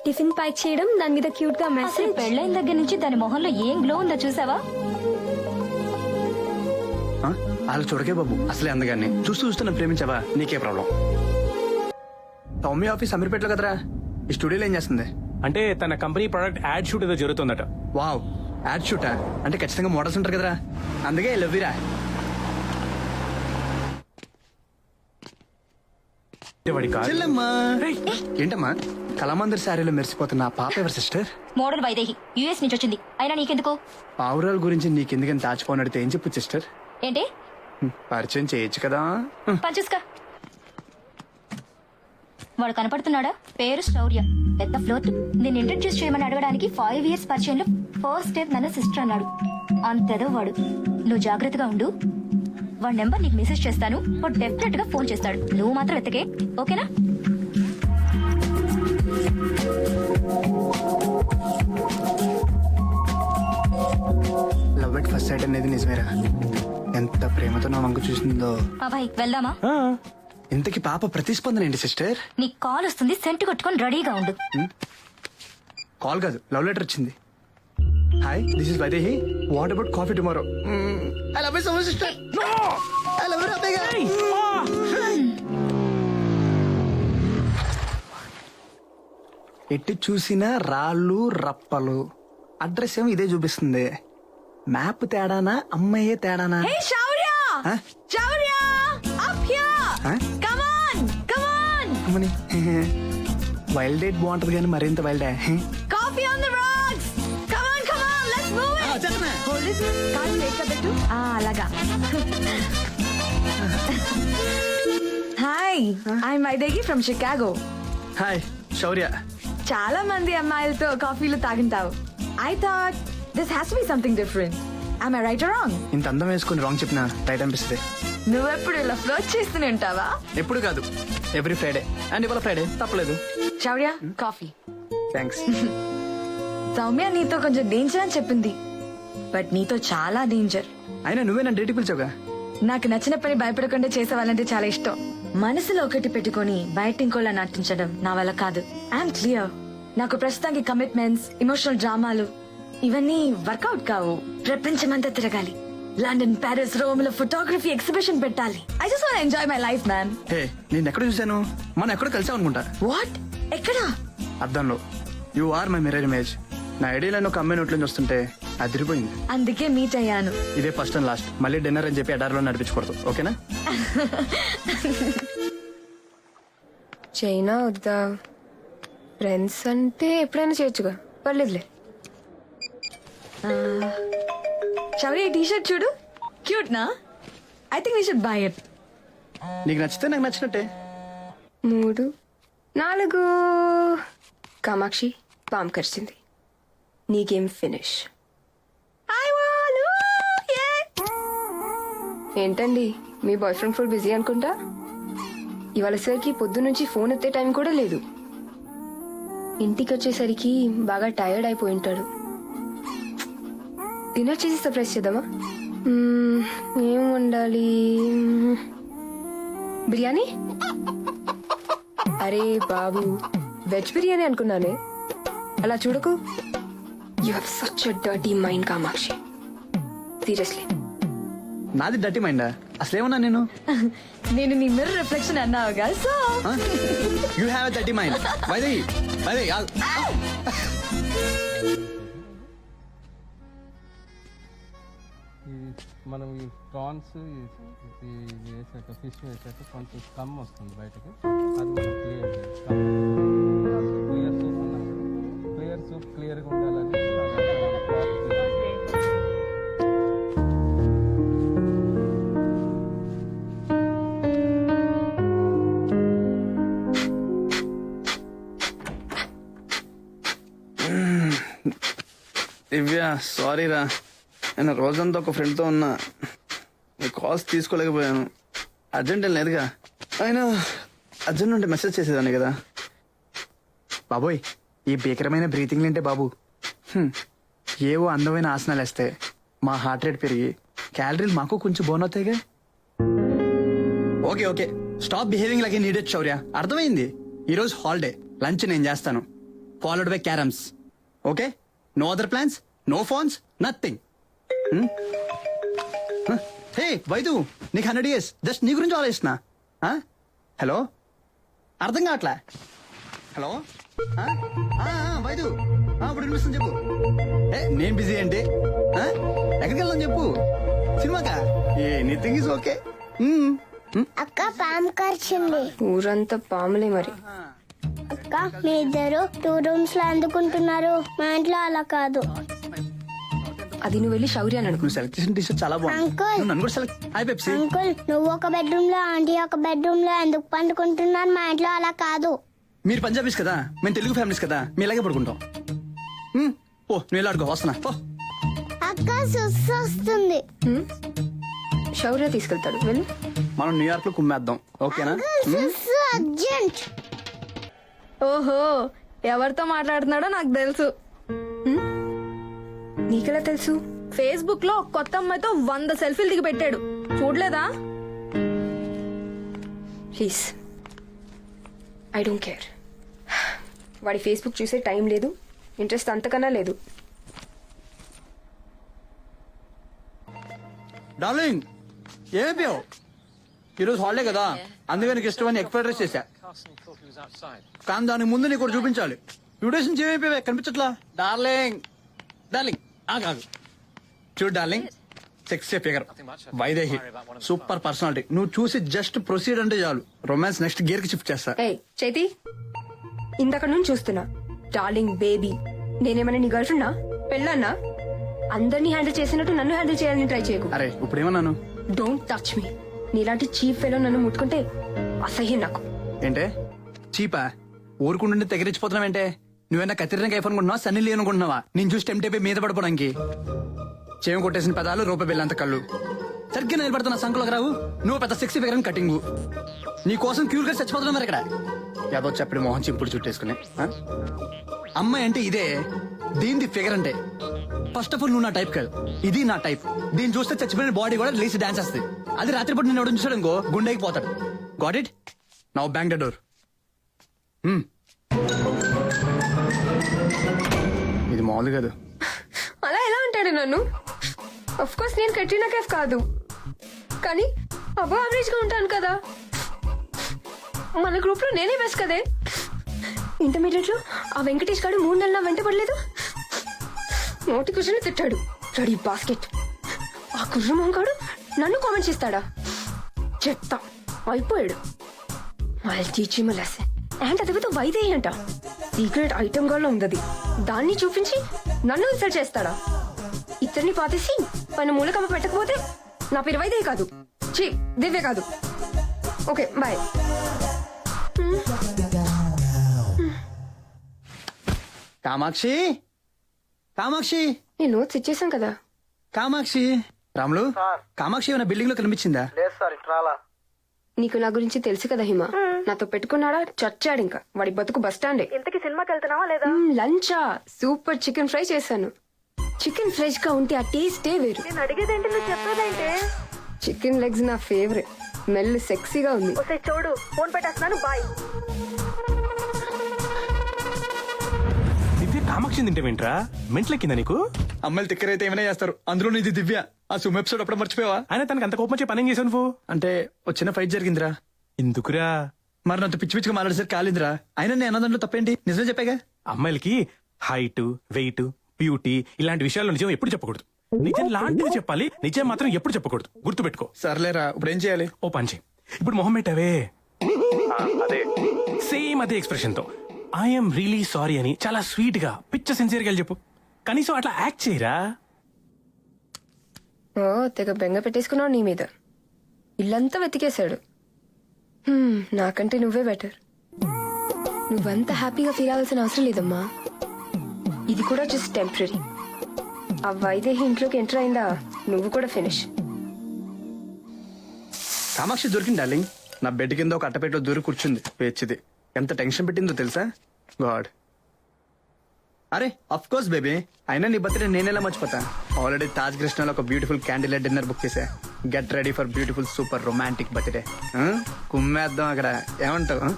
టిఫిన్ ప్యాక్ చేయడం దాని మీద క్యూట్ గా మెసేజ్. పెళ్ళైన దగ్గర నుంచి దాని మొహంలో ఏం గ్లో ఉందో చూసావా? అలా చూడకే బాబు అసలే అందగాన్ని చూస్తూ చూస్తున్నా ప్రేమించావా నీకే ప్రాబ్లం. సౌమ్య ఆఫీస్ అమీర్పేటలో కదరా ఈ స్టూడియోలో ఏం చేస్తుంది అంటే తన కంపెనీ ప్రొడక్ట్ యాడ్ షూట్ ఏదో జరుగుతుందట. వావ్ యాడ్ షూటా అంటే ఖచ్చితంగా మోడల్స్ ఉంటారు కదరా అందుకే లవ్విరా. చెల్లమ్మా ఏంటమ్మా కళామందిర్ శారీలో మెరిసిపోతున్న ఆ పాప ఎవరు సిస్టర్? మోడల్ వైదేహి యుఎస్ నుంచి వచ్చింది. అయినా నీకెందుకు? పావురాల గురించి నీకెందుకని దాచిపోనడితే ఏం చెప్పు సిస్టర్? ఏంటి పరిచయం చేయొచ్చు కదా. పంచుస్కా. వాడు కనపడుతున్నాడా? పేరు శౌర్య, పెద్ద ఫ్లోట్. నేను ఇంట్రడ్యూస్ చేయమని అడగడానికి 5 years పరిచయంలో ఫస్ట్ టైం నన్ను సిస్టర్ అన్నాడు. అంతేదో వాడు. నువ్వు జాగ్రత్తగా ఉండు. వాడి నెంబర్ నీకు మెసేజ్ చేస్తాను. వాడు డెఫినెట్ గా ఫోన్ చేస్తాడు. నువ్వు మాత్రం ఎత్తకే, ఓకేనా? లవ్ ఎట్ ఫస్ట్ సైట్ అనేది నిజమేరా? ఎంత ప్రేమతో నా వంక చూసిందో. అబ్బాయి వెళ్దామా? ఇంతకి పాప ప్రతిస్పందన ఏంటి సిస్టర్? నీకు కాల్ వస్తుంది, సెంటు కొట్టుకొని రెడీగా ఉండు. కాల్ కాదు లవ్ లెటర్ వచ్చింది. Hi this is Vaidehi. What about coffee tomorrow? I love you so much sister. I love you అబ్బేగా. ఎట్టి చూసినా రాళ్ళు రప్పలు. అడ్రస్ ఏమో ఇదే చూపిస్తుంది. మ్యాప్ తేడానా అమ్మాయే తేడానా? వైల్డ్ డేట్ బాగుంటది కానీ మరింత wild. Coffee on the rocks. Come on let's move it. Hold it. Call లేక పెట్టు. అలాగా. Hi I'm Vaidehi from Chicago. Hi Shaurya. చాలా మంది అమ్మాయిలతో కాఫీలు తాగింటావు. I thought this has to be something different. Am I right or wrong? ఇంత అందం వేసుకుని రాంగ్ చెప్పినా రైట్ అనిపిస్తుంది. నువ్వెప్పుడు ఇలా ఫ్లోట్ చేస్తూనే ఉంటావా? ఎప్పుడు కాదు, ఎవ్రీ ఫ్రైడే. అండ్ ఇవాళ ఫ్రైడే తప్పలేదు. శౌర్య కాఫీ. థ్యాంక్స్. సౌమ్య నీతో కొంచెం డేంజర్ అని చెప్పింది, బట్ నీతో చాలా డేంజర్. అయినా నువ్వే నన్ను డేట్ పిలిచావుగా. నాకు నచ్చిన పని భయపడకుండా చేసేవాళ్ళంటే చాలా ఇష్టం. మనసులో ఒకటి పెట్టుకొని బయట ఇంకోలా నటించడం నా వల్ల కాదు. I'm clear. నాకు ప్రస్తుతానికి కమిట్మెంట్స్, ఎమోషనల్ డ్రామాలు ఇవన్నీ వర్కౌట్ కావు. ప్రపంచమంతా తిరగాలి. లండన్, ప్యారిస్, రోమ్ లో ఫోటోగ్రఫీ ఎగ్జిబిషన్ పెట్టాలి. I just want enjoy my life man. Hey నేను ఎక్కడ చూసాను? మనం ఎక్కడ కలిసాం అనుకుంటా. వాట్? ఎక్కడా? అద్దంలో. You are my mirror image. నా ఐడియాలో ఒక అమ్మాయి నోట్లో నుంచి వస్తుంటే అదిరిపోయింది. అందుకే మీట్ అయ్యాను. ఇదే ఫస్ట్ అండ్ లాస్ట్. మళ్ళీ డిన్నర్ అని చెప్పి ఎడార్లో నడిపించకూడదు, ఓకేనా? చైనా వద్దా? ఫ్రెండ్స్ అంటే ఎప్పుడైనా చేయొచ్చుగా, పర్లేదులే. శౌర్య ఈ టీషర్ట్ చూడు, క్యూట్ నా? I think we should buy it. నీకు నచ్చితే నాకు నచ్చినట్టే. 3 4 కామాక్షి పాము కరిచింది. నీ గేమ్ ఫినిష్. ఏంటండి మీ బాయ్ ఫ్రెండ్ ఫుల్ బిజీ అనుకుంటా. ఇవాళ సరికి పొద్దు నుంచి ఫోన్ ఎత్తే టైం కూడా లేదు. ఇంటికి వచ్చేసరికి బాగా టైర్డ్ అయిపోయి ఉంటాడు. డిన్నర్ చేసి సర్ప్రైజ్ చేద్దామా? ఏం వండాలి? బిర్యానీ? అరే బాబు, వెజ్ బిర్యానీ అనుకున్నానే. అలా చూడకు. You have such a dirty mind Kamakshi. Seriously. నాది డర్టీ మైండా? అసలేమన్నా నేను? నేను నీ మిర్రర్ రిఫ్లెక్షన్ అన్నావుగా, so you have a dirty mind. Vaidehi, Vaidehi. మనం ఈ ప్రాన్స్ వేసాక ఫిష్ వేసాక కొంచెం స్కమ్ వస్తుంది బయటకి, అది మనం క్లియర్ చేయాలి. క్లియర్ సూప్ అన్నాం కదా, క్లియర్ సూప్ క్లియర్గా ఉండాలని దివ్య సారీ రా, నేను రోజంతా ఒక ఫ్రెండ్తో ఉన్నా, నీ కాల్స్ తీసుకోలేకపోయాను. అర్జెంట్ ఏం లేదుగా, అయినా అర్జెంట్ ఉంటే మెసేజ్ చేసేదాన్ని కదా. బాబోయ్ ఈ భీకరమైన బ్రీతింగ్ ఏంటే బాబు. ఏవో అందమైన ఆసనాలు వేస్తే మా హార్ట్ రేట్ పెరిగి క్యాలరీలు మాకు కొంచెం బోన్ అవుతాయిగా. Okay okay, stop behaving like a needed Shaurya. అర్థమైంది. ఈరోజు హాలిడే, లంచ్ నేను చేస్తాను, followed by carroms. Okay, no other plans, no phones, nothing. Hey Vaidu, నీకు 100 years, జస్ట్ నీ గురించి ఆలోచిస్తున్నా. హలో, అర్థం కావట్లే. హలో వైదు, ఇప్పుడు వినిపిస్తుంది చెప్పు. నేను బిజీ అంటే ఎక్కడికి వెళ్దాం చెప్పు. సినిమాకా? Anything is okay. అక్క పాము కరిచింది. ఊరంతా పాములే మరి. అక్క మీ ఇద్దరు 2 rooms లో అందుకుంటున్నారు, మా ఇంట్లో అలా కాదు. అది నువ్వు వెళ్ళి శౌర్య అని అడుగు. నువ్వు సెలెక్ట్ చేసిన టీషర్ట్ చాలా బాగుంది. అంకుల్, నువ్వు నన్ను కూడా సెలెక్ట్. Hi Pepsi. అంకుల్ నువ్వు ఒక బెడ్రూమ్ లో, ఆంటీ ఒక బెడ్రూమ్ లో ఎందుకు పండుకుంటున్నారు? మా ఇంట్లో అలా కాదు. మీరు పంజాబీస్ కదా, మేము తెలుగు ఫ్యామిలీస్ కదా, మీ ఇలాగే పడుకుంటాం. ఓ నువ్వు ఇలా అడుగు, వస్తున్నా. అక్క సుస్సు వస్తుంది. శౌర్య తీసుకెళ్తాడు, వెళ్ళు. మనం న్యూయార్క్ లో కుమ్మేద్దాం, ఓకేనా? సుస్సు అర్జెంట్. ఓహో ఎవరితో మాట్లాడుతున్నాడో నాకు తెలుసు. నీకెలా తెలుసు? ఫేస్బుక్ లో ఒక కొత్త అమ్మాయితో 100 సెల్ఫీలు దిగి పెట్టాడు, చూడలేదా? Please, I don't care. వాడి ఫేస్బుక్ చూసే టైం లేదు, ఇంట్రెస్ట్ అంతకన్నా లేదు. డార్లింగ్, ఏమైపోయావు? ఈరోజు హాలిడే కదా, అందుకే నీకు ఇష్టమని ఎగ్ ఫ్రైడ్ రైస్ చేశా. కానీ దానికి ముందు నీకు ఒకటి చూపించాలి. 2 days నుంచి ఏమైపోయావే, కనిపించట్లా? డార్లింగ్ డార్లింగ్ ఆగు. చూడు darling, sexy figure, Vaidehi, super personality. నువ్వు చూసి జస్ట్ ప్రొసీడ్ అంటే చాలు, రొమాన్స్ నెక్స్ట్ గేర్ కి షిఫ్ట్ చేస్తా. ఏయ్ చైతి, ఇందాక నుంచి చూస్తున్నా. డార్లింగ్, బేబీ, నేనేమన్నా నీ గర్ల్ ఫ్రెండా, పెళ్ళన్నా? అందరినీ హ్యాండిల్ చేసినట్టు నన్ను హ్యాండిల్ చేయాలని ట్రై చేయకు. అరే ఇప్పుడు ఏమన్నాను? Don't touch me. నీలాంటి చీప్ ఫెలో నన్ను ముట్టుకుంటే అసహ్యం నాకు. ఏంటే చీపా? ఊరుకుంటుంటే తెగరించిపోతున్నావేంటే? నువ్వేనా కత్తిరిన కైఫ్ అనుకుంటున్నావా, సన్నీ లీ అనుకుంటున్నావా? నేను చూసి టెంప్ట్ అయిపోయి మీద పడిపోవడానికి. చేయం కొట్టేసిన పెదాలు, రూపాయి బిల్లంత కళ్ళు, సరిగ్గా నిలబడుతున్నా సంకలోకి రావు. నువ్వు పెద్ద సెక్సీ ఫిగర్ కటింగ్. నీ కోసం క్యూర్ గా చచ్చిపోతున్నా మరి ఇక్కడ. యాదో చెప్పడి మోహన్ చింపుడు చుట్టేసుకుని. అమ్మాయి అంటే ఇదే, దీనిది ఫిగర్ అంటే. ఫస్ట్ ఆఫ్ ఆల్ నువ్వు నా టైప్ కాదు, ఇది నా టైప్. దీన్ని చూస్తే చచ్చిపోయిన బాడీ కూడా లేచి డాన్స్ వస్తుంది. అది రాత్రిపూట నేను ఎవడని చూసాడు ఇంకో గుండెకి పోతాడు. Got it? Now bank the door. ఇది మామూలు కాదు. అలా ఎలా అంటాడు నన్ను? అఫ్ కోర్స్ నేను కట్రినా కైఫ్ కాదు, కానీ అబో యావరేజ్ గా ఉంటాను కదా. మన గ్రూప్ లో నేనే బెస్ట్ కదే. ఇంటర్మీడియట్ లో ఆ వెంకటేష్ గారు 3 నెలలు నా వెంట పడలేదు. నోటి కూర్చొని తిట్టాడు, రెడీ బాస్కెట్. ఆ కుర్రమోహన్ గాడు నన్ను కామెంట్ చేస్తాడా? చెత్త అయిపోయాడు. వాళ్ళు టీచింగ్ లెసన్ అండ్ అదితో వైదేహి అంట, సీక్రెట్ ఐటమ్ గా ఉంది. దాన్ని చూపించి నన్ను ఇన్సల్ట్ చేస్తాడా? ఇద్దరిని పాతేసి పైన మూలకమ్మ పెట్టకపోతే నా పేరు వైదేహి కాదు, ఛీ దివ్య కాదు. Okay bye. కామాక్షి, కామాక్షి, నేను నోట్స్ ఇచ్చేసాం కదా. కామాక్షి. రాములు, కామాక్షి ఏమైనా బిల్డింగ్ లో కనిపించిందా? నీకు నా గురించి తెలుసు కదా హిమ. నాతో పెట్టుకున్నాడా, చచ్చాడు. ఇంకా వాడి బతుకు బస్ స్టాండే. ఇంతకి సినిమాకి వెళ్తున్నావా లేదా? లంచా? సూపర్ చికెన్ ఫ్రై చేశాను. చికెన్ ఫ్రెష్ గా ఉంటే ఆ టేస్టే వేరు. నేను అడిగేదేంటి, నువ్వు చెప్పేదేంటి? చికెన్ లెగ్స్ నా ఫేవరెట్. స్మెల్ సెక్సీగా ఉంది. ఒకసారి చూడు, ఫోన్ పెట్టేస్తున్నాను, బాయ్. దివ్య కామాక్షి తింటేంట్రా, మెంట్లెక్కిందా నీకు? అమ్మాయిలు తిక్కరైతే ఏమైనా చేస్తారు, అందులో ఇది దివ్య. ఆ సుమ్ ఎపిసోడ్ అప్పుడు మర్చిపోయావా? ఆయన తనకి అంత కోపం వచ్చే పని ఏం చేసావు నువ్వు? అంటే ఒక చిన్న ఫైట్ జరిగిందిరా. ఎందుకురా? మరి నాతో పిచ్చి పిచ్చిగా మాట్లాడేసరికి కాలిందిరా. అయినా నేను అన్నదాంట్లో తప్పేంటి? నిజమే చెప్పాగా. అమ్మాయిలకి హైట్, వెయిట్, బ్యూటీ ఇలాంటి విషయాల్లో నిజం ఎప్పుడు చెప్పకూడదు. నిజం లాంటిది చెప్పాలి, నిజం మాత్రం ఎప్పుడు చెప్పకూడదు, గుర్తుపెట్టుకో. సర్లేరా, ఇప్పుడు ఏం చేయాలి? ఓ పని చేయి, ఇప్పుడు మొహం పెట్టావే అదే సేమ్ అదే ఎక్స్ప్రెషన్ తో ఐఎమ్ రియలీ సారీ అని చాలా స్వీట్ గా పిచ్చ సిన్సియర్ గా చెప్పు. కనీసం అట్లా యాక్ట్ చేయరా. ఓ తెగ బెంగ పెట్టేసుకున్నావు నీ మీద. ఇల్లంతా వెతికేశాడు. నాకంటే నువ్వే బెటర్. నువ్వంతా హ్యాపీగా ఫీల్ అవ్వాల్సిన అవసరం లేదమ్మా. ఇది కూడా జస్ట్ టెంపరీ. ఆ వైదేహి ఇంట్లోకి ఎంటర్ అయిందా, నువ్వు కూడా ఫినిష్. కామాక్షి దొరికింది డార్లింగ్. నా బెడ్ కింద ఒక అట్టపెట్టలో దూరి కూర్చుంది పేర్చిది. ఎంత టెన్షన్ పెట్టిందో తెలుసా? గాడ్. అరే అఫ్ కోర్స్ బేబీ, అయినా నీ బర్త్డే నేనెలా మర్చిపోతా. ఆల్రెడీ తాజ్ కృష్ణలో ఒక బ్యూటిఫుల్ క్యాండిల్ డిన్నర్ బుక్ చేశా. Get ready for beautiful super romantic birthday. కుమ్మేద్దాం అక్కడ, ఏమంటావు?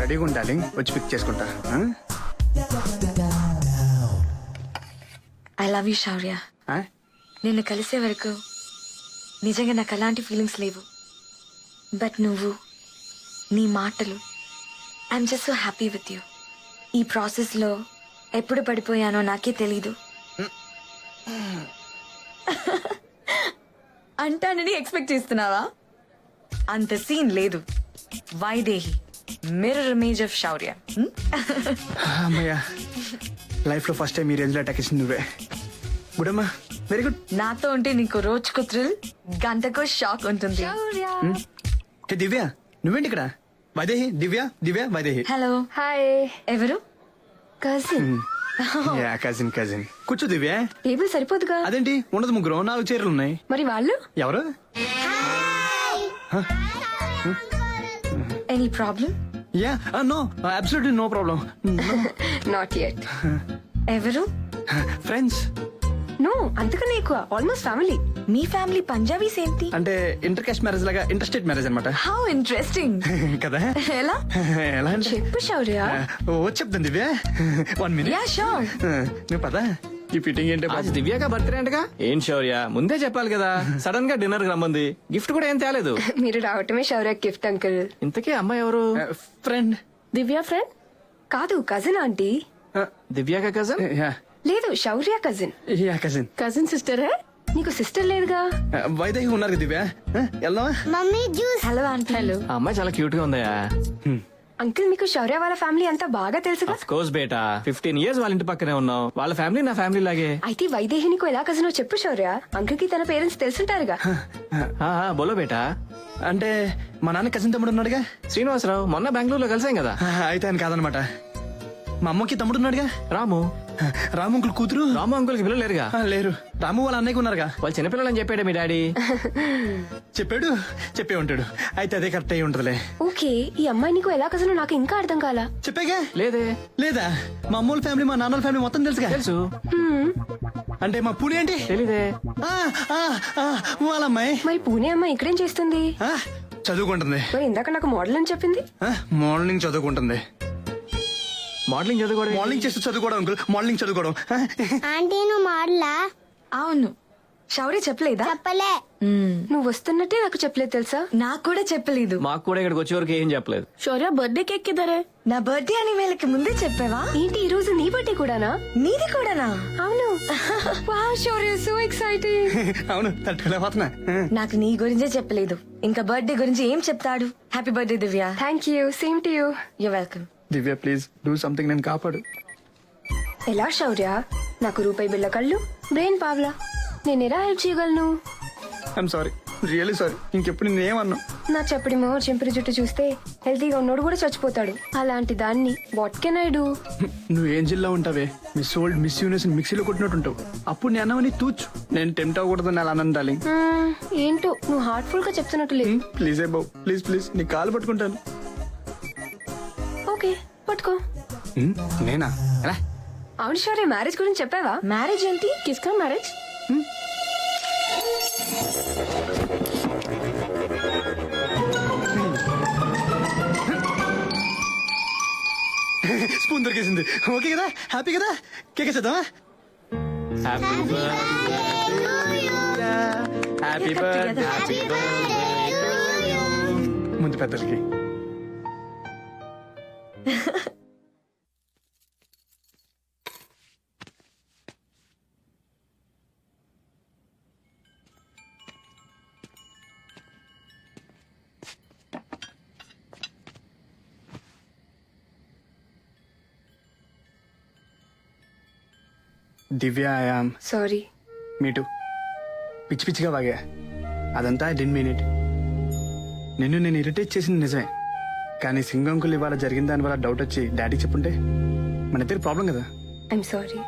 రెడీగా ఉండాలి, వచ్చి పిక్ చేసుకుంటా. I love you Shaurya. నిన్ను కలిసే వరకు నిజంగా నాకు అలాంటి ఫీలింగ్స్ లేవు. బట్ నువ్వు, నీ మాటలు, I'm just so happy with you. ఈ ప్రాసెస్లో ఎప్పుడు పడిపోయానో నాకే తెలీదు. అంటానని ఎక్స్పెక్ట్ చేస్తున్నావా? అంత సీన్ లేదు. వైదేహి, మిర్రర్ ఇమేజ్ ఆఫ్ శౌర్య. అమ్మయ్యా, లైఫ్ లో ఫస్ట్ టైం ఈ రేంజ్ లో అటాక్ ఇచ్చింది నువ్వే. గుడ్ అమ్మా, వెరీ గుడ్. నాతో ఉంటే నీకు రోజుకు థ్రిల్, గంటకు షాక్ ఉంటుంది. దివ్య, నువ్వేంటి ఇక్కడ? వైదేహి, దివ్య, దివ్య, వైదేహి. హలో. హాయ్. ఎవరు? కజిన్. Cousin cousin. కూర్చో దివ్య. టేబుల్ సరిపోదుగా. అదేంటి ఉండదు, ముగ్గురు, 4 చీరలు ఉన్నాయి. మరి వాళ్ళు ఎవరు? Any problem? Yeah, no, absolutely no problem. Not yet. ఎవరు? ఫ్రెండ్స్. నో, అంతకన్నా ఎక్కువ, ఆల్మోస్ట్ ఫ్యామిలీ. మీ ఫ్యామిలీ పంజాబీస్ ఏంటి? అంటే ఇంటర్ కాస్ట్ మ్యారేజ్ లాగా, ఇంటర్స్టేట్ మ్యారేజ్ అనమాట. How interesting. కదా? ఎలా? ఎలా అంటే చెప్పు శౌర్య. వచ్చి చెప్తాను దివ్య. 1 minute. Yeah sure. నువ్వు పదా, ఈ ఫిట్టింగ్ ఏంటి? आज దివ్యాగా బర్త్డే అంటగా. ఏం శౌర్య, ముందే చెప్పాలి కదా. సడన్ గా డిన్నర్ రమ్మంది, గిఫ్ట్ కూడా ఏం తేలేదు. మీరు రావటమే శౌర్య గిఫ్ట్ అంకుల్. ఇంతకీ అమ్మాయి ఎవరు? ఫ్రెండ్. దివ్య ఫ్రెండ్ కాదు, కజిన్ ఆంటీ. దివ్యాగా కజన్? లేదు, Shaurya cousin. Yeah cousin. Cousin sister. నీకు సిస్టర్ లేదుగా. వైదేహి ఉన్నారు దివ్య. వెళ్దామా? Mummy juice. Hello aunty. Hello. ఆ అమ్మాయి చాలా క్యూట్ గా ఉందయా. అంకుల్, మీకు శౌర్య వాళ్ళ ఫ్యామిలీ అంతా బాగా తెలుసుగా. ఆఫ్ కోర్స్ బేటా, 15 years వాళ్ళ ఇంటి పక్కనే ఉన్నాం. వాళ్ళ ఫ్యామిలీ నా ఫ్యామిలీ లాగే. అయితే వైదేహి నీకు ఎలా కజినో చెప్పు శౌర్య. అంకుల్ కి తన పేరెంట్స్ తెలుసుంటారుగా. బోలో బేటా. అంటే మా నాన్న కజిన్ తమ్ముడు ఉన్నాడుగా, శ్రీనివాసరావు. మొన్న బెంగళూరులో కలిసాం కదా. అయితే ఆయన కాదనమాట. మా అమ్మకి తమ్ముడు ఉన్నాడుగా, రాము. రాము అంకుల్ కూతురు. రాము అంకుల్ కి పిల్లలు లేరుగా? లేరు. రాము వాళ్ళ అన్నయ్యకి ఉన్నారుగా. వాళ్ళు చిన్నపిల్లలని చెప్పాడు మీ డాడీ. చెప్పే ఉంటాడు. అయితే అదే కరెక్ట్ అయి ఉంటదిలే. ఓకే, ఈ అమ్మాయి నీకు ఎలా కజినో నాకు ఇంకా అర్థం కాలా. చెప్పాగా. లేదే. లేదా? మా అమ్మోళ్ళ ఫ్యామిలీ, మా నాన్నోళ్ళ ఫ్యామిలీ మొత్తం తెలుసుగా. తెలుసు. అంటే మా పూణే ఏంటి? తెలీదే. వాళ్ళ అమ్మాయి. మరి పూణే అమ్మాయి ఇక్కడేం చేస్తుంది? చదువుకుంటుంది. మరి ఇందాక నాకు మోడల్ అని చెప్పింది. మార్నింగ్ చదువుకుంటుంది. మోడలింగ్ చదువుకోవడం? మోడలింగ్ చేస్తూ చదువుకోవడం అంకుల్, మోడలింగ్ చదువుకోవడం. ఆంటీ నువ్వు మాడలా? అవును. శౌర్య చెప్పలేదా? చెప్పలే. నువ్వు వస్తున్నట్టే నాకు చెప్పలేదు తెలుసా. నాకు కూడా చెప్పలేదు. మాకు కూడా ఇక్కడికి వచ్చే వరకు ఏం చెప్పలేదు. శౌర్య బర్త్డే కేక్ కిదరే? నా బర్త్డే అని వీళ్ళకి ముందే చెప్పావా? ఏంటి ఈ రోజు నీ బర్త్డే కూడానా? నీది కూడానా? అవును. వావ్ శౌర్య, సో ఎక్సైటింగ్. అవును, తట్టుకోలేకపోతున్నా. నాకు నీ గురించే చెప్పలేదు, ఇంకా బర్త్డే గురించి ఏం చెప్తాడు? Happy birthday Divya. Thank you, same to you. You welcome. Divya please do something, నేను కాపాడు. ఎలా శౌర్య? నాకు రూపాయి బిళ్ళ కళ్ళు, బ్రెయిన్ పావ్లా. నేను ఎలా హెల్ప్ చేయగలను? I'm sorry, really sorry. ఇంకెప్పుడు నేనేమన్నా. నా చెప్పడి మో చెంపిరి జుట్టు చూస్తే హెల్తీగా ఉన్నోడు కూడా చచ్చిపోతాడు. అలాంటి దాన్ని వాట్ కెన్ ఐ డూ? నువ్వు ఏం జిల్లా ఉంటావే, మిస్ ఓల్డ్ మిస్ యూనివర్స్ మిక్సీలో కొట్టినట్టు ఉంటావు. అప్పుడు నేను అన్నవని తూచు. నేను టెంప్ట్ అవ్వకూడదని అలా అన్నాను డార్లింగ్. ఏంటో నువ్వు హార్ట్ఫుల్ గా చెప్తున్నట్టు లేదు. Please A Babu, please please, నీ కాలు పట్టుకుంటాను. ఓకే పట్టుకో. నేనా? ఎలా? అవును శౌర్య, మ్యారేజ్ గురించి చెప్పావా? మ్యారేజ్ ఏంటి? కిస్కా మ్యారేజ్? స్పూన్ దొరికేసింది. ఓకే కదా, హ్యాపీ కదా? కేక్ చేద్దామా? హ్యాపీ బర్త్డే ముందు పెద్దలకి. దివ్య ఐఆమ్ సారీ. మీటు పిచ్చి పిచ్చిగా వాగా అదంతా ఐ డెంట్ మీన్ ఇట్. నిన్ను నేను ఇరిటేట్ చేసింది నిజమే, కానీ సింగంకులు ఇవాళ జరిగిన దాని వల్ల డౌట్ వచ్చి డాడీకి చెప్పుంటే మన ఇద్దరు ప్రాబ్లం కదా. I'm sorry.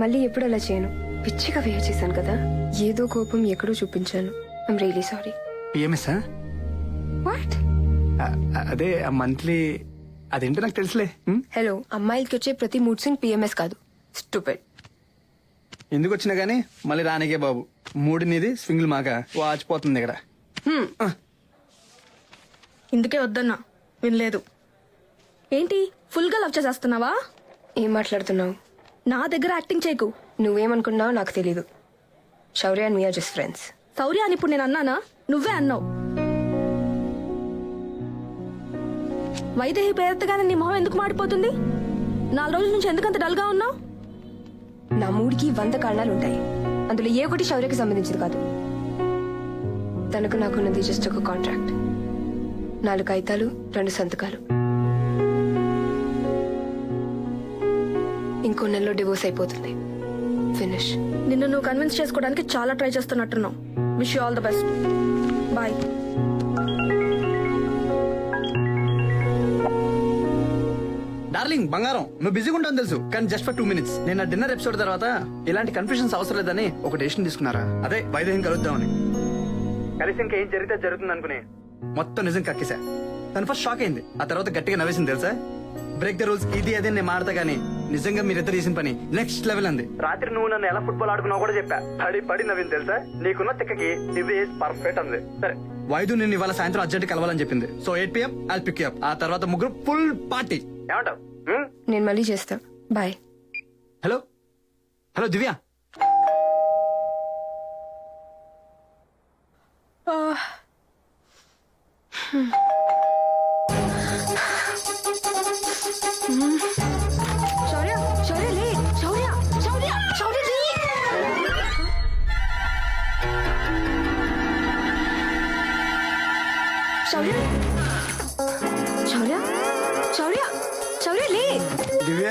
మళ్ళీ ఎప్పుడు అలా చేయను. పిచ్చిగా వేయ చేశాను కదా, ఏదో కోపం ఎక్కడో చూపించాను. I'm really sorry. PMS what? అదే మంత్లీ అదేంటో నాకు తెలుసులే. హలో, అమ్మాయిలకి వచ్చే ప్రతి మూడ్ స్వింగ్ పిఎంఎస్ కాదు. స్టూపిడ్. ఎందుకు వచ్చినా గానీ మళ్ళీ రానికే బాబు. మూడు నీది, స్వింగ్లు మాక వాచిపోతుంది ఇక్కడ. ఇందుకే వద్దన్నా, వినలేదు. ఏంటి ఫుల్ గా లవ్ చేసేస్తున్నావా? ఏం మాట్లాడుతున్నావు? నా దగ్గర యాక్టింగ్ చేయకు. నువ్వేమనుకున్నావు నాకు తెలీదు. శౌర్య అండ్ వీఆర్ జస్ట్ ఫ్రెండ్స్. శౌర్య అని ఇప్పుడు నేను అన్నానా? నువ్వే అన్నావు. వైదేహి పేరెత్తగానే నీ మొహం ఎందుకు మాడిపోతుంది? 4 రోజుల నుంచి ఎందుకంత డల్ గా ఉన్నావు? నా మూడికి 100 కారణాలు ఉంటాయి. అందులో ఏ ఒకటి శౌర్యకి సంబంధించింది కాదు. తనకు నాకున్నది జస్ట్ ఒక కాంట్రాక్ట్. 4 కాగితాలు, 2 సంతకాలు. ఇంకో నెలలో డివోర్స్ అయిపోతుంది. ఫినిష్. నిన్ను నువ్వు కన్విన్స్ చేసుకోవడానికి చాలా ట్రై చేస్తున్నట్టున్నావు. Wish you all the best. Bye. Darling బంగారం, నువ్వు బిజీగా ఉంటావు తెలుసు, కానీ జస్ట్ ఫర్ 2 minutes. నేను డిన్నర్ ఎపిసోడ్ తర్వాత ఇలాంటి కన్ఫ్యూజన్స్ అవసరం లేదని ఒక డెసిషన్ తీసుకున్నారా. అదే వైదేహిని కలుద్దామని. కలిసి ఇంకా ఏం జరిగితే జరుగుతుంది అనుకుని మొత్తం నిజం కక్కేసా. తను ఫస్ట్ షాక్ అయింది, ఆ తర్వాత గట్టిగా నవ్వేసింది తెలుసా. బ్రేక్ ద రూల్స్ ఇది అదే నేను మాడతా గానీ నిజంగా మీరిద్దరు చేసిన పని నెక్స్ట్ లెవెల్ అంది. రాత్రి నువ్వు నన్ను ఎలా ఫుట్బాల్ ఆడుకున్నావు కూడా చెప్పా. పడి నవ్వింది తెలుసా. నీకున్న తిక్కకి ఇది పర్ఫెక్ట్ అంది. సరే వైద్యు నిన్ను ఇవాళ సాయంత్రం అర్జెంట్ కలవాలని చెప్పింది. So 8 PM I'll pick you up. ఆ తర్వాత ముగ్గురు ఫుల్ పార్టీ. ఏమంటావు? నేను మళ్ళీ చేస్తా. బాయ్. హలో హలో దివ్య. శౌర్య, శౌర్య లే. శౌర్య, శౌర్య, శౌర్య లే. శౌర్య, శౌర్య, శౌర్య, శౌర్య లే. దివ్య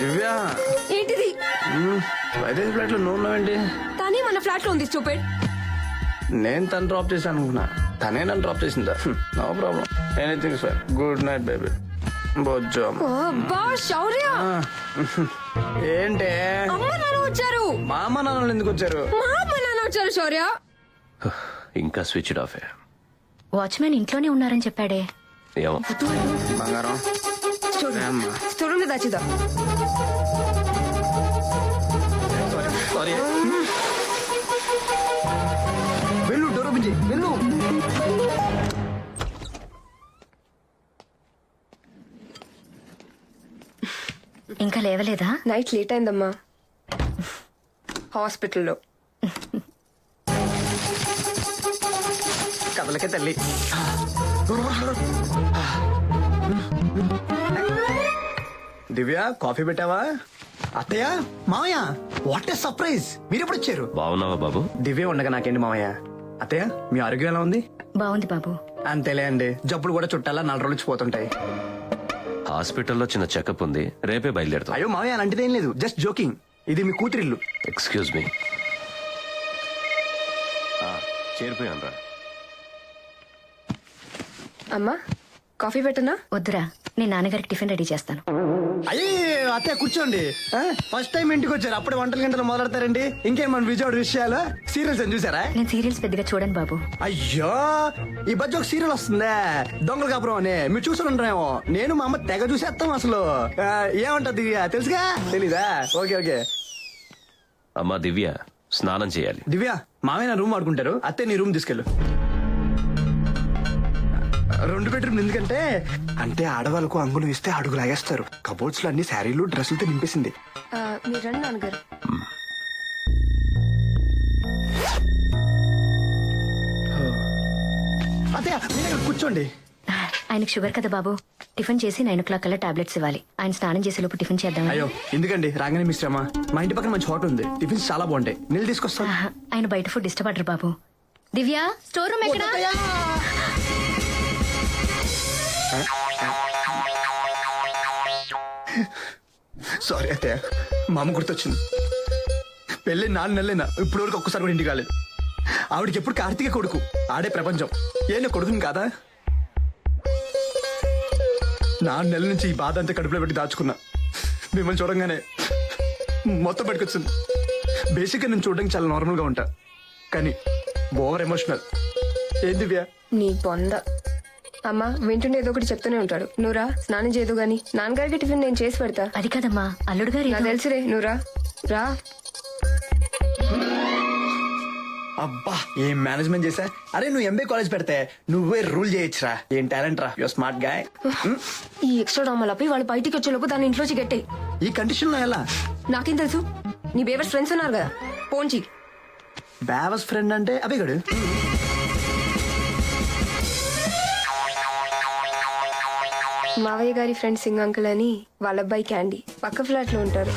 దివ్య ఏంటిది? వైదేహి ఫ్లాట్ లో నువ్వు ఉన్నావేంటి? కానీ మన ఫ్లాట్ లో ఉంది. స్టూపిడ్. నేను తను డ్రాప్ చేశాను అనుకున్నా, తనే నన్ను డ్రాప్ చేసిందా. No problem, anything sir. Good night baby. బొజ్జో. అబ్బా శౌర్య. ఏంటే అమ్మ నాన్న వచ్చారు. మా అమ్మ నాన్నలు ఎందుకు వచ్చారు? మా అమ్మ నాన్న వచ్చారు శౌర్య. ఇంకా స్విచ్ ఆఫ్. వాచ్మెన్ ఇంట్లోనే ఉన్నారని చెప్పాడే. ఏమో. బంగారం స్టోర్ రూమ్ లో దాచిదా. సారీ. వెళ్ళు, డోర్ ఓపెన్ చేయి, వెళ్ళు. ఇంకా లేవలేదా? నైట్ లేట్ అయిందమ్మా. హాస్పిటల్లో. కథలకే తల్లి. దివ్య కాఫీ పెట్టావా? అత్తయ్య, మామయ్య, వాట్ ఏ సర్ప్రైజ్. మీరు ఎప్పుడు వచ్చారు? బాగున్నావా బాబు? దివ్య ఉండగా నాకేంటి మామయ్య. అత్తయ్య, మీ ఆరోగ్యం ఎలా ఉంది? బాగుంది బాబు. అంతేలే అండి, జబ్బులు కూడా చుట్టాలా 4 రోజులు పోతుంటాయి. హాస్పిటల్లో చిన్న చెకప్ ఉంది, రేపే బయలుదేరుతాం. అయ్యో మామయ్య, అలాంటిది ఏం లేదు, జస్ట్ జోకింగ్. ఇది మీ కూతురిల్లు. Excuse me. చేరిపోయాను రా. అమ్మా కాఫీ పెట్టనా? వద్దురా, నేను నాన్నగారికి టిఫిన్ రెడీ చేస్తాను. అయ్యే అత్తయ్య కూర్చోండి. ఫస్ట్ టైం ఇంటికి వచ్చారు, అప్పుడే వంటలు గంటలు మొదలెడతారండి. ఇంకేం మన విజయవాడ విషయాలు. సీరియల్స్ అని చూసారా? నేను సీరియల్స్ పెద్దగా చూడను బాబు. అయ్యో, ఈ మధ్య ఒక సీరియల్ వస్తుందే, దొంగల కాపురం అని. మీరు చూసి ఉంటారేమో. నేను మా అమ్మ తెగ చూసేస్తాం అసలు. ఏమంటది తెలుసుగా? తెలీదా? Okay okay. అమ్మా దివ్య స్నానం చేయాలి. దివ్య, మామయ్య రూమ్ ఆడుకుంటారు, అత్తే నీ రూమ్ తీసుకెళ్ళు. 2 బెడ్రూమ్ ఎందుకంటే అంటే ఆడవాళ్ళకు అంగులు ఇస్తే అడుగు లాగేస్తారు. కబోర్డ్స్ లో అన్ని శారీలు డ్రెస్సులతో నింపేసింది. మీరు రండి నాన్నగారు. అత్తయ్య, మీరు కూర్చోండి. ఆయనకు షుగర్ కదా బాబు. టిఫిన్ చేసి 9 o'clock కల్లా టాబ్లెట్స్ ఇవ్వాలి. ఆయన స్నానం చేసే లోపు టిఫిన్ చేద్దాం. అయ్యో ఎందుకండి, రాగానే మీ శ్రమ. మా ఇంటి పక్కన మంచి హోటల్ ఉంది, టిఫిన్స్ చాలా బాగుంటాయి. నీళ్ళు తీసుకొస్తాను. ఆయన బయట ఫుడ్ ఇష్టపడరు బాబు. దివ్య, స్టోర్ రూమ్ ఎక్కడ? సారీ అత్తయ్య, మా అమ్మ గుర్తొచ్చింది. పెళ్ళి 4 నెలలైనా ఇప్పుడు వరకు ఒక్కసారి కూడా ఇంటికి కాలేదు. ఆవిడకి ఎప్పుడు కార్తీక కొడుకు, ఆడే ప్రపంచం. ఏ కొడుకుని కాదా? 4 నెలల నుంచి ఈ బాధ అంతా కడుపులో పెట్టి దాచుకున్నా. మిమ్మల్ని చూడంగానే మొత్తం పట్టుకొచ్చింది. బేసిక్గా నేను చూడడానికి చాలా నార్మల్గా ఉంటా, కానీ ఓవర్ ఎమోషనల్. ఏం దివ్య? నీ బొంద. అమ్మా వింటుండే ఏదో ఒకటి చెప్తూనే ఉంటాడు. నువ్వురా స్నానం చేయదు గాని, నాన్నగారికి టిఫిన్ నేను చేసి పెడతా. అది కదమ్మా, అల్లుడు గారు నాకు తెలుసురే. నువ్వురా రా. అబ్బా ఏం మేనేజ్మెంట్ చేశా. అరే నువ్వు ఎంబీ కాలేజ్ పెడితే నువ్వే రూల్ చేయొచ్చురా. ఏం టాలెంట్ రా, యువర్ స్మార్ట్ గాయ్. ఈ ఎక్స్ట్రా డ్రామాలపై వాళ్ళు బయటికి వచ్చేలోపు దాని ఇంట్లోంచి గట్టాయి. ఈ కండిషన్ లో ఎలా? నాకేం తెలుసు? నీ బేవర్స్ ఫ్రెండ్స్ ఉన్నారు కదా, పోంచి. బేవర్స్ ఫ్రెండ్ అంటే అభిగడు. మావయ్య గారి ఫ్రెండ్ సింగ్ అంకుల్ అని వాళ్ళ అబ్బాయి క్యాండీ పక్క ఫ్లాట్ లో ఉంటారు.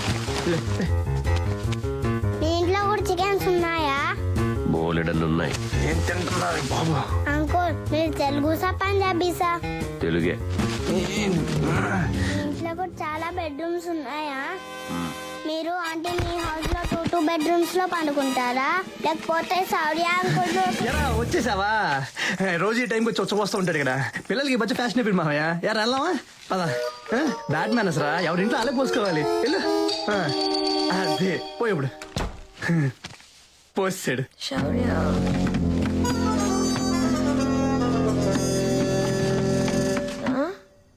మీ ఇంట్లో కూడా చికెన్స్ ఉన్నాయా? బోలెడన్ని ఉన్నాయి. ఏం తింటున్నారు బాబు? అంకుల్ మీరు తెలుగుసా పంజాబీసా? తెలుగే. మీ ఇంట్లో కూడా చాలా బెడ్రూమ్స్ ఉన్నాయా? మీరు అంటే మీ హౌస్ లో 2 bedrooms లో పండుకుంటారా, లేకపోతే సౌర్య అంకుల్? వచ్చేసావా? రోజు ఈ టైంకి వచ్చి వచ్చి ఉంటాడు కదా. పిల్లలకి మంచి ఫ్యాషన్ అయిపోయింది మామయ్య. యారు వెళ్దామా? పదా. బ్యాడ్ మ్యానర్స్ రా, ఎవరింట్లో అలా పోసుకోవాలి. వెళ్ళు. అదే పోయిప్పుడు పోసాడు.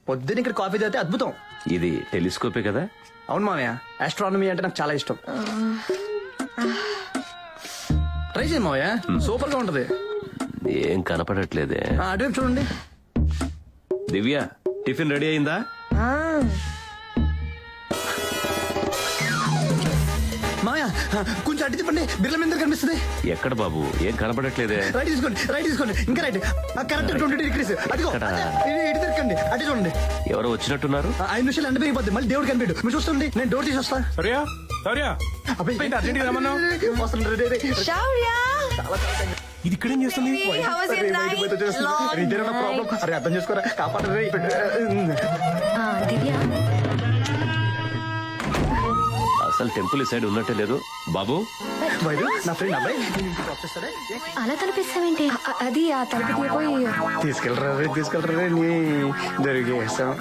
పొద్దున ఇక్కడ కాఫీ తాగితే అద్భుతం. ఇది టెలిస్కోపే కదా? అవును మామయ్య, ఆస్ట్రానమీ అంటే నాకు చాలా ఇష్టం. ట్రై చేయండి మామయ్య, సూపర్ గా ఉంటది. ఏం కనపడట్లేదే. అటువైపు చూడండి. దివ్య, టిఫిన్ రెడీ అయిందా? మామయ్య కొంచెం అడ్డు చెప్పండి, బిర్ల మీద కనిపిస్తుంది. ఎక్కడ బాబు? ఏం కనపడట్లేదే. రైట్ తీసుకోండి, రైట్ తీసుకోండి, ఇంకా రైట్. Correct 22 degrees. అదిగో ఇటు తిరగండి, అటు చూడండి. ఎవరో వచ్చినట్టున్నారు. 5 నిమిషాలు ఎండ పెరిగిపోద్ది, మళ్ళీ దేవుడు కనిపించడు. మీరు చూస్తుంది, నేను డోర్ తీసి వస్తా. ఇది ఇక్కడేం చేస్తుంది? అరే అర్థం చేసుకోరా, కాపాడరే. దివ్య, అసలు టెంపుల్ సైడ్ ఉన్నట్టే లేదు బాబు. నా ఫ్రెండ్ అబ్బాయి అలా కనిపిస్తావేంటి? అది ఆ తలుపు తీయపోయి. తీసుకెళ్ళరా నీ దొరికేసాం.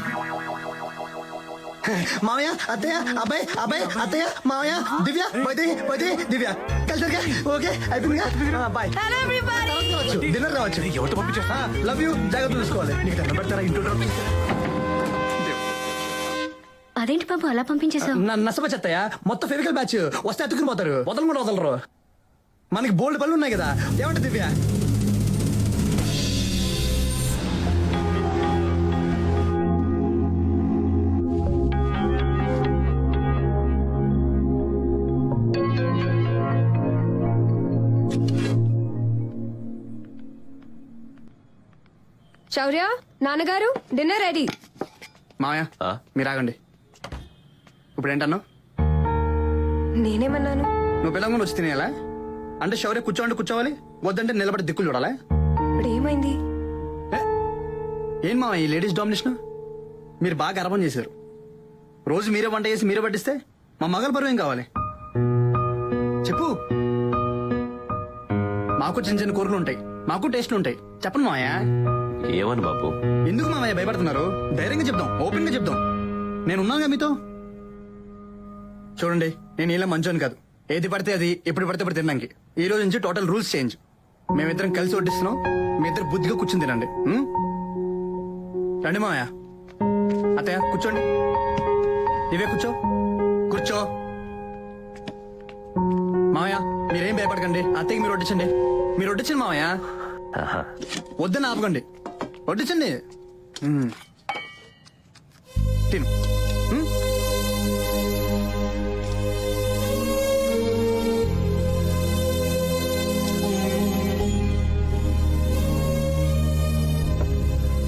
మామయ్య, అత్తయ్య, అబ్బాయి, అబ్బాయి, అత్తయ్య, మామయ్య, దివ్య, వైదే, దివ్య కలిసి ఓకే అయిపోయిందిగా. బాయ్. డిన్నర్ రావచ్చు. ఎవరితో పంపించా? Love you. జాగ్రత్త చూసుకోవాలి. నీకు దండం పెడతారా ఇంట్లో? అదేంటి బాబు అలా పంపించేశావు? నష్టప చెత్తయ్య, మొత్తం ఫెవికల్ బ్యాచ్ వస్తే అతుకుని పోతారు. వదలు కూడా వదలరు. మనకి బోల్డ్ పనులు ఉన్నాయి కదా. ఏమంటే దివ్య? శౌర్య, నాన్నగారు డిన్నర్ రెడీ. మామయ్య మీరు ఆగండి. ఇప్పుడు ఏంటన్నావు? నేనేమన్నాను? నువ్వు పిల్లలు వచ్చి తినేయాలా? అంటే శౌర్య కూర్చోండి కూర్చోవాలి, వద్దంటే నిలబడి దిక్కులు చూడాలా? ఇప్పుడు ఏమైంది? ఏం మామయ్య ఈ లేడీస్ డామినేషన్? మీరు బాగా అర్థం చేశారు. రోజు మీరే వంట చేసి మీరే పట్టిస్తే మా మగల బరువు ఏం కావాలి చెప్పు. మాకు చిన్న చిన్న కూరలు ఉంటాయి, మాకు టేస్ట్లు ఉంటాయి. చెప్పండి మామయ్య. ఏమని బాబు? ఎందుకు మామయ్య భయపడుతున్నారు? ధైర్యంగా చెప్దాం, ఓపెన్ గా చెప్దాం. నేను ఉన్నాగా మీతో. చూడండి, నేను ఇలా మంచోని కాదు. ఏది పడితే అది ఎప్పుడు పడితే అప్పుడు తినడానికి. ఈ రోజు నుంచి టోటల్ రూల్స్ చేంజ్. మేమిద్దరం కలిసి వడ్డిస్తున్నాం, మీ ఇద్దరు బుద్ధిగా కూర్చుని తినండి. రండి మామయ్య. అత్తయ్య కూర్చోండి. ఇవే కూర్చో కూర్చో. మామయ్య మీరేం భయపడకండి, అత్తయ్యకి మీరు వడ్డించండి. మీరు వడ్డించండి మామయ్య. వద్దని ఆపకండి, వడ్డించండి. తిను.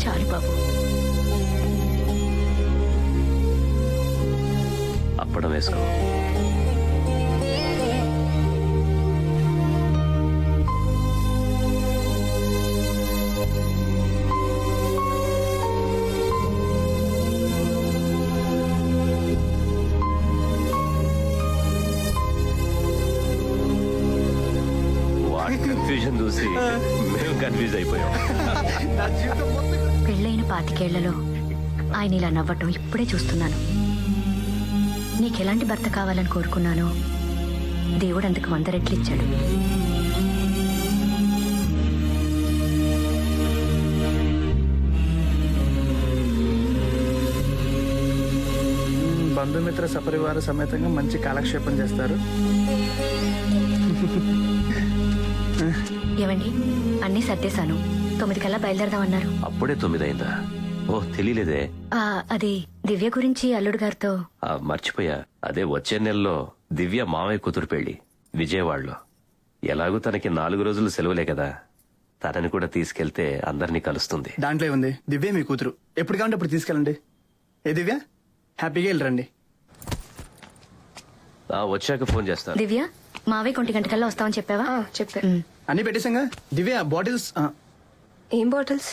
చాలు బాబు. అప్పడం వేసుకో. కన్ఫ్యూజన్ చూసి మేము కన్ఫ్యూజ్ అయిపోయాం. పెళ్ళైన 25 ఏళ్లలో ఆయన ఇలా నవ్వటం ఇప్పుడే చూస్తున్నాను. నీకెలాంటి భర్త కావాలని కోరుకున్నానో దేవుడు అందుకు 100 రెట్లు ఇచ్చాడు. బంధుమిత్ర సపరివార సమేతంగా మంచి కాలక్షేపం చేస్తారు. ఏమండి, అన్నీ సర్దేశాను. 9 కల్లా బయలుదేరదామన్నారు. అప్పుడే 9 అయిందా? ఓ తెలియలేదే. అది దివ్య గురించి అల్లుడు గారితో. మర్చిపోయా. అదే వచ్చే నెలలో దివ్య మామయ్య కూతురు పెళ్లి విజయవాడలో. ఎలాగూ తనకి 4 రోజులు సెలవులే కదా, తనని కూడా తీసుకెళ్తే అందరినీ కలుస్తుంది. దాంట్లో ఉంది. దివ్య మీ కూతురు. ఎప్పుడు కావాలంటే అప్పుడు తీసుకెళ్ళండి. ఏ దివ్య, హ్యాపీగా వెళ్ళరండి. వచ్చాక ఫోన్ చేస్తాను. దివ్య, మావే 1 గంటకల్లా వస్తామని చెప్పావా? చెప్పా. అన్ని పెట్టేసాగా. దివ్య బాటిల్స్. ఏం బాటిల్స్?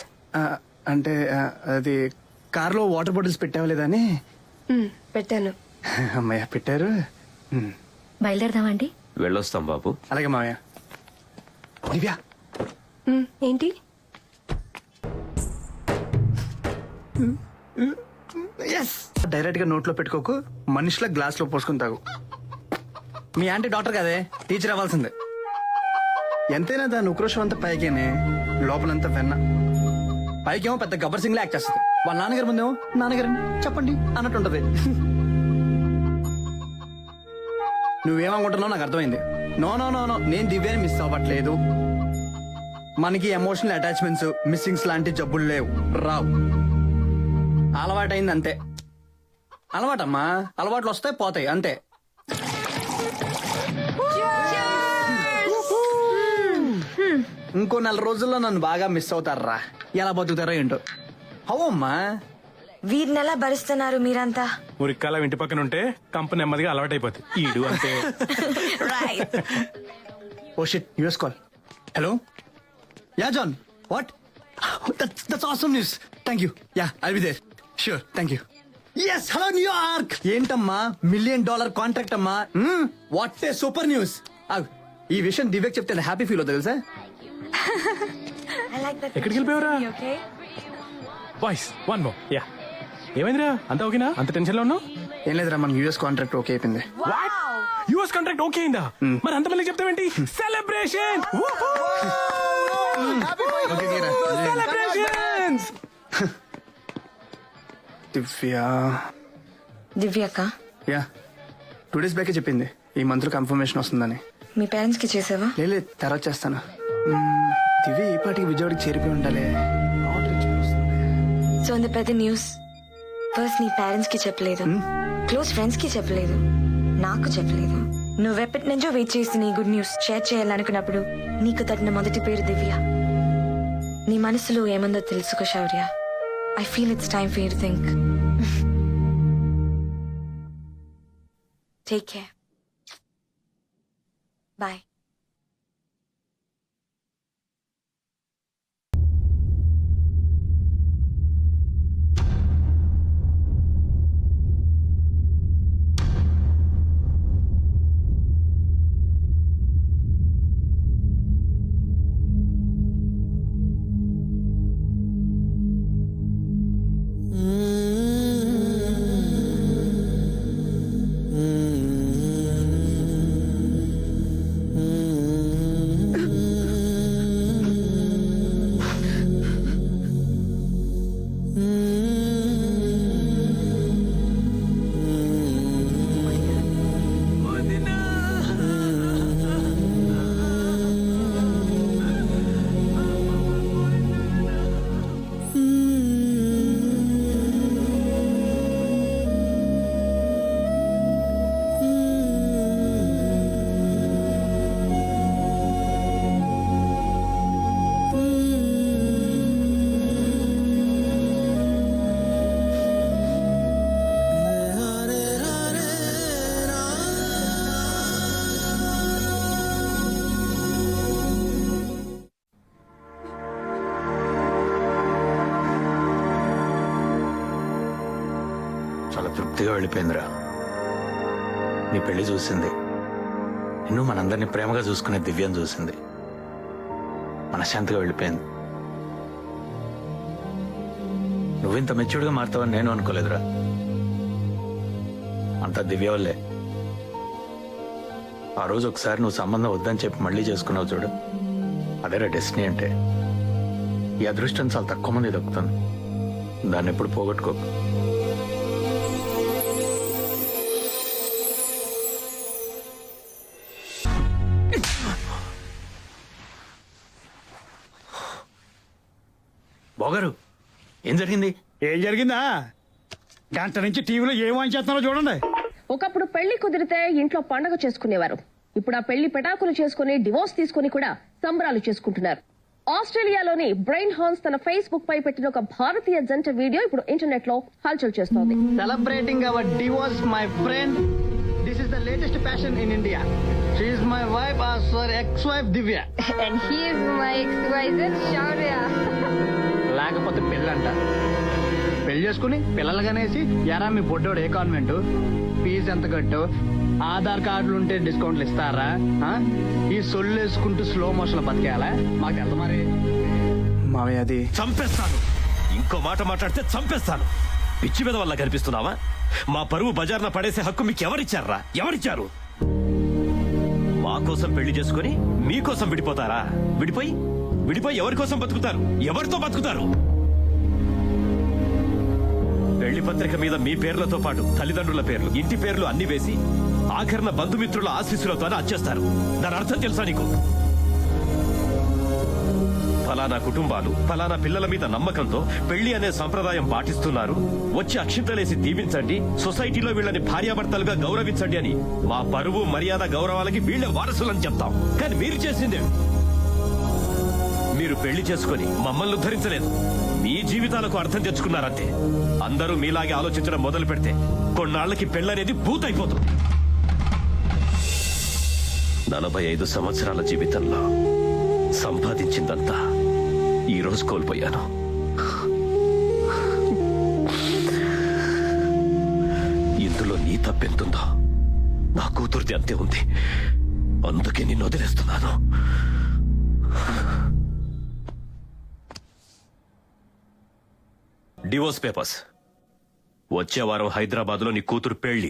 అంటే అది కార్లో వాటర్ బాటిల్స్ పెట్టావా లేదా అని. పెట్టాను. అమ్మయ్య పెట్టారు. బయలుదేరదామండి. వెళ్ళొస్తాం బాబు. అలాగే మావయ్య. దివ్య ఏంటి? డైరెక్ట్ గా నోట్లో పెట్టుకోకు, మనిషిలో గ్లాస్ లో పోసుకుని తాగు. మీ ఆంటీ డాక్టర్ కదే, టీచర్ అవ్వాల్సిందే. ఎంతైనా దాని ఉక్రోషం అంతా పైకేనే, లోపలంతా వెన్న. పైకేమో పెద్ద గబ్బర్ సింగ్ లా యాక్ట్ చేస్తుంది. వాళ్ళ నాన్నగారి ముందేమో నాన్నగారిని చెప్పండి అన్నట్టుంటది. నువ్వేమనుకుంటున్నావు నాకు అర్థమైంది. నో నో నో నో, నేను దివ్యాని మిస్ అవ్వట్లేదు. మనకి ఎమోషనల్ అటాచ్మెంట్స్, మిస్సింగ్స్ లాంటి జబ్బులు లేవు, రావు. అలవాటైంది అంతే. అలవాటమ్మా, అలవాట్లు వస్తాయి పోతాయి అంతే. ఇంకో 4 రోజుల్లో నన్ను బాగా మిస్ అవుతారా, ఎలా బతుకుతారో ఏంటో. అమ్మా, వీరిని ఎలా భరిస్తున్నారు మీరంతా? మురిక్కాల ఇంటి పక్కన ఉంటే కంపెనీ నెమ్మదిగా అలవాటైపోతుంది. ఈడు అంతే. Oh shit, US call. Hello, yeah John, what? That's awesome news. Thank you. Yeah, I'll be there. Sure, thank you. yes, hello New York. ఏంటమ్మా, $1 million కాంట్రాక్ట్ అమ్మా. What a super news. ఈ విషయం దివ్యకి చెప్తే హ్యాపీ ఫీల్ అవుతుంది తెలుసా. ఎక్కడికి వెళ్ళిపోయావురా? Voice 1 more. Yeah, ఏమైందిరా? అంత ఓకేనా? అంత టెన్షన్ లో ఉన్నావు? ఏం లేదురా, మన యూఎస్ కాంట్రాక్ట్ ఓకే అయిపోయింది. యూఎస్ కాంట్రాక్ట్ ఓకే అయిందా? మరి అంత మళ్ళీ చెప్తావేంటి? సెలబ్రేషన్. సెలబ్రేషన్స్. దివ్య అక్క, యా, 2 days బ్యాకే చెప్పింది ఈ మంత్ లో కన్ఫర్మేషన్ వస్తుందని. మీ పేరెంట్స్ కి చేసావా? లేదు, తర్వాత చేస్తాను. దివ్య ఈ పాటికి విజయవాడకి చేరిపోయి ఉండాలి. సో అంత పెద్ద న్యూస్ ఫస్ట్ నీ పేరెంట్స్ కి చెప్పలేదు, క్లోజ్ ఫ్రెండ్స్ కి చెప్పలేదు, నాకు చెప్పలేదు. నువ్వెప్పటి నుంచో వెయిట్ చేసి నీ గుడ్ న్యూస్ షేర్ చేయాలనుకున్నప్పుడు నీకు తట్టిన మొదటి పేరు దివ్య. నీ మనసులో ఏముందో తెలుసుకో శౌర్య. I feel it's time for you to think. Take care. Bye. పూర్తిగా వెళ్ళిపోయిందిరా. నీ పెళ్లి చూసింది, నిన్ను మనందరినీ ప్రేమగా చూసుకునే దివ్యం చూసింది, మనశ్శాంతిగా వెళ్ళిపోయింది. నువ్వింత మెచ్యూర్డ్గా మారుతావని నేను అనుకోలేదురా. అంతా దివ్య వల్లే. ఆ రోజు ఒకసారి నువ్వు సంబంధం వద్దని చెప్పి మళ్ళీ చేసుకున్నావు చూడు, అదేరా డెస్టినీ అంటే. ఈ అదృష్టం చాలా తక్కువ మంది దొక్కుతుంది, దాన్ని ఎప్పుడు పోగొట్టుకోకు. బాగారు, ఏం జరిగింది? ఏం జరిగిందా? గంట నుంచి టీవీలో ఏం వాయించేస్తున్నారో చూడండి. ఒకప్పుడు పెళ్లి కుదిరితే ఇంట్లో పండగ చేసుకునేవారు. ఇప్పుడు ఆ పెళ్లి పెటాకులు చేసుకుని డివోర్స్ తీసుకుని కూడా సంబరాలు చేసుకుంటున్నారు. ఆస్ట్రేలియాలోని బ్రైన్ హాన్స్ తన ఫేస్బుక్ పై పెట్టిన ఒక భారతీయ జంట వీడియో ఇప్పుడు ఇంటర్నెట్ లో హల్చల్ చేస్తోంది. Celebrating our divorce my friend. This is the latest fashion in India. She is my wife as your ex wife Divya. And he is my ex Shaurya. లేకపోతే పెళ్ళంట. పెళ్లి చేసుకుని పిల్లలు కనేసి ఎరా మీ బొడ్డోడు ఏ కాన్వెంట్, ఫీజు ఎంత కట్టు, ఆధార్ కార్డులు ఉంటే డిస్కౌంట్లు ఇస్తారా, ఈ సొల్లు వేసుకుంటూ స్లో మోషన్ లో బతికేయాలా? మాకు ఎంత మరి? మావయ్య అది చంపేస్తాను. ఇంకో మాట మాట్లాడితే చంపేస్తాను. పిచ్చి మీద వల్ల కనిపిస్తున్నావా? మా పరువు బజార్న పడేసే హక్కు మీకు ఎవరిచ్చారా? ఎవరిచ్చారు? మా కోసం పెళ్లి చేసుకుని మీకోసం విడిపోతారా? విడిపోయి ఎవరి కోసం బతుకుతారు? ఎవరితో బతుకుతారు? పెళ్లి పత్రిక మీద మీ పేర్లతో పాటు తల్లిదండ్రుల పేర్లు, ఇంటి పేర్లు అన్ని వేసి ఆఖరణ బంధుమిత్రుల ఆశీస్సులతోనే అచ్చేస్తారు. దాని అర్థం తెలుసా నీకు? ఫలానా కుటుంబాలు ఫలానా పిల్లల మీద నమ్మకంతో పెళ్లి అనే సంప్రదాయం పాటిస్తున్నారు, వచ్చి అక్షింతలేసి దీవించండి, సొసైటీలో వీళ్ళని భార్యాభర్తలుగా గౌరవించండి అని మా పరువు మర్యాద గౌరవాలకి వీళ్ళ వారసులని చెప్తాం. కానీ మీరు చేసిందే, మీరు పెళ్లి చేసుకుని మమ్మల్ని ఉద్ధరించలేదు, మీ జీవితాలకు అర్థం తెచ్చుకున్నారంతే. అందరూ మీలాగే ఆలోచించడం మొదలు పెడితే కొన్నాళ్లకి పెళ్ళనేది పూర్తయిపోతుంది. 45 సంవత్సరాల జీవితంలో సంపాదించిందంతా ఈ రోజు కోల్పోయాను. ఇందులో నీ తప్పెంతుందో నా కూతురుది అంతే ఉంది. అందుకే నిన్ను వదిలేస్తున్నాను. Divorce papers. వచ్చే వారం హైదరాబాద్ లో నీ కూతురు పెళ్లి.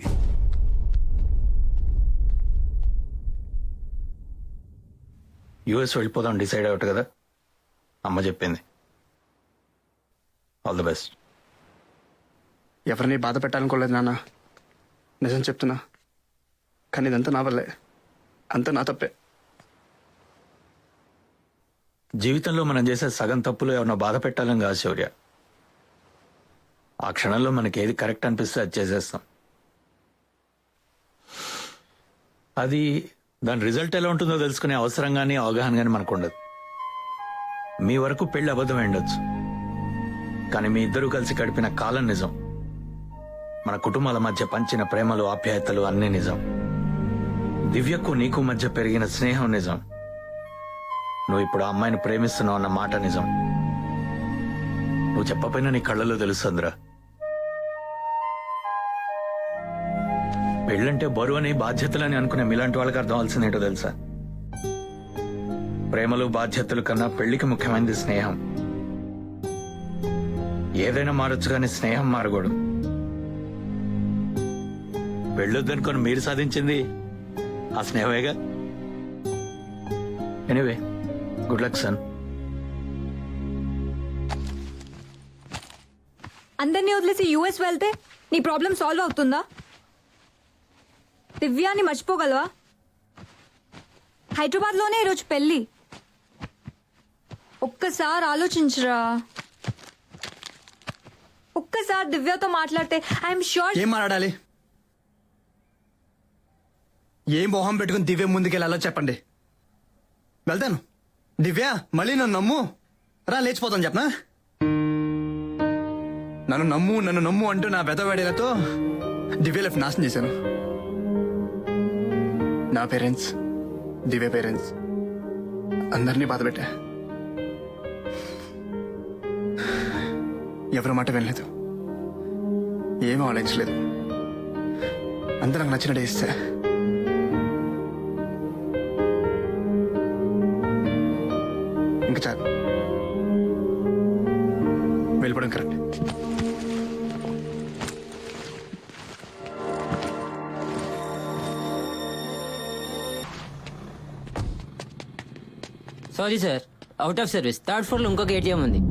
యుఎస్ వెళ్ళిపోదాం డిసైడ్ అవుట్ కదా, అమ్మ చెప్పింది. All the best. ఎవరిని బాధ పెట్టాలనుకోలేదు నాన్న, నిజం చెప్తున్నా. కానీ ఇదంతా నా వల్లే, అంతా నా తప్పే. జీవితంలో మనం చేసే సగం తప్పులు ఎవరినో బాధ పెట్టాలని కాదు శౌర్య. ఆ క్షణంలో మనకి ఏది కరెక్ట్ అనిపిస్తే అది చేసేస్తాం. అది దాని రిజల్ట్ ఎలా ఉంటుందో తెలుసుకునే అవసరం కానీ అవగాహన కానీ మనకు ఉండదు. మీ వరకు పెళ్లి అబద్ధం ఉండొచ్చు, కానీ మీ ఇద్దరూ కలిసి గడిపిన కాలం నిజం. మన కుటుంబాల మధ్య పంచిన ప్రేమలు ఆప్యాయతలు అన్నీ నిజం. దివ్యకు నీకు మధ్య పెరిగిన స్నేహం నిజం. నువ్వు ఇప్పుడు ఆ అమ్మాయిని ప్రేమిస్తున్నావు అన్న మాట నిజం. నువ్వు చెప్పపోయినా నీ కళ్ళలో తెలుస్తుందిరా. పెళ్ళంటే బరువని బాధ్యతలని అనుకునే మీలాంటి వాళ్ళకి అర్థం అవ్వాల్సిందేంటో తెలుసా? ప్రేమలు బాధ్యతలు కన్నా పెళ్లికి ముఖ్యమైనది స్నేహం. ఏదైనా మారొచ్చు కానీ స్నేహం మారకూడదు. పెళ్ళొద్దనుకొని మీరు సాధించింది ఆ స్నేహమేగా. Anyway, good luck son. అందరినీ వదిలేసి యూఎస్ వెళ్తే నీ ప్రాబ్లం సాల్వ్ అవుతుందా? దివ్యాన్ని మర్చిపోగలవా? హైదరాబాద్ లోనే ఈరోజు పెళ్లి. ఒక్కసారి ఆలోచించరా. ఒక్కసారి దివ్యతో మాట్లాడితే ఐఎమ్ షూర్. ఏం మాట్లాడాలి? ఏం మొహం పెట్టుకుని దివ్య ముందుకెళ్ళాలో చెప్పండి, వెళ్తాను. దివ్య మళ్ళీ నన్ను నమ్ము రా, లేచిపోతాను చెప్పనా? నన్ను నమ్ము అంటూ నా బెదవాడేలతో దివ్య లైఫ్ నాశనం చేశాను. నా పేరెంట్స్, దివ్య పేరెంట్స్ అందరినీ బాధ పెట్టా. ఎవరి మాట వినలేదు, ఏమీ ఆలోచించలేదు. అంతా నాకు నచ్చినట్టు ఇస్తే ఇంకా చాలు. వెళ్ళిపోవడం correct. Sorry sir, out of service. Third floor లో ఇంకొక ఏటీఎం ఉంది.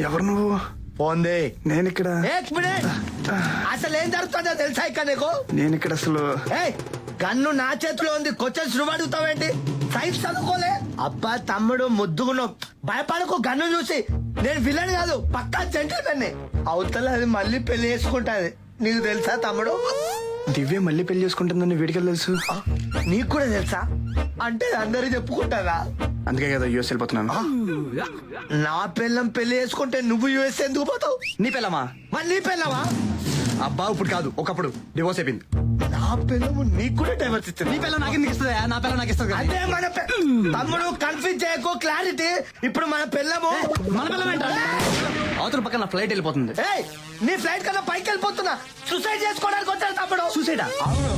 ఎవరు నువ్వు? పోంది. నేను ఇక్కడ అసలు ఏం జరుగుతుందో తెలుసా ఇక్కడ నీకు? నేను ఇక్కడ అసలు ఏయ్, గన్ను నా చేతిలో ఉంది. క్వశ్చన్స్ నువ్వు అడుగుతావేంటి? సైన్స్ చదువుకోలే? అబ్బా తమ్ముడు ముద్దుగున్నావు. భయపడకు. గన్ను చూసి నేను విలన్ కాదు, పక్కా జెంటిల్మెన్. అవతల అది మళ్ళీ పెళ్లి చేసుకుంటాది. నీకు తెలుసా తమ్ముడు? దివ్య మళ్ళీ పెళ్లి చేసుకుంటుందని వీడికి తెలుసు. నీకు కూడా తెలుసా? అంటే అందరూ చెప్పుకుంటారా? అందుకే కదా యూఎస్ వెళ్ళిపోతున్నాను. నా పిల్లం పెళ్లి చేసుకుంటే నువ్వు యూఎస్ ఎందుకు పోతావు? నీ పిల్లమా? మరి నీ పిల్లమా? అబ్బా ఇప్పుడు కాదు, ఒకప్పుడు డివోర్స్ అయిపోయింది. నా పిల్లము నీకు కూడా డైవర్స్ ఇస్తుంది. నీ పిల్ల నాకు ఎందుకు ఇస్తుంది? నా పిల్ల నాకు ఇస్తుంది. అదే మన తమ్ముడు కన్ఫ్యూజ్ చేయకు. క్లారిటీ. ఇప్పుడు మన పిల్లము మన పిల్లం ఏంటా? అవతల పక్కన ఫ్లైట్ వెళ్ళిపోతుంది. ఏయ్, నీ ఫ్లైట్ కన్నా పైకి వెళ్ళిపోతున్నా. సూసైడ్ చేసుకోవడానికి వచ్చాడు తమ్ముడు. సూసైడా? అవును.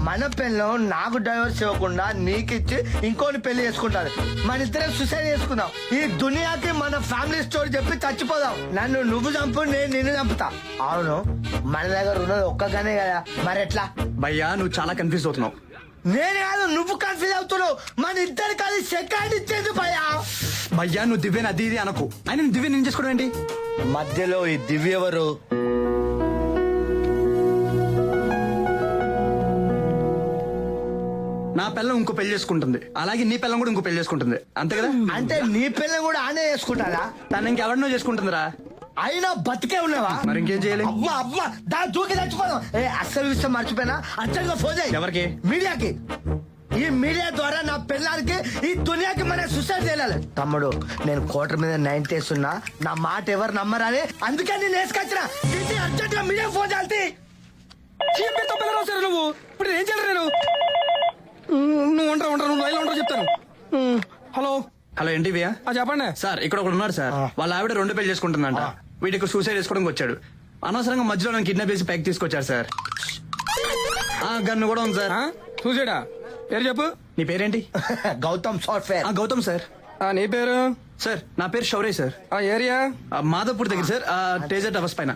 మన పిల్లం నాకు డైవర్స్ ఇవ్వకుండా నీకిచ్చి ఇంకోని పెళ్లి చేసుకుంటారు. మన ఇద్దరం సూసైడ్ చేసుకుందాం. ఈ దునియాకి మన ఫ్యామిలీ స్టోరీ చెప్పి చచ్చిపోదాం. నన్ను నువ్వు చంపు, నేను నిన్ను చంపుతా. అవును, మన దగ్గర ఉన్నది ఒక్కగానే కదా, మరి ఎట్లా? భయ్యా నువ్వు చాలా కన్ఫ్యూజ్ అవుతున్నావు. నేను కాదు, నువ్వు కన్ఫ్యూజ్ అవుతున్నావు. మన ఇద్దరు కలిసి సెకండ్ ఇచ్చేది భయ్యా. భయ్యా నువ్వు దివ్యని అది ఇది అనకు. ఆయన నేను దివ్య నేను చేసుకోవడం ఏంటి? మధ్యలో ఈ దివ్య ఎవరు? నా పిల్లం ఇంకో పెళ్లి చేసుకుంటుంది, అలాగే నీ పిల్లం కూడా ఇంకో పెళ్లి చేసుకుంటుంది. అంతే కదా? అంటే నీ పిల్లం కూడా ఆనే చేసుకుంటారా? తను ఇంకెవరినో చేసుకుంటుందిరా. అయినా బతికే ఉన్నావా? మరి ఇంకేం చేయాలి? అమ్మా అమ్మా, దాని దూకి చచ్చిపోదాం. అసలు విషయం మర్చిపోయినా. అర్జెంట్గా ఫోన్ చేయి. ఎవరికి? మీడియాకి. ఈ మీడియా ద్వారా నా పిల్లలకి ఈ దునియాకి మన సూసైడ్ చేయాలి. తమ్ముడు, నేను కోటర్ మీద 90 వేస్తున్నా. నా మాట ఎవరు నమ్మరాని, అందుకే నేను వేసుకొచ్చిన. అర్జెంట్ గా మీడియా ఫోన్ చేయాలి. నువ్వు ఇప్పుడు ఏం చేయాలి? నేను నువ్వు ఉంటా నువ్వు లైన్ ఉంటా చెప్తాను. హలో హలో ఏంటి చెప్పండి సార్. ఇక్కడ ఒకడు ఉన్నాడు సార్. వాళ్ళ ఆవిడ 2 పెళ్లి చేసుకుంటుందంట. వీడికి సూసైడ్ చేసుకోవడానికి వచ్చాడు. అనవసరంగా మధ్యలో నన్ను కిడ్నాప్ చేసి పైకి తీసుకొచ్చారు సార్. గన్ను కూడా ఉంది సార్. సూసైడా? పేరు చెప్పు. నీ పేరేంటి? గౌతమ్ సాఫ్ట్వేర్. గౌతమ్ సార్. నీ పేరు? సార్ నా పేరు శౌర్య సార్. ఏరియా మాధవపూర్ దగ్గర సార్. టేజర్ టవర్స్ పైన.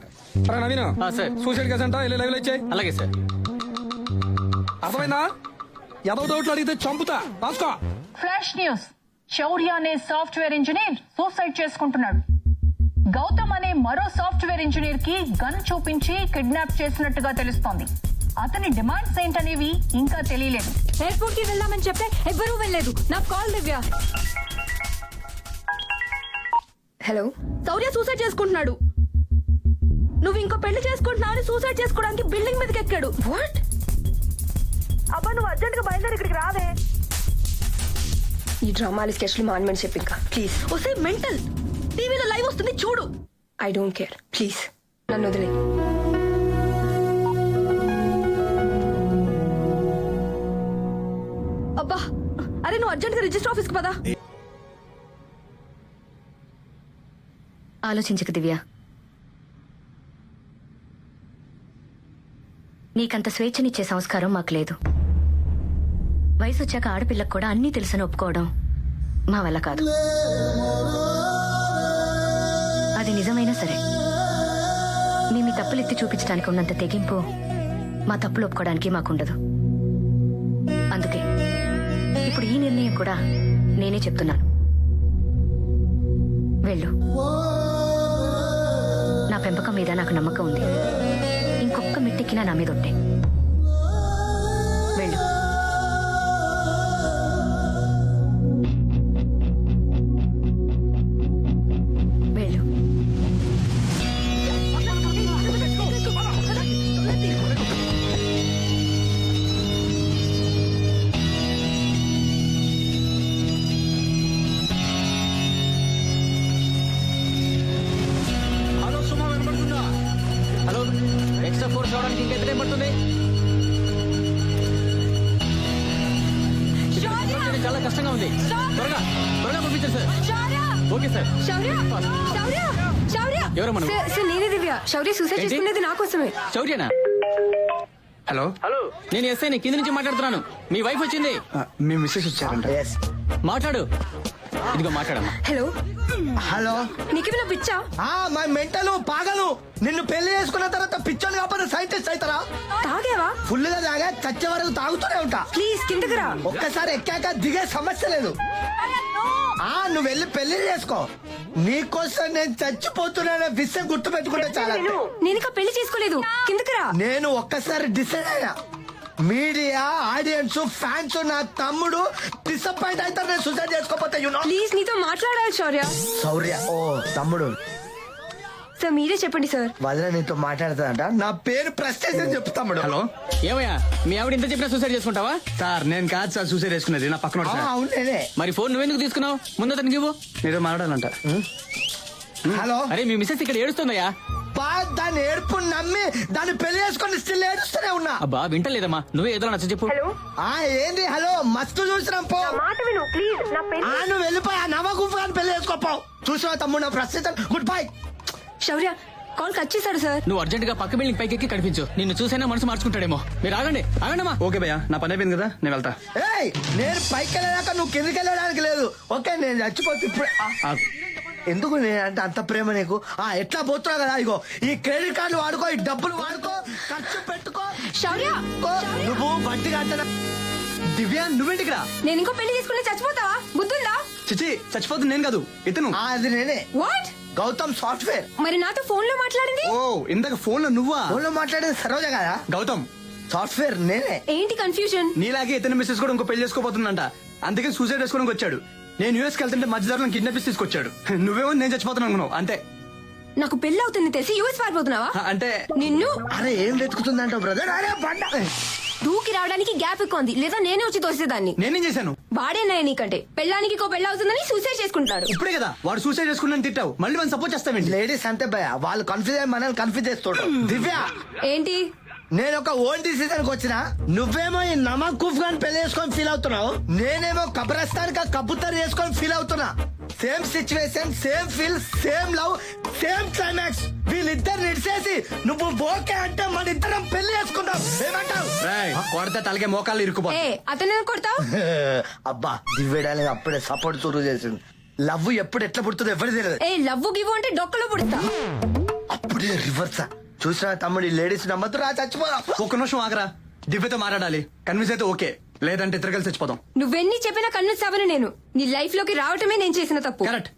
నవీన్ సార్, సూసైడ్ కేసు అంట. లైవ్ లో ఇచ్చాయి. అలాగే సార్. అర్థమైందా? ఏదో డౌట్లు అడిగితే చంపుతా. రాసుకో. Flash news. శౌర్య అనే సాఫ్ట్వేర్ ఇంజనీర్ సూసైడ్ చేసుకుంటున్నాడు. గౌతమ్ అనే మరో సాఫ్ట్వేర్ ఇంజనీర్ కి గన్ చూపించి కిడ్నాప్ చేసినట్టుగా తెలుస్తోంది. అతని డిమాండ్స్ ఏంటనేవి ఇంకా తెలియలేదు. ఎయిర్పోర్ట్ కి వెళ్దామని చెప్తే ఎవ్వరూ వెళ్ళలేదు. నా కాల్ దివ్య. హలో, శౌర్య సూసైడ్ చేసుకుంటున్నాడు. నువ్వు ఇంకో పెళ్లి చేసుకుంటున్నావు అని సూసైడ్ చేసుకోవడానికి బిల్డింగ్ మీదకి ఎక్కాడు. వాట్? అబ్బా నువ్వు అర్జెంట్ గా బయలుదేరి ఇక్కడికి రాదే. ఈ డ్రామాలు స్కెచ్లు మానమని చెప్పి ఇంకా ప్లీజ్. వస్తే మెంటల్. టీవీలో లైవ్ వస్తుంది చూడు. ఐ డోంట్ కేర్, ప్లీజ్ నన్ను వదిలే. అబ్బా అరే నువ్వు అర్జెంట్ గా రిజిస్టర్ ఆఫీస్ కి పదా. ఆలోచించకు దివ్య. నీకంత స్వేచ్ఛనిచ్చే సంస్కారం మాకు లేదు. వయసు వచ్చాక ఆడపిల్లకు కూడా అన్నీ తెలుసని ఒప్పుకోవడం మా వల్ల కాదు. అది నిజమైనా సరే మీ తప్పులెత్తి చూపించడానికి ఉన్నంత తెగింపు మా తప్పులు ఒప్పుకోవడానికి మాకుండదు. అందుకే ఇప్పుడు ఈ నిర్ణయం కూడా నేనే చెప్తున్నాను. వెళ్ళు. నా పెంపకం మీద నాకు నమ్మకం ఉంది. ఇంకొక్క మిట్టెక్కినా నా మీద ఉంటే వెళ్ళు. వెళ్ళు. హలో సుమా, వినపడుతుందా? ఎక్స్ట్రా ఫోర్స్ రావడానికి ఇంకా ఎంత టైం పడుతుంది? చాలా కష్టంగా ఉంది. త్వరగా త్వరగా పంపించండి సార్. Okay sir. ఎవరమ్మా నువ్వు? సార్ నేనే దివ్య. శౌర్య సూసైడ్ ఏంటి? చేసుకునేది నా కోసమే. శౌర్యనా? హలో హలో, నేను ఎస్ఐని కింద నుంచి మాట్లాడుతున్నాను. మీ వైఫ్ వచ్చింది. మీ మిస్సెస్ వచ్చారంట. మాట్లాడు. ఇదిగో మాట్లాడమ్మా. హలో హలో, నీకేమైనా పిచ్చా? మా మెంటలు పాగలు. నిన్ను పెళ్లి చేసుకున్న తర్వాత పిచ్చోలు కాకపోతే సైంటిస్ట్ అవుతారా? తాగేవా? ఫుల్ గా తాగా చచ్చే వరకు తాగుతూనే ఉంటా. ప్లీజ్ కిందకి రా. ఒక్కసారి ఎక్కాక దిగే సమస్య లేదు. నువ్వు వెళ్ళి పెళ్లి చేసుకో. నీకోసం నేను చచ్చిపోతున్నానే విషయం గుర్తు పెట్టుకుంటే చాలా. నేను ఇంకా పెళ్లి చేసుకోలేదు. కిందకి రా. నేను ఒక్కసారి డిసైడ్ అయ్యా. మీడియా, ఆడియన్స్, ఫ్యాన్స్, నా తమ్ముడు డిసప్పాయింట్ అవుతారు నేను సూసైడ్ చేసుకోపోతే. ప్లీజ్ నీతో మాట్లాడాలి శౌర్య. శౌర్య, ఓ తమ్ముడు. సార్ మీరే చెప్పండి సార్. వదిన నీతో మాట్లాడుతుందంట. నా పేరు ప్రెస్టేజ్ అని చెప్పు తమ్ముడు. హలో, ఏమయ్యా మీ ఆవిడ ఇంత చెప్పినా సూసైడ్ చేసుకుంటావా? సార్ నేను కాదు సార్ సూసైడ్ చేసుకునేది, నా పక్కన వాడు సార్. అవును నేనే. మరి ఫోన్ నువ్వెందుకు తీసుకున్నావు? ముందు అతనికి ఇవ్వు. మీతో మాట్లాడాలంట. హలో. అరే మీ మిస్సెస్ ఇక్కడ ఏడుస్తుందయ్యా. దాన్ని ఏడుపు నమ్మి దాన్ని పెళ్లి చేసుకుని స్టిల్ ఏడుస్తూనే ఉన్నా. అబ్బా వింటలేదమ్మా, నువ్వే ఏదో నచ్చ చెప్పు. ఏంది హలో, మస్తు చూసినాం పో. నువ్వు వెళ్ళిపోయా నవ గుఫాన్ని పెళ్లి చేసుకోపోవు. చూసినా తమ్ముడు నా ప్రస్తుతం. Goodbye. Shaurya call cut చేశాడు సార్. నువ్వు అర్జెంట్ గా పక్క బిల్డింగ్ పైకి ఎక్కి కనిపించు. నిన్ను చూసైనా మనసు మార్చుకుంటాడేమో. మీరు ఆగండి ఆగండమ్మా. ఓకే భయ్యా, నా పని అయిపోయింది కదా, నేను వెళ్తా. ఏయ్, నేను పైకి వెళ్ళాక నువ్వు కిందకి వెళ్ళడానికి లేదు. ఓకే నేను చచ్చిపోతే ఇప్పుడు. ఎందుకు నేను అంటే అంత ప్రేమ నీకు? ఎట్లా పోతున్నావు కదా, ఇగో ఈ క్రెడిట్ కార్డు వాడుకో, ఈ డబ్బులు వాడుకో, ఖర్చు పెట్టుకో. శౌర్య నువ్వు వడ్డీ కట్టిన. దివ్య నువ్వేంటికి రా? నేను ఇంకో పెళ్లి చేసుకుని చచ్చిపోతావా? బుద్ధుందా? చిచి చచ్చిపోతుంది నేను కాదు, ఇతను. అది నేనే. వాట్? గౌతమ్ సాఫ్ట్వేర్. మరి నాతో ఫోన్ లో మాట్లాడింది? ఓ ఇందాక ఫోన్ లో నువ్వా? ఫోన్ లో మాట్లాడేది సరోజ కదా. గౌతమ్ సాఫ్ట్వేర్ నేనే. ఏంటి కన్ఫ్యూజన్? నీలాగే ఇతని మిస్సెస్ కూడా ఇంకో పెళ్లి చేసుకోపోతుందంట. అందుకే సూసైడ్ చేసుకోవడానికి వచ్చాడు. నేను యూఎస్కి వెళ్తుంటే మధ్యదారులను కిడ్నాప్ తీసుకొచ్చాడు. నువ్వేమో నేను చచ్చిపోతున్నాను అనుకున్నావు అంతే. నాకు పెళ్లి అవుతుంది తెలిసి యూఎస్ పారిపోతున్నావా? అంటే నిన్ను. అరే ఏం వెతుకుతుందంటావు బ్రదర్? అరే బండ దూకి రావడానికి గ్యాప్ ఎక్కువ ఉంది, లేదా నేనే వచ్చి తోసేదాన్ని. నేనేం చేశాను? వాడేనాయ నీకంటే పెళ్ళానికి ఇంకో పెళ్ళి అవుతుందని సూసైడ్ చేసుకుంటున్నాడు. ఇప్పుడే కదా వాడు సూసైడ్ చేసుకున్నాను తిట్టావు, మళ్ళీ మనం సపోర్ట్ చేస్తావేంటి? లేడీస్ అంతే భయ, వాళ్ళు కన్ఫ్యూజ్ అయ్యి మనల్ని కన్ఫ్యూజ్ చేస్తుంటారు. దివ్య ఏంటి? నేను ఒక ఓన్ డిసిజన్ కి వచ్చిన. నువ్వేమో ఈ నమక్కుఫ్ గాని పెళ్లి చేసుకొని ఫీల్ అవుతున్నావు, నేనేమో కబ్రస్తాన్ కా కబూతర్ చేసుకొని ఫీల్ అవుతున్నా. Same situation, same feel, same love, same climax. వీళ్ళిద్దరు నిడిసేసి నువ్వు ఓకే అంటే మన ఇద్దరం పెళ్లి చేసుకుందాం. ఏమంటావు? కొడితే తలకే మోకాళ్ళు ఇరుక్కుపో. అతను కొడతావు? అబ్బా దివ్యడానికి అప్పుడే సపోర్ట్ చురువు చేసింది. లవ్ ఎప్పుడు ఎట్లా పుడుతుందో ఎవరు తెలియదు. లవ్ గివ్ అంటే డొక్కలో పుడతా. అప్పుడే రివర్సా. చూసినా తమ్ముడు, లేడీస్ నమ్మద్దు రా, చచ్చిపోదాం. ఒక్క నిమిషం ఆగరా, దివ్యతో మాట్లాడాలి. కన్విన్స్ అయితే ఓకే, లేదంటే ఇద్దరు కలిసి చచ్చిపోదాం. నువ్వెన్ని చెప్పినా కన్విన్స్ అవ్వను నేను. నీ లైఫ్ లోకి రావటమే నేను చేసిన తప్పు. కరెక్ట్.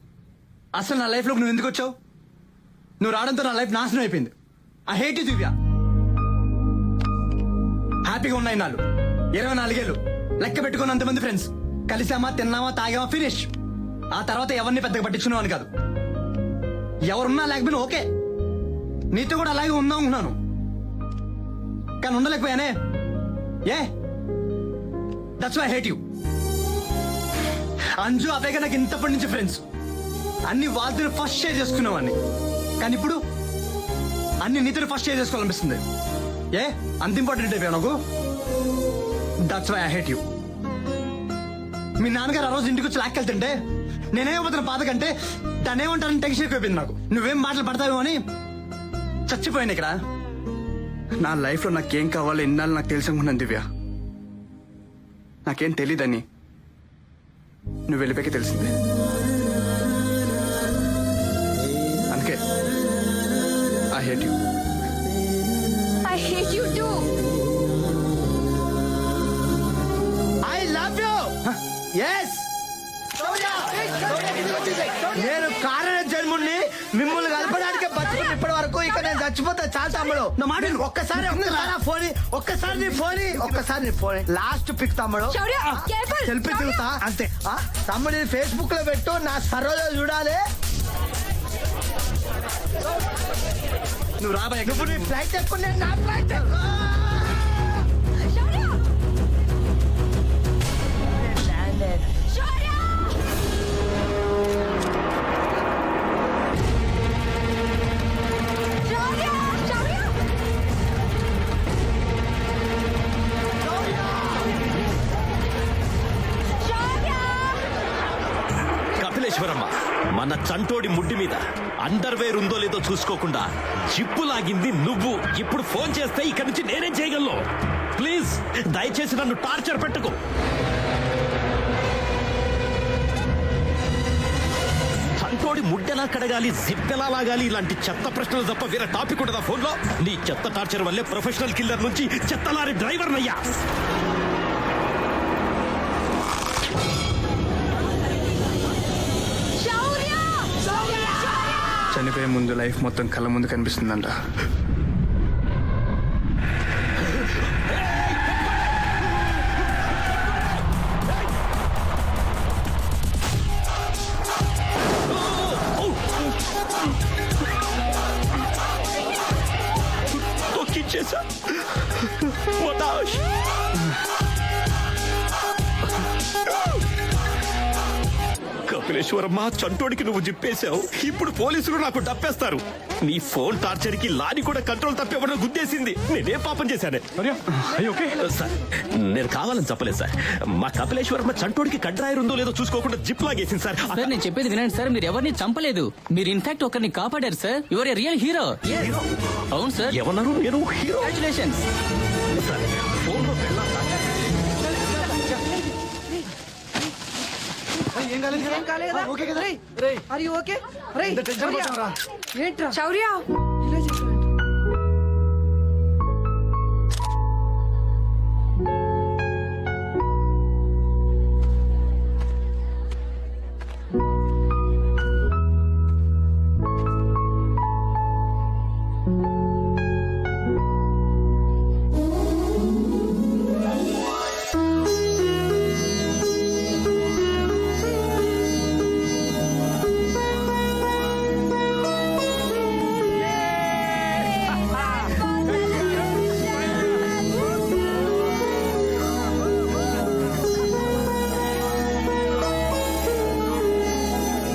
అసలు నా లైఫ్ లోకి నువ్వు ఎందుకు వచ్చావు? నువ్వు రావడంతో నా లైఫ్ నాశనం అయిపోయింది. ఐ హేట్ యు దివ్య. హ్యాపీగా ఉన్నాయి నాలు 24 ఏళ్ళు లెక్క పెట్టుకున్నంత మంది ఫ్రెండ్స్, కలిసామా, తిన్నామా, తాగామా, ఫినిష్. ఆ తర్వాత ఎవరిని పెద్దగా పట్టించుకున్నావు అని కాదు. ఎవరున్నా లేకపోయినా ఓకే, నీతో కూడా అలాగే ఉందాం అనుకున్నాను, కానీ ఉండలేకపోయానే. ఏ that's why I hate you. Anju అవేగా నాకు ఇంతప్పటి నుంచి ఫ్రెండ్స్. అన్ని వాళ్ళతో ఫస్ట్ షేర్ చేసుకునేవాడిని, కానీ ఇప్పుడు అన్ని నీతో ఫస్ట్ షేర్ చేసుకోవాలనిపిస్తుంది. ఏ అంత ఇంపార్టెంట్ అయిపోయా నాకు. That's why I hate you. మీ నాన్నగారు ఆ రోజు ఇంటికి వచ్చి లాక్కెళ్తుంటే నేనేమవుతున్న బాధ కంటే దాన్ని ఏమంటారని టెన్షన్ ఎక్కువైపోయింది నాకు. నువ్వేం మాటలు పడతావు అని చచ్చిపోయాను ఇక్కడ. నా లైఫ్ లో నాకేం కావాలో ఎన్నాళ్ళు నాకు తెలిసి అనుకున్నాను దివ్య. నాకేం తెలీదని నువ్వు వెళ్ళిపోయాక తెలిసిందే. అందుకే I hate you. I hate you too. I love you. Yes. నేను కారణ జన్ముడిని, మిమ్మల్ని కలపడానికి బతుకుని ఇప్పటి వరకు. ఇక నేను చచ్చిపోతా చాలా తమ్ముడు. నా మాట ఒక్కసారి నీ ఫోన్ లాస్ట్ పిక్ తమ్ముడు. సెల్ఫీ తిరుగుతా అంతే. తమ్ముడు ఫేస్బుక్ లో పెట్టు, నా సరోజ చూడాలి. నువ్వు రాబాయ్. నువ్వు నీ ఫ్లైట్ ఎక్కువ, నేను నా ఫ్లైట్ మన చంటోడి ముడ్డి మీద అండర్వేర్ ఉందో లేదో చూసుకోకుండా జిప్పు లాగింది నువ్వు. ఇప్పుడు ఫోన్ చేస్తే ఇక్కడి నుంచి నేనేం చేయగలను? ప్లీజ్ దయచేసి నన్ను టార్చర్ పెట్టకు. చంటోడి ముడ్డెలా కడగాలి, జిప్ ఎలా లాగాలి, ఇలాంటి చెత్త ప్రశ్నలు తప్ప వేరే టాపిక్ ఉండదా ఫోన్ లో? నీ చెత్త టార్చర్ వల్లే ప్రొఫెషనల్ కిల్లర్ నుంచి చెత్త లారీ డ్రైవర్ నయ్యా. చనిపోయే ముందు లైఫ్ మొత్తం కళ్ళ ముందు కనిపిస్తుందంట. తొక్కిచ్చేసా. మతాష్. కపిలేశ్వరమ్మ, చంటోడికి నువ్వు జిప్పేశావు. ఇప్పుడు పోలీసులు నాకు డప్పేస్తారు. నీ ఫోన్ టార్చర్ కి లారీ కూడా కంట్రోల్ తప్పేవడం గుద్దేసింది. నేనేం పాపం చేశానే? సార్, నేను కావాలని చెప్పలేదు సార్. మా కపిలేశ్వరమ్మ చంటోడికి కడ్రాయర్ ఉందో లేదో చూసుకోకుండా జిప్ లాగేసింది సార్. సార్ నేను చెప్పేది వినండి సార్, మీరు ఎవరిని చంపలేదు. మీరు ఇన్ఫాక్ట్ ఒకరిని కాపాడారు sir. Your A real hero. అవును సార్. ఎవరన్నారు? నేను హీరో. Congratulations sir. ఫోన్ లో ఏం కాలేదు కదా? ఓకే కదా? అరే ఓకే. శౌర్య